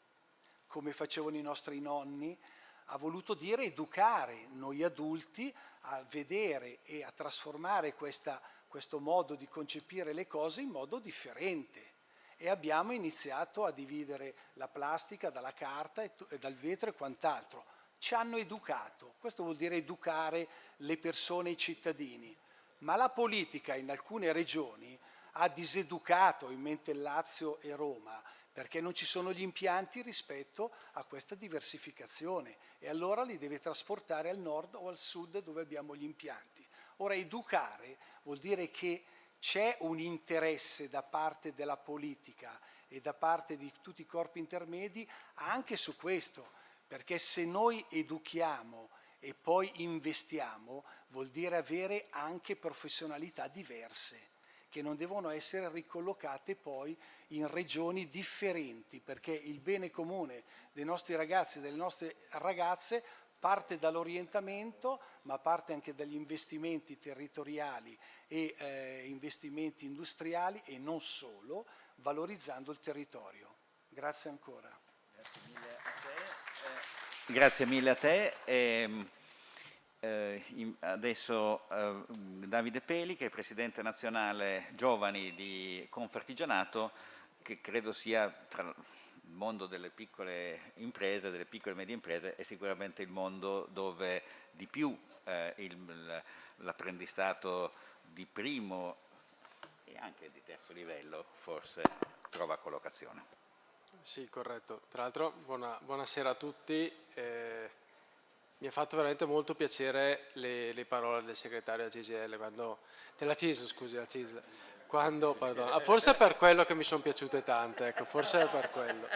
come facevano i nostri nonni, ha voluto dire educare noi adulti a vedere e a trasformare questo modo di concepire le cose in modo differente. E abbiamo iniziato a dividere la plastica dalla carta e dal vetro e quant'altro. Ci hanno educato, questo vuol dire educare le persone e i cittadini, ma la politica in alcune regioni ha diseducato, in mente Lazio e Roma, perché non ci sono gli impianti rispetto a questa diversificazione e allora li deve trasportare al nord o al sud dove abbiamo gli impianti. Ora, educare vuol dire che c'è un interesse da parte della politica e da parte di tutti i corpi intermedi anche su questo, perché se noi educhiamo e poi investiamo vuol dire avere anche professionalità diverse che non devono essere ricollocate poi in regioni differenti, perché il bene comune dei nostri ragazzi e delle nostre ragazze parte dall'orientamento, ma parte anche dagli investimenti territoriali e investimenti industriali e non solo, valorizzando il territorio. Grazie ancora. Grazie mille a te. Adesso Davide Peli, che è Presidente Nazionale Giovani di Confartigianato, che credo sia tra il mondo delle piccole imprese, delle piccole e medie imprese, è sicuramente il mondo dove di più l'apprendistato di primo e anche di terzo livello forse trova collocazione. Sì, corretto. Tra l'altro, buonasera a tutti. Mi ha fatto veramente molto piacere le parole del segretario della CGIL, della CISL, scusi, la CISL. Forse è per quello che mi sono piaciute tante, ecco, forse è per quello.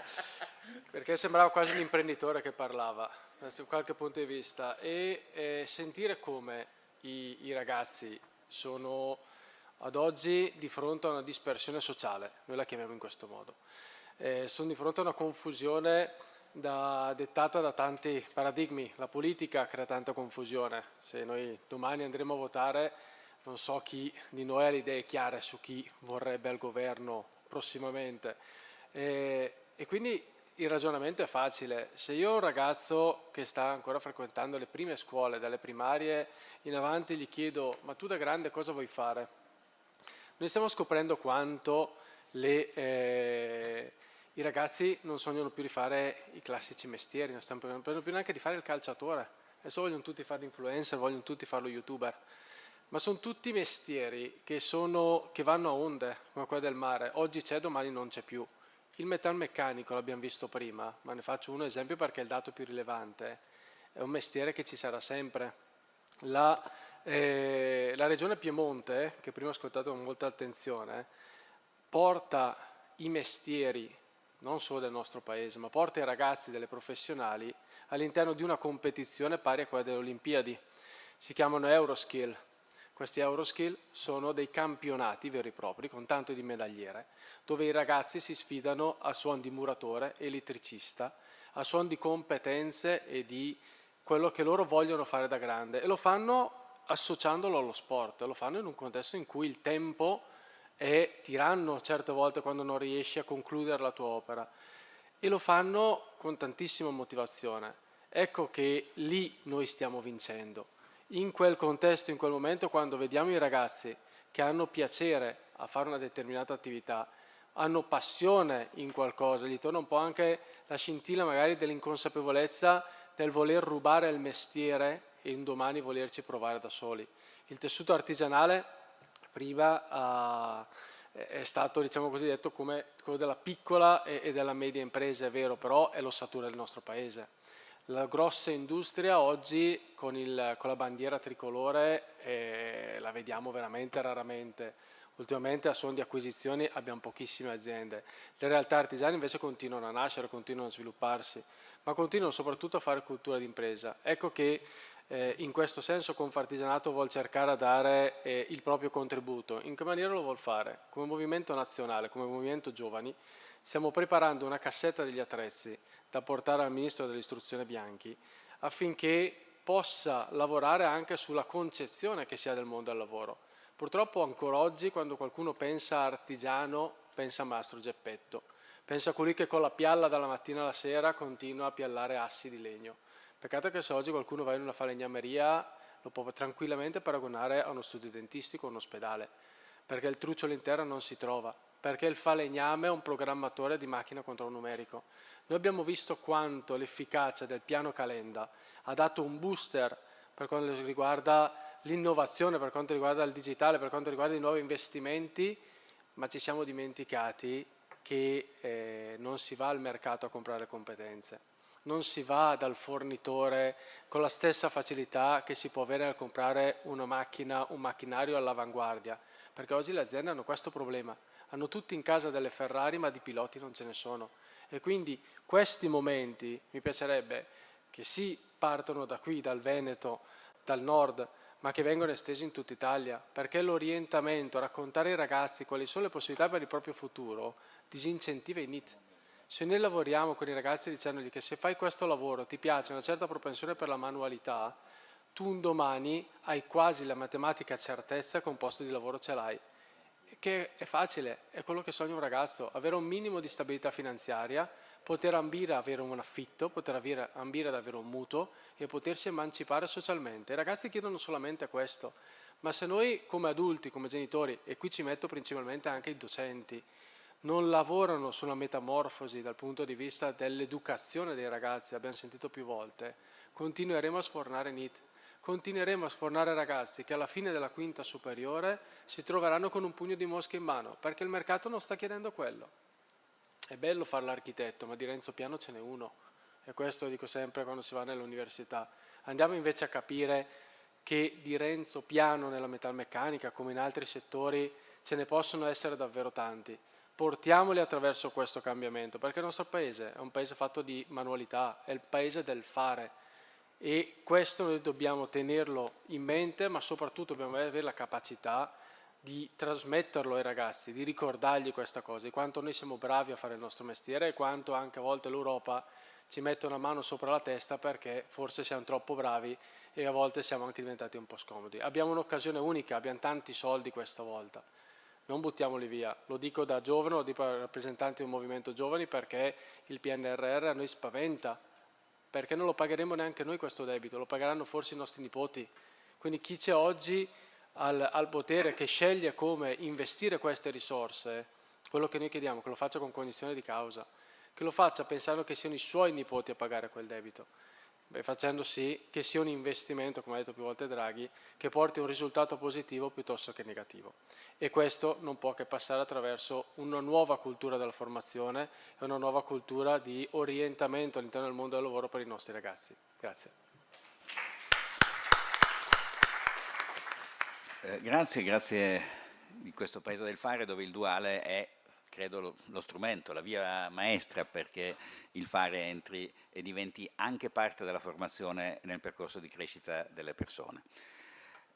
Perché sembrava quasi un imprenditore che parlava, da qualche punto di vista. E sentire come i ragazzi sono ad oggi di fronte a una dispersione sociale, noi la chiamiamo in questo modo. Sono di fronte a una confusione dettata da tanti paradigmi. La politica crea tanta confusione. Se noi domani andremo a votare, non so chi di noi ha le idee chiare su chi vorrebbe al governo prossimamente. E quindi il ragionamento è facile. Se io ho un ragazzo che sta ancora frequentando le prime scuole, dalle primarie in avanti, gli chiedo: ma tu da grande cosa vuoi fare? Noi stiamo scoprendo quanto i ragazzi non sognano più di fare i classici mestieri, non stanno più neanche di fare il calciatore. Adesso vogliono tutti fare l'influencer, vogliono tutti fare lo youtuber. Ma sono tutti mestieri che vanno a onde, come quella del mare. Oggi c'è, domani non c'è più. Il metalmeccanico l'abbiamo visto prima, ma ne faccio un esempio perché è il dato più rilevante. È un mestiere che ci sarà sempre. La regione Piemonte, che prima ho ascoltato con molta attenzione, porta i mestieri, non solo del nostro paese, ma porta i ragazzi delle professionali all'interno di una competizione pari a quella delle Olimpiadi. Si chiamano Euroskill. Questi Euroskill sono dei campionati veri e propri, con tanto di medagliere, dove i ragazzi si sfidano a suon di muratore, elettricista, a suon di competenze e di quello che loro vogliono fare da grande. E lo fanno associandolo allo sport, lo fanno in un contesto in cui il tempo è tiranno certe volte quando non riesci a concludere la tua opera, e lo fanno con tantissima motivazione. Ecco che lì noi stiamo vincendo. In quel contesto, in quel momento, quando vediamo i ragazzi che hanno piacere a fare una determinata attività, hanno passione in qualcosa, gli torna un po' anche la scintilla magari dell'inconsapevolezza del voler rubare il mestiere e un domani volerci provare da soli. Il tessuto artigianale prima è stato, diciamo così, detto come quello della piccola e della media impresa, è vero, però è l'ossatura del nostro paese. La grossa industria oggi con la bandiera tricolore la vediamo veramente raramente. Ultimamente a suon di acquisizioni abbiamo pochissime aziende. Le realtà artigiane invece continuano a nascere, continuano a svilupparsi, ma continuano soprattutto a fare cultura d'impresa. Ecco che in questo senso Confartigianato vuol cercare a dare il proprio contributo. In che maniera lo vuol fare? Come movimento nazionale, come movimento giovani, stiamo preparando una cassetta degli attrezzi da portare al Ministro dell'Istruzione Bianchi affinché possa lavorare anche sulla concezione che si ha del mondo del lavoro. Purtroppo ancora oggi quando qualcuno pensa artigiano pensa a Mastro Geppetto, pensa a colui che con la pialla dalla mattina alla sera continua a piallare assi di legno. Peccato che se oggi qualcuno va in una falegnameria lo può tranquillamente paragonare a uno studio dentistico o un ospedale, perché il trucciolo interno non si trova, perché il falegname è un programmatore di macchina controllo numerico. Noi abbiamo visto quanto l'efficacia del piano Calenda ha dato un booster per quanto riguarda l'innovazione, per quanto riguarda il digitale, per quanto riguarda i nuovi investimenti, ma ci siamo dimenticati che non si va al mercato a comprare competenze. Non si va dal fornitore con la stessa facilità che si può avere nel comprare una macchina, un macchinario all'avanguardia, perché oggi le aziende hanno questo problema, hanno tutti in casa delle Ferrari ma di piloti non ce ne sono, e quindi questi momenti mi piacerebbe che sì partono da qui, dal Veneto, dal nord, ma che vengono estesi in tutta Italia, perché l'orientamento, raccontare ai ragazzi quali sono le possibilità per il proprio futuro, disincentiva i NEET. Se noi lavoriamo con i ragazzi dicendogli che se fai questo lavoro ti piace una certa propensione per la manualità, tu un domani hai quasi la matematica certezza che un posto di lavoro ce l'hai. Che è facile, è quello che sogna un ragazzo, avere un minimo di stabilità finanziaria, poter ambire ad avere un affitto, poter ambire ad avere un mutuo e potersi emancipare socialmente. I ragazzi chiedono solamente questo, ma se noi come adulti, come genitori, e qui ci metto principalmente anche i docenti, non lavorano sulla metamorfosi dal punto di vista dell'educazione dei ragazzi, l'abbiamo sentito più volte, continueremo a sfornare NEET, continueremo a sfornare ragazzi che alla fine della quinta superiore si troveranno con un pugno di mosche in mano, perché il mercato non sta chiedendo quello. è bello fare l'architetto, ma di Renzo Piano ce n'è uno, e questo lo dico sempre quando si va nell'università. Andiamo invece a capire che di Renzo Piano nella metalmeccanica, come in altri settori, ce ne possono essere davvero tanti. Portiamoli attraverso questo cambiamento, perché il nostro paese è un paese fatto di manualità, è il paese del fare, e questo noi dobbiamo tenerlo in mente, ma soprattutto dobbiamo avere la capacità di trasmetterlo ai ragazzi, di ricordargli questa cosa, di quanto noi siamo bravi a fare il nostro mestiere e quanto anche a volte l'Europa ci mette una mano sopra la testa perché forse siamo troppo bravi e a volte siamo anche diventati un po' scomodi. Abbiamo un'occasione unica, abbiamo tanti soldi questa volta, non buttiamoli via. Lo dico da giovane, lo dico da rappresentante di un movimento giovani, perché il PNRR a noi spaventa, perché non lo pagheremo neanche noi questo debito, lo pagheranno forse i nostri nipoti. Quindi chi c'è oggi al potere, che sceglie come investire queste risorse, quello che noi chiediamo, che lo faccia con cognizione di causa, che lo faccia pensando che siano i suoi nipoti a pagare quel debito, facendo sì che sia un investimento, come ha detto più volte Draghi, che porti un risultato positivo piuttosto che negativo. E questo non può che passare attraverso una nuova cultura della formazione e una nuova cultura di orientamento all'interno del mondo del lavoro per i nostri ragazzi. Grazie. Grazie di questo Paese del Fare, dove il duale è, credo, lo strumento, la via maestra perché il fare entri e diventi anche parte della formazione nel percorso di crescita delle persone.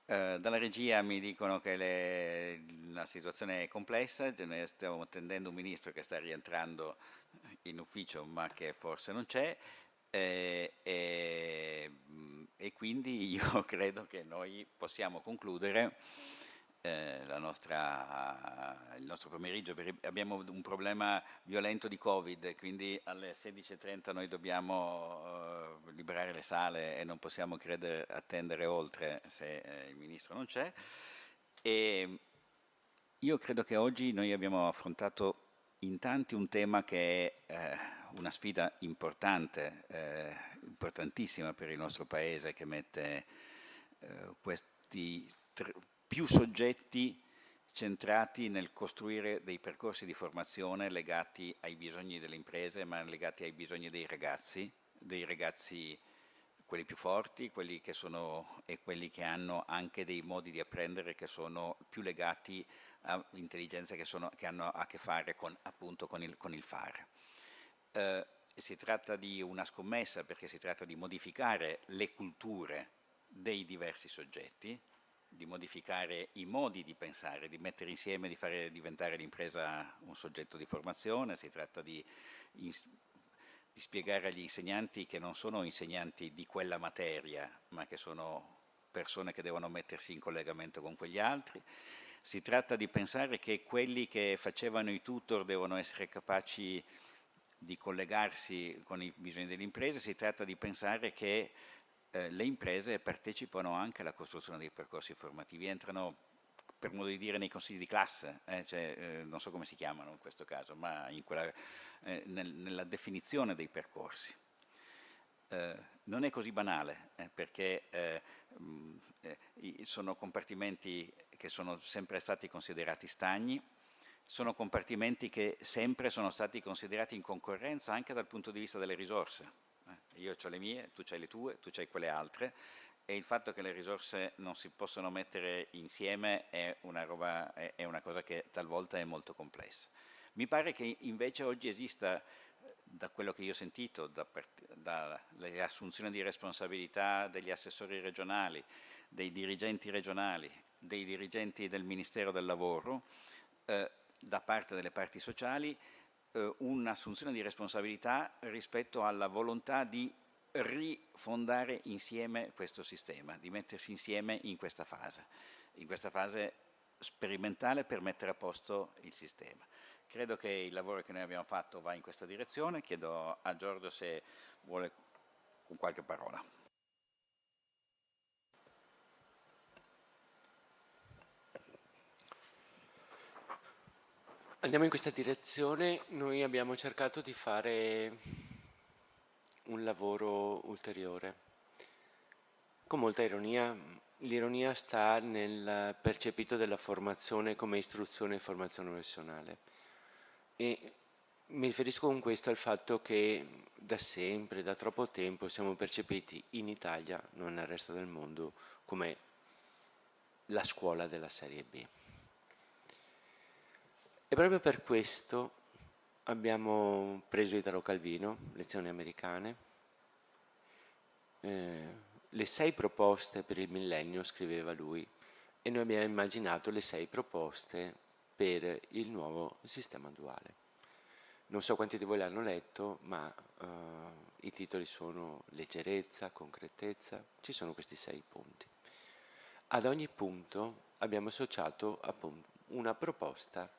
Dalla regia mi dicono che la situazione è complessa, noi stiamo attendendo un ministro che sta rientrando in ufficio ma che forse non c'è, e quindi io credo che noi possiamo concludere il nostro pomeriggio. Abbiamo un problema violento di Covid, quindi alle 16:30 noi dobbiamo liberare le sale e non possiamo attendere oltre se il Ministro non c'è. E io credo che oggi noi abbiamo affrontato in tanti un tema che è una sfida importante, importantissima per il nostro Paese, che mette questi più soggetti centrati nel costruire dei percorsi di formazione legati ai bisogni delle imprese, ma legati ai bisogni dei ragazzi quelli più forti, quelli che hanno anche dei modi di apprendere che sono più legati a intelligenze che hanno a che fare appunto con il fare. Si tratta di una scommessa, perché si tratta di modificare le culture dei diversi soggetti, di modificare i modi di pensare, di mettere insieme, di fare diventare l'impresa un soggetto di formazione. Si tratta di spiegare agli insegnanti che non sono insegnanti di quella materia, ma che sono persone che devono mettersi in collegamento con quegli altri. Si tratta di pensare che quelli che facevano i tutor devono essere capaci di collegarsi con i bisogni delle imprese. Si tratta di pensare che le imprese partecipano anche alla costruzione dei percorsi formativi, entrano, per modo di dire, nei consigli di classe, non so come si chiamano in questo caso, ma nella definizione dei percorsi. Non è così banale, perché sono compartimenti che sono sempre stati considerati stagni, sono compartimenti che sempre sono stati considerati in concorrenza anche dal punto di vista delle risorse. Io ho le mie, tu hai le tue, tu hai quelle altre, e il fatto che le risorse non si possono mettere insieme è una cosa che talvolta è molto complessa. Mi pare che invece oggi esista, da quello che io ho sentito, dalle assunzioni di responsabilità degli assessori regionali, dei dirigenti regionali, dei dirigenti del Ministero del Lavoro, da parte delle parti sociali, un'assunzione di responsabilità rispetto alla volontà di rifondare insieme questo sistema, di mettersi insieme in questa fase sperimentale per mettere a posto il sistema. Credo che il lavoro che noi abbiamo fatto va in questa direzione. Chiedo a Giorgio se vuole con qualche parola. Andiamo in questa direzione. Noi abbiamo cercato di fare un lavoro ulteriore. Con molta ironia, l'ironia sta nel percepito della formazione come istruzione e formazione professionale. E Mi riferisco con questo al fatto che da sempre, da troppo tempo, siamo percepiti in Italia, non nel resto del mondo, come la scuola della serie B. E proprio per questo abbiamo preso Italo Calvino, lezioni americane, le 6 proposte per il millennio, scriveva lui, e noi abbiamo immaginato le 6 proposte per il nuovo sistema duale. Non so quanti di voi l'hanno letto, ma i titoli sono leggerezza, concretezza, ci sono questi 6 punti. Ad ogni punto abbiamo associato appunto una proposta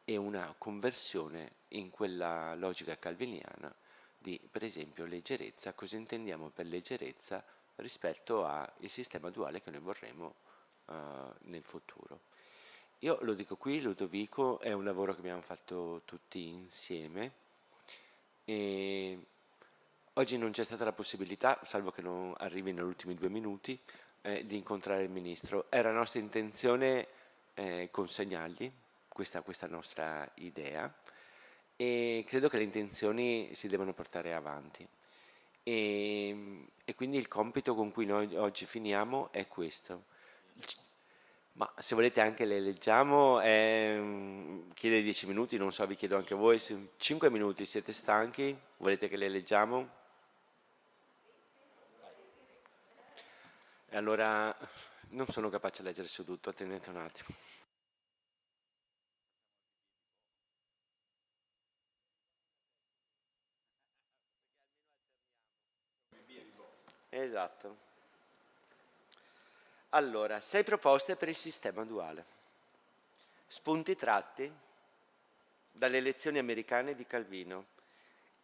e una conversione in quella logica calviniana di, per esempio, leggerezza. Cosa intendiamo per leggerezza rispetto al sistema duale che noi vorremmo nel futuro? Io lo dico qui, Ludovico, è un lavoro che abbiamo fatto tutti insieme e oggi non c'è stata la possibilità, salvo che non arrivi negli ultimi 2 minuti, di incontrare il Ministro. Era nostra intenzione consegnargli questa nostra idea e credo che le intenzioni si devono portare avanti. E quindi il compito con cui noi oggi finiamo è questo. Ma se volete anche le leggiamo, chiede 10 minuti, non so, vi chiedo anche voi, 5 minuti, siete stanchi? Volete che le leggiamo? E allora non sono capace a leggere su tutto, attendete un attimo. Esatto. Allora, 6 proposte per il sistema duale. Spunti tratti dalle lezioni americane di Calvino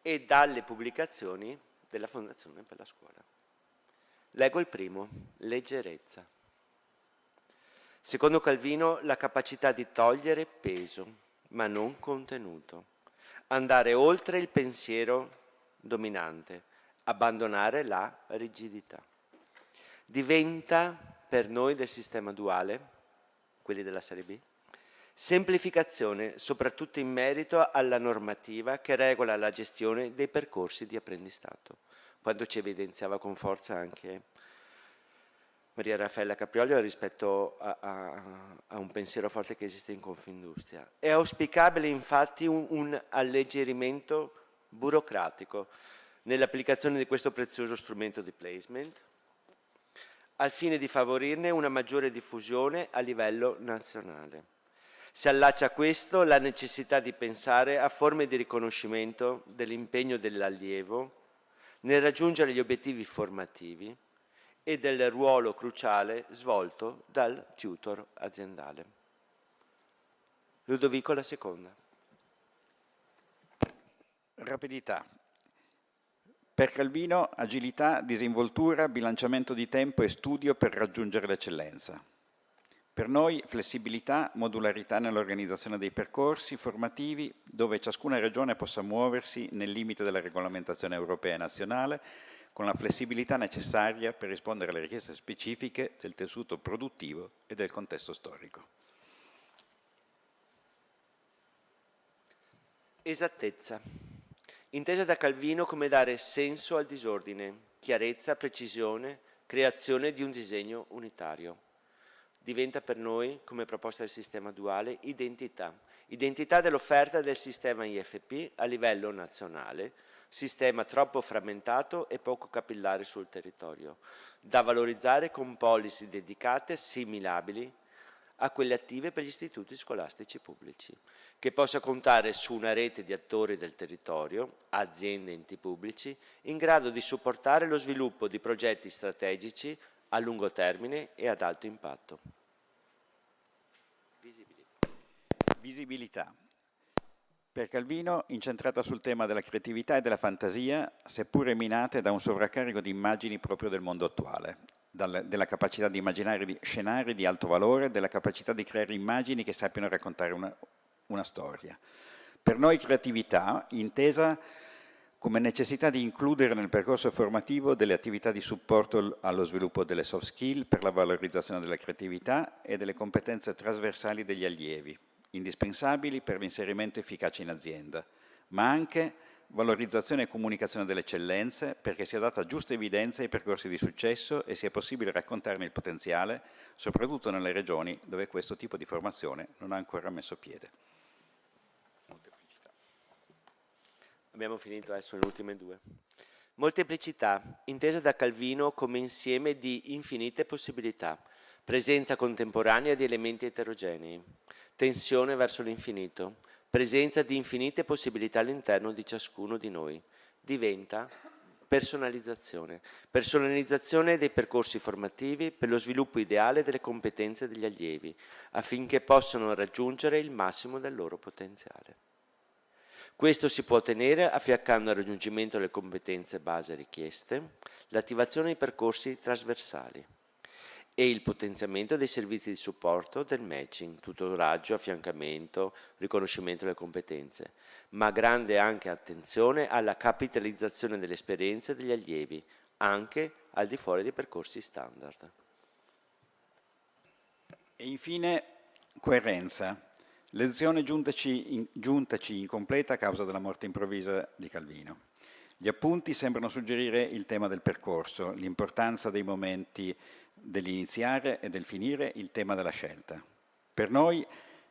e dalle pubblicazioni della Fondazione per la Scuola. Leggo il primo, leggerezza. Secondo Calvino, la capacità di togliere peso, ma non contenuto, andare oltre il pensiero dominante, abbandonare la rigidità. Diventa per noi del sistema duale, quelli della serie B, semplificazione soprattutto in merito alla normativa che regola la gestione dei percorsi di apprendistato, quando ci evidenziava con forza anche Maria Raffaella Caprioli rispetto a un pensiero forte che esiste in Confindustria. È auspicabile infatti un alleggerimento burocratico nell'applicazione di questo prezioso strumento di placement, al fine di favorirne una maggiore diffusione a livello nazionale. Si allaccia a questo la necessità di pensare a forme di riconoscimento dell'impegno dell'allievo nel raggiungere gli obiettivi formativi e del ruolo cruciale svolto dal tutor aziendale. Ludovico, la seconda. Rapidità. Per Calvino, agilità, disinvoltura, bilanciamento di tempo e studio per raggiungere l'eccellenza. Per noi, flessibilità, modularità nell'organizzazione dei percorsi formativi, dove ciascuna regione possa muoversi nel limite della regolamentazione europea e nazionale, con la flessibilità necessaria per rispondere alle richieste specifiche del tessuto produttivo e del contesto storico. Esattezza. Intesa da Calvino come dare senso al disordine, chiarezza, precisione, creazione di un disegno unitario. Diventa per noi, come proposta del sistema duale, identità. Identità dell'offerta del sistema IFP a livello nazionale, sistema troppo frammentato e poco capillare sul territorio, da valorizzare con policy dedicate assimilabili a quelle attive per gli istituti scolastici pubblici, che possa contare su una rete di attori del territorio, aziende e enti pubblici, in grado di supportare lo sviluppo di progetti strategici a lungo termine e ad alto impatto. Visibilità. Per Calvino, incentrata sul tema della creatività e della fantasia, seppure minate da un sovraccarico di immagini proprio del mondo attuale, della capacità di immaginare scenari di alto valore, della capacità di creare immagini che sappiano raccontare una storia. Per noi creatività, intesa come necessità di includere nel percorso formativo delle attività di supporto allo sviluppo delle soft skill per la valorizzazione della creatività e delle competenze trasversali degli allievi, indispensabili per l'inserimento efficace in azienda, ma anche valorizzazione e comunicazione delle eccellenze, perché sia data giusta evidenza ai percorsi di successo e sia possibile raccontarne il potenziale, soprattutto nelle regioni dove questo tipo di formazione non ha ancora messo piede. Abbiamo finito, adesso le ultime due. Molteplicità, intesa da Calvino come insieme di infinite possibilità, presenza contemporanea di elementi eterogenei, tensione verso l'infinito, presenza di infinite possibilità all'interno di ciascuno di noi. Diventa personalizzazione, personalizzazione dei percorsi formativi per lo sviluppo ideale delle competenze degli allievi, affinché possano raggiungere il massimo del loro potenziale. Questo si può ottenere affiancando al raggiungimento delle competenze base richieste, l'attivazione di percorsi trasversali e il potenziamento dei servizi di supporto del matching, tutoraggio, affiancamento, riconoscimento delle competenze, ma grande anche attenzione alla capitalizzazione delle esperienze degli allievi, anche al di fuori dei percorsi standard. E infine, coerenza. Lezione giuntaci incompleta a causa della morte improvvisa di Calvino. Gli appunti sembrano suggerire il tema del percorso, l'importanza dei momenti dell'iniziare e del finire, il tema della scelta. Per noi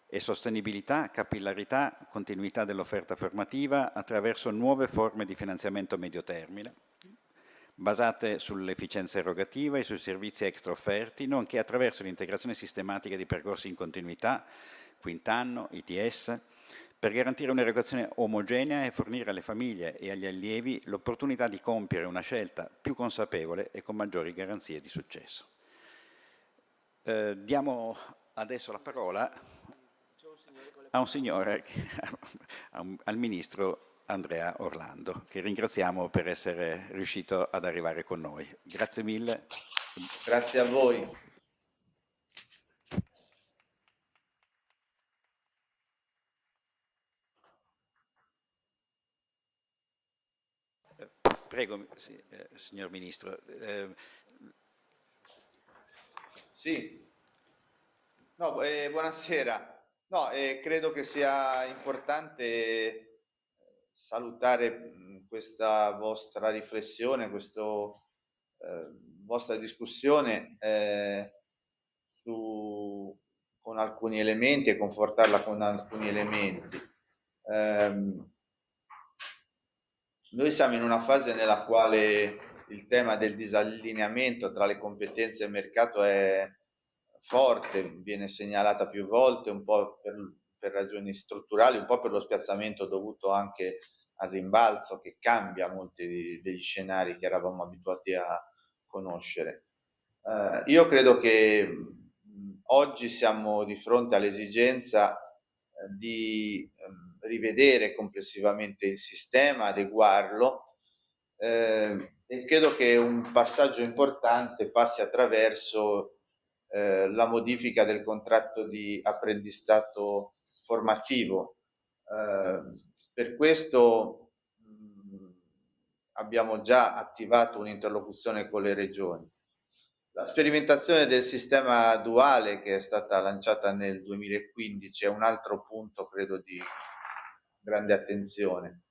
è sostenibilità, capillarità, continuità dell'offerta formativa attraverso nuove forme di finanziamento a medio termine, basate sull'efficienza erogativa e sui servizi extra offerti, nonché attraverso l'integrazione sistematica di percorsi in continuità, quint'anno, ITS, per garantire un'erogazione omogenea e fornire alle famiglie e agli allievi l'opportunità di compiere una scelta più consapevole e con maggiori garanzie di successo. Diamo adesso la parola a un signore, al Ministro Andrea Orlando, che ringraziamo per essere riuscito ad arrivare con noi. Grazie mille. Grazie a voi. Prego, sì, signor Ministro. Sì, no, buonasera. No, credo che sia importante salutare questa vostra riflessione, questa vostra discussione con alcuni elementi e confortarla con alcuni elementi. Noi siamo in una fase nella quale il tema del disallineamento tra le competenze e il mercato è forte, viene segnalata più volte, un po' per ragioni strutturali, un po' per lo spiazzamento dovuto anche al rimbalzo che cambia molti degli scenari che eravamo abituati a conoscere. Io credo che oggi siamo di fronte all'esigenza di rivedere complessivamente il sistema, adeguarlo, e credo che un passaggio importante passi attraverso la modifica del contratto di apprendistato formativo. Per questo abbiamo già attivato un'interlocuzione con le regioni. La sperimentazione del sistema duale che è stata lanciata nel 2015 è un altro punto, credo, di grande attenzione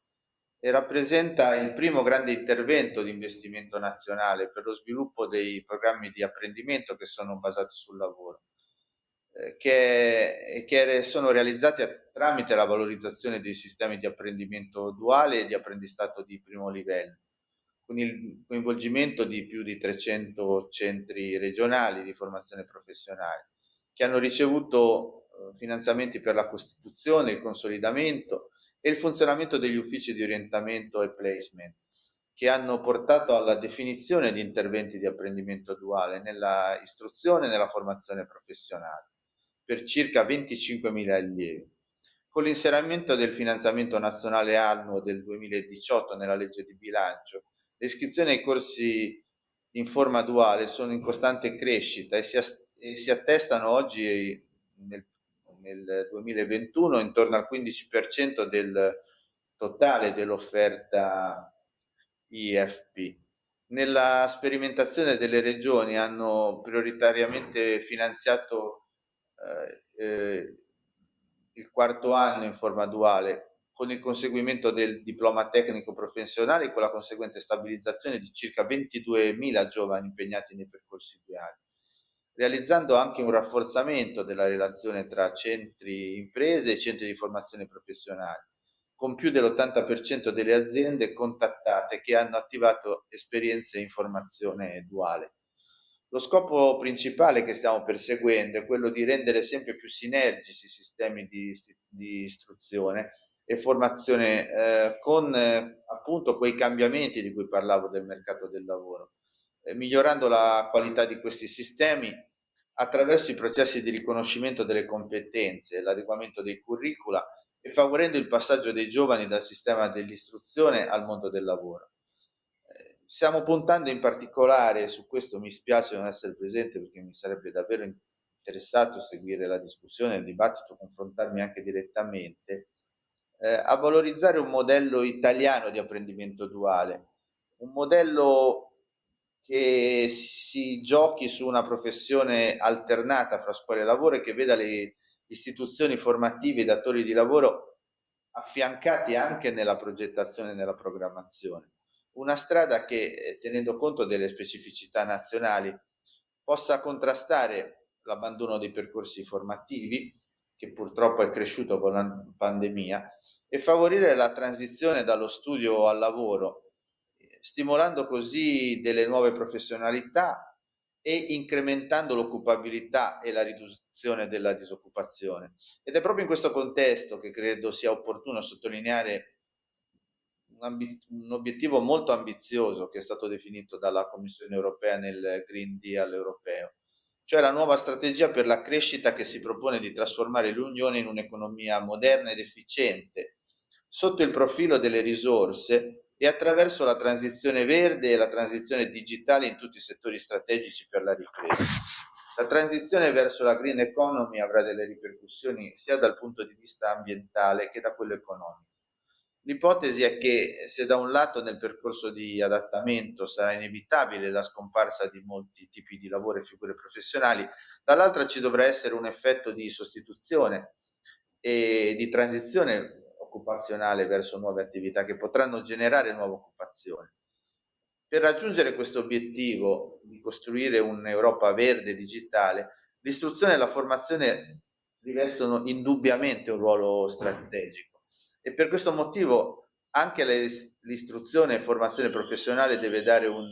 e rappresenta il primo grande intervento di investimento nazionale per lo sviluppo dei programmi di apprendimento che sono basati sul lavoro, che sono realizzati tramite la valorizzazione dei sistemi di apprendimento duale e di apprendistato di primo livello, con il coinvolgimento di più di 300 centri regionali di formazione professionale che hanno ricevuto finanziamenti per la costituzione, il consolidamento e il funzionamento degli uffici di orientamento e placement, che hanno portato alla definizione di interventi di apprendimento duale nella istruzione e nella formazione professionale per circa 25.000 allievi. Con l'inserimento del finanziamento nazionale annuo del 2018 nella legge di bilancio, le iscrizioni ai corsi in forma duale sono in costante crescita e si attestano oggi nel 2021 intorno al 15% del totale dell'offerta IFP. Nella sperimentazione delle regioni hanno prioritariamente finanziato il quarto anno in forma duale con il conseguimento del diploma tecnico professionale e con la conseguente stabilizzazione di circa 22.000 giovani impegnati nei percorsi duali, realizzando anche un rafforzamento della relazione tra centri imprese e centri di formazione professionale, con più dell'80% delle aziende contattate che hanno attivato esperienze in formazione duale. Lo scopo principale che stiamo perseguendo è quello di rendere sempre più sinergici i sistemi di istruzione e formazione con appunto quei cambiamenti di cui parlavo del mercato del lavoro, migliorando la qualità di questi sistemi attraverso i processi di riconoscimento delle competenze, l'adeguamento dei curricula e favorendo il passaggio dei giovani dal sistema dell'istruzione al mondo del lavoro. Stiamo puntando in particolare, su questo mi spiace non essere presente perché mi sarebbe davvero interessato seguire la discussione, il dibattito, confrontarmi anche direttamente, a valorizzare un modello italiano di apprendimento duale, un modello che si giochi su una professione alternata fra scuola e lavoro e che veda le istituzioni formative e i datori di lavoro affiancati anche nella progettazione e nella programmazione. Una strada che, tenendo conto delle specificità nazionali, possa contrastare l'abbandono dei percorsi formativi, che purtroppo è cresciuto con la pandemia, e favorire la transizione dallo studio al lavoro, stimolando così delle nuove professionalità e incrementando l'occupabilità e la riduzione della disoccupazione. Ed è proprio in questo contesto che credo sia opportuno sottolineare un obiettivo molto ambizioso che è stato definito dalla Commissione europea nel Green Deal europeo, cioè la nuova strategia per la crescita che si propone di trasformare l'Unione in un'economia moderna ed efficiente sotto il profilo delle risorse e attraverso la transizione verde e la transizione digitale in tutti i settori strategici per la ripresa. La transizione verso la green economy avrà delle ripercussioni sia dal punto di vista ambientale che da quello economico. L'ipotesi è che se da un lato nel percorso di adattamento sarà inevitabile la scomparsa di molti tipi di lavoro e figure professionali, dall'altra ci dovrà essere un effetto di sostituzione e di transizione occupazionale verso nuove attività che potranno generare nuova occupazione. Per raggiungere questo obiettivo di costruire un'Europa verde e digitale, l'istruzione e la formazione rivestono indubbiamente un ruolo strategico. E per questo motivo anche l'istruzione e formazione professionale deve dare un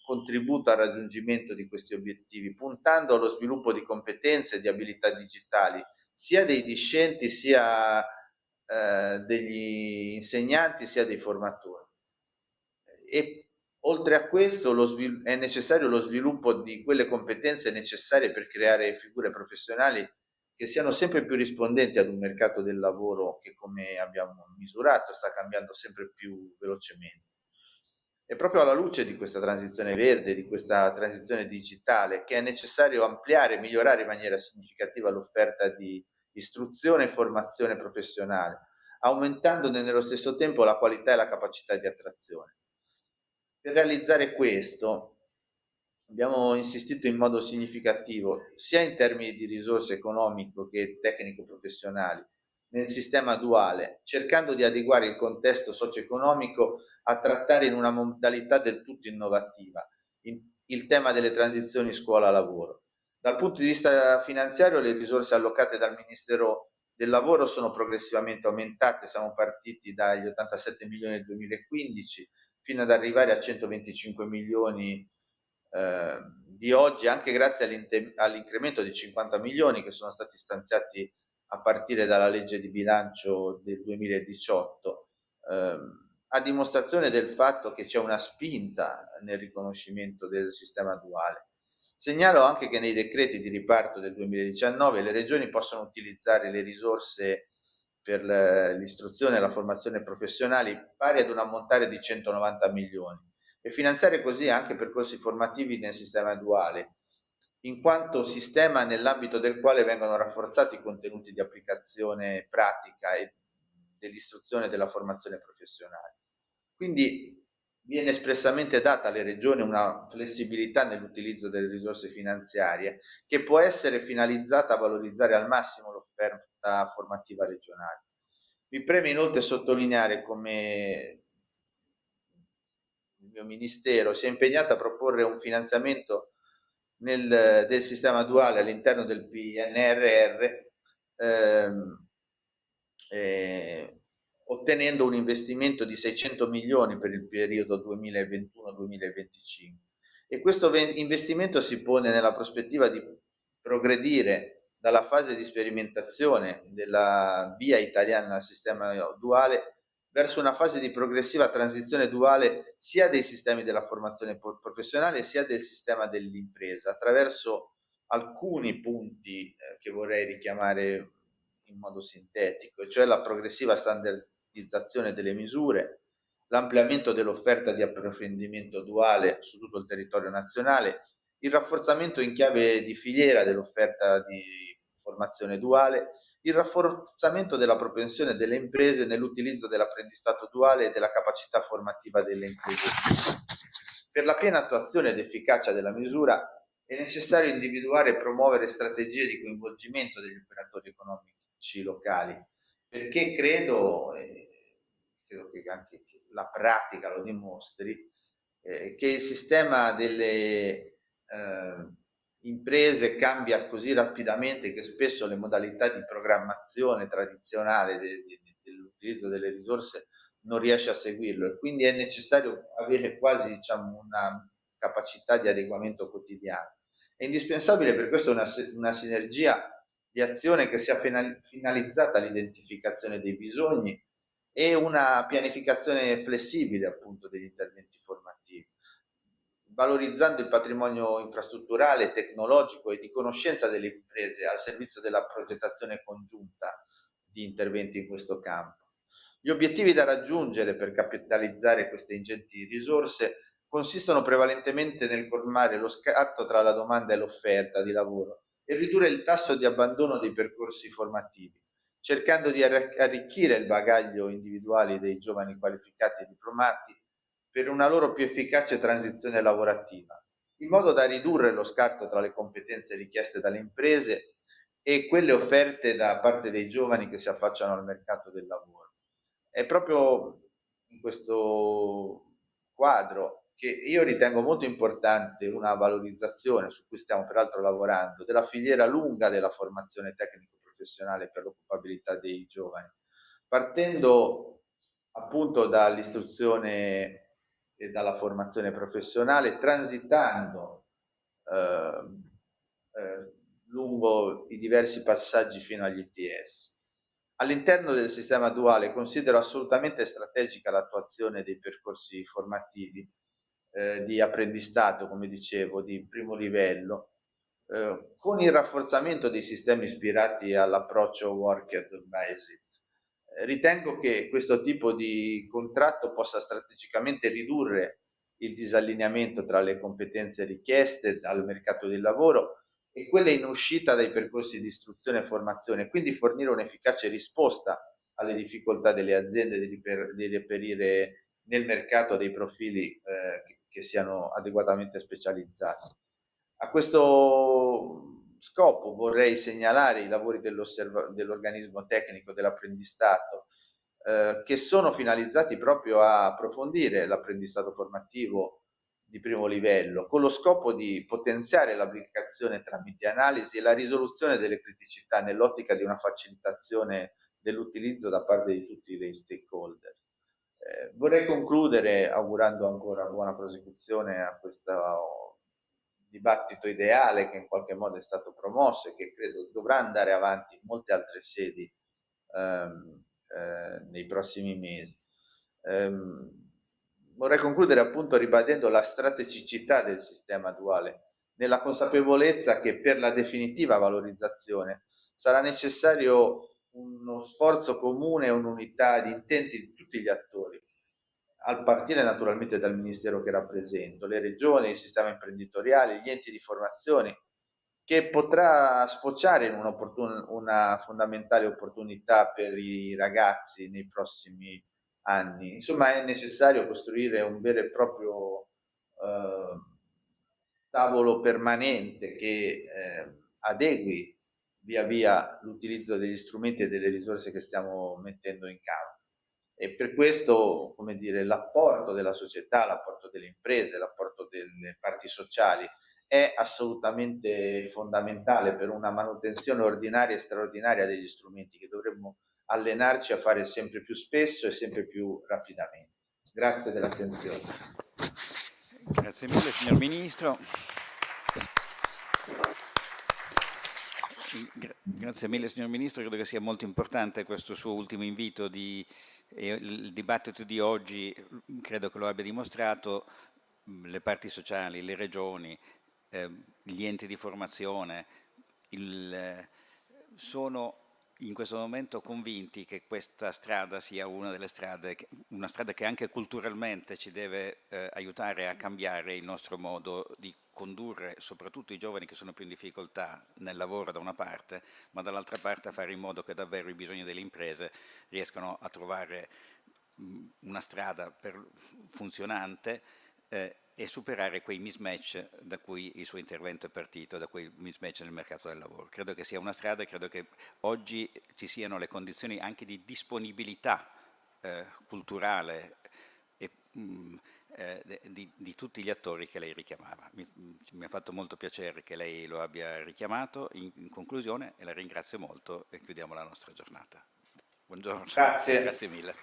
contributo al raggiungimento di questi obiettivi, puntando allo sviluppo di competenze e di abilità digitali, sia dei discenti, sia degli insegnanti, sia dei formatori. E oltre a questo è necessario lo sviluppo di quelle competenze necessarie per creare figure professionali che siano sempre più rispondenti ad un mercato del lavoro che, come abbiamo misurato, sta cambiando sempre più velocemente. È proprio alla luce di questa transizione verde, di questa transizione digitale, che è necessario ampliare e migliorare in maniera significativa l'offerta di istruzione e formazione professionale, aumentandone nello stesso tempo la qualità e la capacità di attrazione. Per realizzare questo abbiamo insistito in modo significativo, sia in termini di risorse economiche che tecnico-professionali, nel sistema duale, cercando di adeguare il contesto socio-economico a trattare in una modalità del tutto innovativa il tema delle transizioni scuola-lavoro. Dal punto di vista finanziario, le risorse allocate dal Ministero del Lavoro sono progressivamente aumentate, siamo partiti dagli 87 milioni del 2015 fino ad arrivare a 125 milioni di oggi, anche grazie all'incremento di 50 milioni che sono stati stanziati a partire dalla legge di bilancio del 2018, a dimostrazione del fatto che c'è una spinta nel riconoscimento del sistema duale. Segnalo anche che nei decreti di riparto del 2019 le regioni possono utilizzare le risorse per l'istruzione e la formazione professionali pari ad un ammontare di 190 milioni e finanziare così anche percorsi formativi nel sistema duale, in quanto sistema nell'ambito del quale vengono rafforzati i contenuti di applicazione pratica e dell'istruzione e della formazione professionale. Quindi viene espressamente data alle regioni una flessibilità nell'utilizzo delle risorse finanziarie che può essere finalizzata a valorizzare al massimo l'offerta formativa regionale. Mi preme inoltre sottolineare come il mio Ministero si è impegnato a proporre un finanziamento del sistema duale all'interno del PNRR, ottenendo un investimento di 600 milioni per il periodo 2021-2025. E questo investimento si pone nella prospettiva di progredire dalla fase di sperimentazione della via italiana al sistema duale verso una fase di progressiva transizione duale sia dei sistemi della formazione professionale sia del sistema dell'impresa, attraverso alcuni punti che vorrei richiamare in modo sintetico, cioè la progressiva standardizzazione delle misure, l'ampliamento dell'offerta di approfondimento duale su tutto il territorio nazionale, il rafforzamento in chiave di filiera dell'offerta di formazione duale, il rafforzamento della propensione delle imprese nell'utilizzo dell'apprendistato duale e della capacità formativa delle imprese. Per la piena attuazione ed efficacia della misura è necessario individuare e promuovere strategie di coinvolgimento degli operatori economici locali, perché credo che anche la pratica lo dimostri, che il sistema delle imprese cambia così rapidamente che spesso le modalità di programmazione tradizionale dell'utilizzo delle risorse non riesce a seguirlo, e quindi è necessario avere quasi, diciamo, una capacità di adeguamento quotidiano. È indispensabile per questo una sinergia di azione che sia finalizzata all'identificazione dei bisogni e una pianificazione flessibile appunto degli interventi formativi, valorizzando il patrimonio infrastrutturale, tecnologico e di conoscenza delle imprese al servizio della progettazione congiunta di interventi in questo campo. Gli obiettivi da raggiungere per capitalizzare queste ingenti risorse consistono prevalentemente nel colmare lo scarto tra la domanda e l'offerta di lavoro e ridurre il tasso di abbandono dei percorsi formativi, cercando di arricchire il bagaglio individuale dei giovani qualificati e diplomati per una loro più efficace transizione lavorativa, in modo da ridurre lo scarto tra le competenze richieste dalle imprese e quelle offerte da parte dei giovani che si affacciano al mercato del lavoro. È proprio in questo quadro che io ritengo molto importante una valorizzazione, su cui stiamo peraltro lavorando, della filiera lunga della formazione tecnico-professionale per l'occupabilità dei giovani, partendo appunto dall'istruzione e dalla formazione professionale, transitando lungo i diversi passaggi fino agli ITS. All'interno del sistema duale considero assolutamente strategica l'attuazione dei percorsi formativi di apprendistato, come dicevo, di primo livello, con il rafforzamento dei sistemi ispirati all'approccio worker-based. Ritengo che questo tipo di contratto possa strategicamente ridurre il disallineamento tra le competenze richieste dal mercato del lavoro e quelle in uscita dai percorsi di istruzione e formazione, quindi fornire un'efficace risposta alle difficoltà delle aziende di reperire nel mercato dei profili che siano adeguatamente specializzati. A questo scopo vorrei segnalare i lavori dell'organismo tecnico dell'apprendistato che sono finalizzati proprio a approfondire l'apprendistato formativo di primo livello, con lo scopo di potenziare l'applicazione tramite analisi e la risoluzione delle criticità nell'ottica di una facilitazione dell'utilizzo da parte di tutti gli stakeholder. Vorrei concludere augurando ancora buona prosecuzione a questo dibattito ideale che in qualche modo è stato promosso e che credo dovrà andare avanti in molte altre sedi nei prossimi mesi. Vorrei concludere appunto ribadendo la strategicità del sistema duale, nella consapevolezza che per la definitiva valorizzazione sarà necessario uno sforzo comune e un'unità di intenti di tutti gli attori, a partire naturalmente dal Ministero che rappresento, le regioni, il sistema imprenditoriale, gli enti di formazione, che potrà sfociare in una fondamentale opportunità per i ragazzi nei prossimi anni. Insomma, è necessario costruire un vero e proprio tavolo permanente che adegui via via l'utilizzo degli strumenti e delle risorse che stiamo mettendo in campo. E per questo, come dire, l'apporto della società, l'apporto delle imprese, l'apporto delle parti sociali è assolutamente fondamentale per una manutenzione ordinaria e straordinaria degli strumenti che dovremmo allenarci a fare sempre più spesso e sempre più rapidamente. Grazie dell'attenzione. Grazie mille signor Ministro. Grazie mille signor Ministro, credo che sia molto importante questo suo ultimo invito il dibattito di oggi, credo che lo abbia dimostrato, le parti sociali, le regioni, gli enti di formazione sono in questo momento convinti che questa strada sia una strada che anche culturalmente ci deve aiutare a cambiare il nostro modo di condurre soprattutto i giovani che sono più in difficoltà nel lavoro da una parte, ma dall'altra parte a fare in modo che davvero i bisogni delle imprese riescano a trovare una strada funzionante e superare quei mismatch da cui il suo intervento è partito, da quei mismatch nel mercato del lavoro. Credo che sia una strada e credo che oggi ci siano le condizioni anche di disponibilità culturale e di tutti gli attori che lei richiamava. Mi ha fatto molto piacere che lei lo abbia richiamato in conclusione e la ringrazio molto e chiudiamo la nostra giornata. Buongiorno. Grazie. Grazie mille.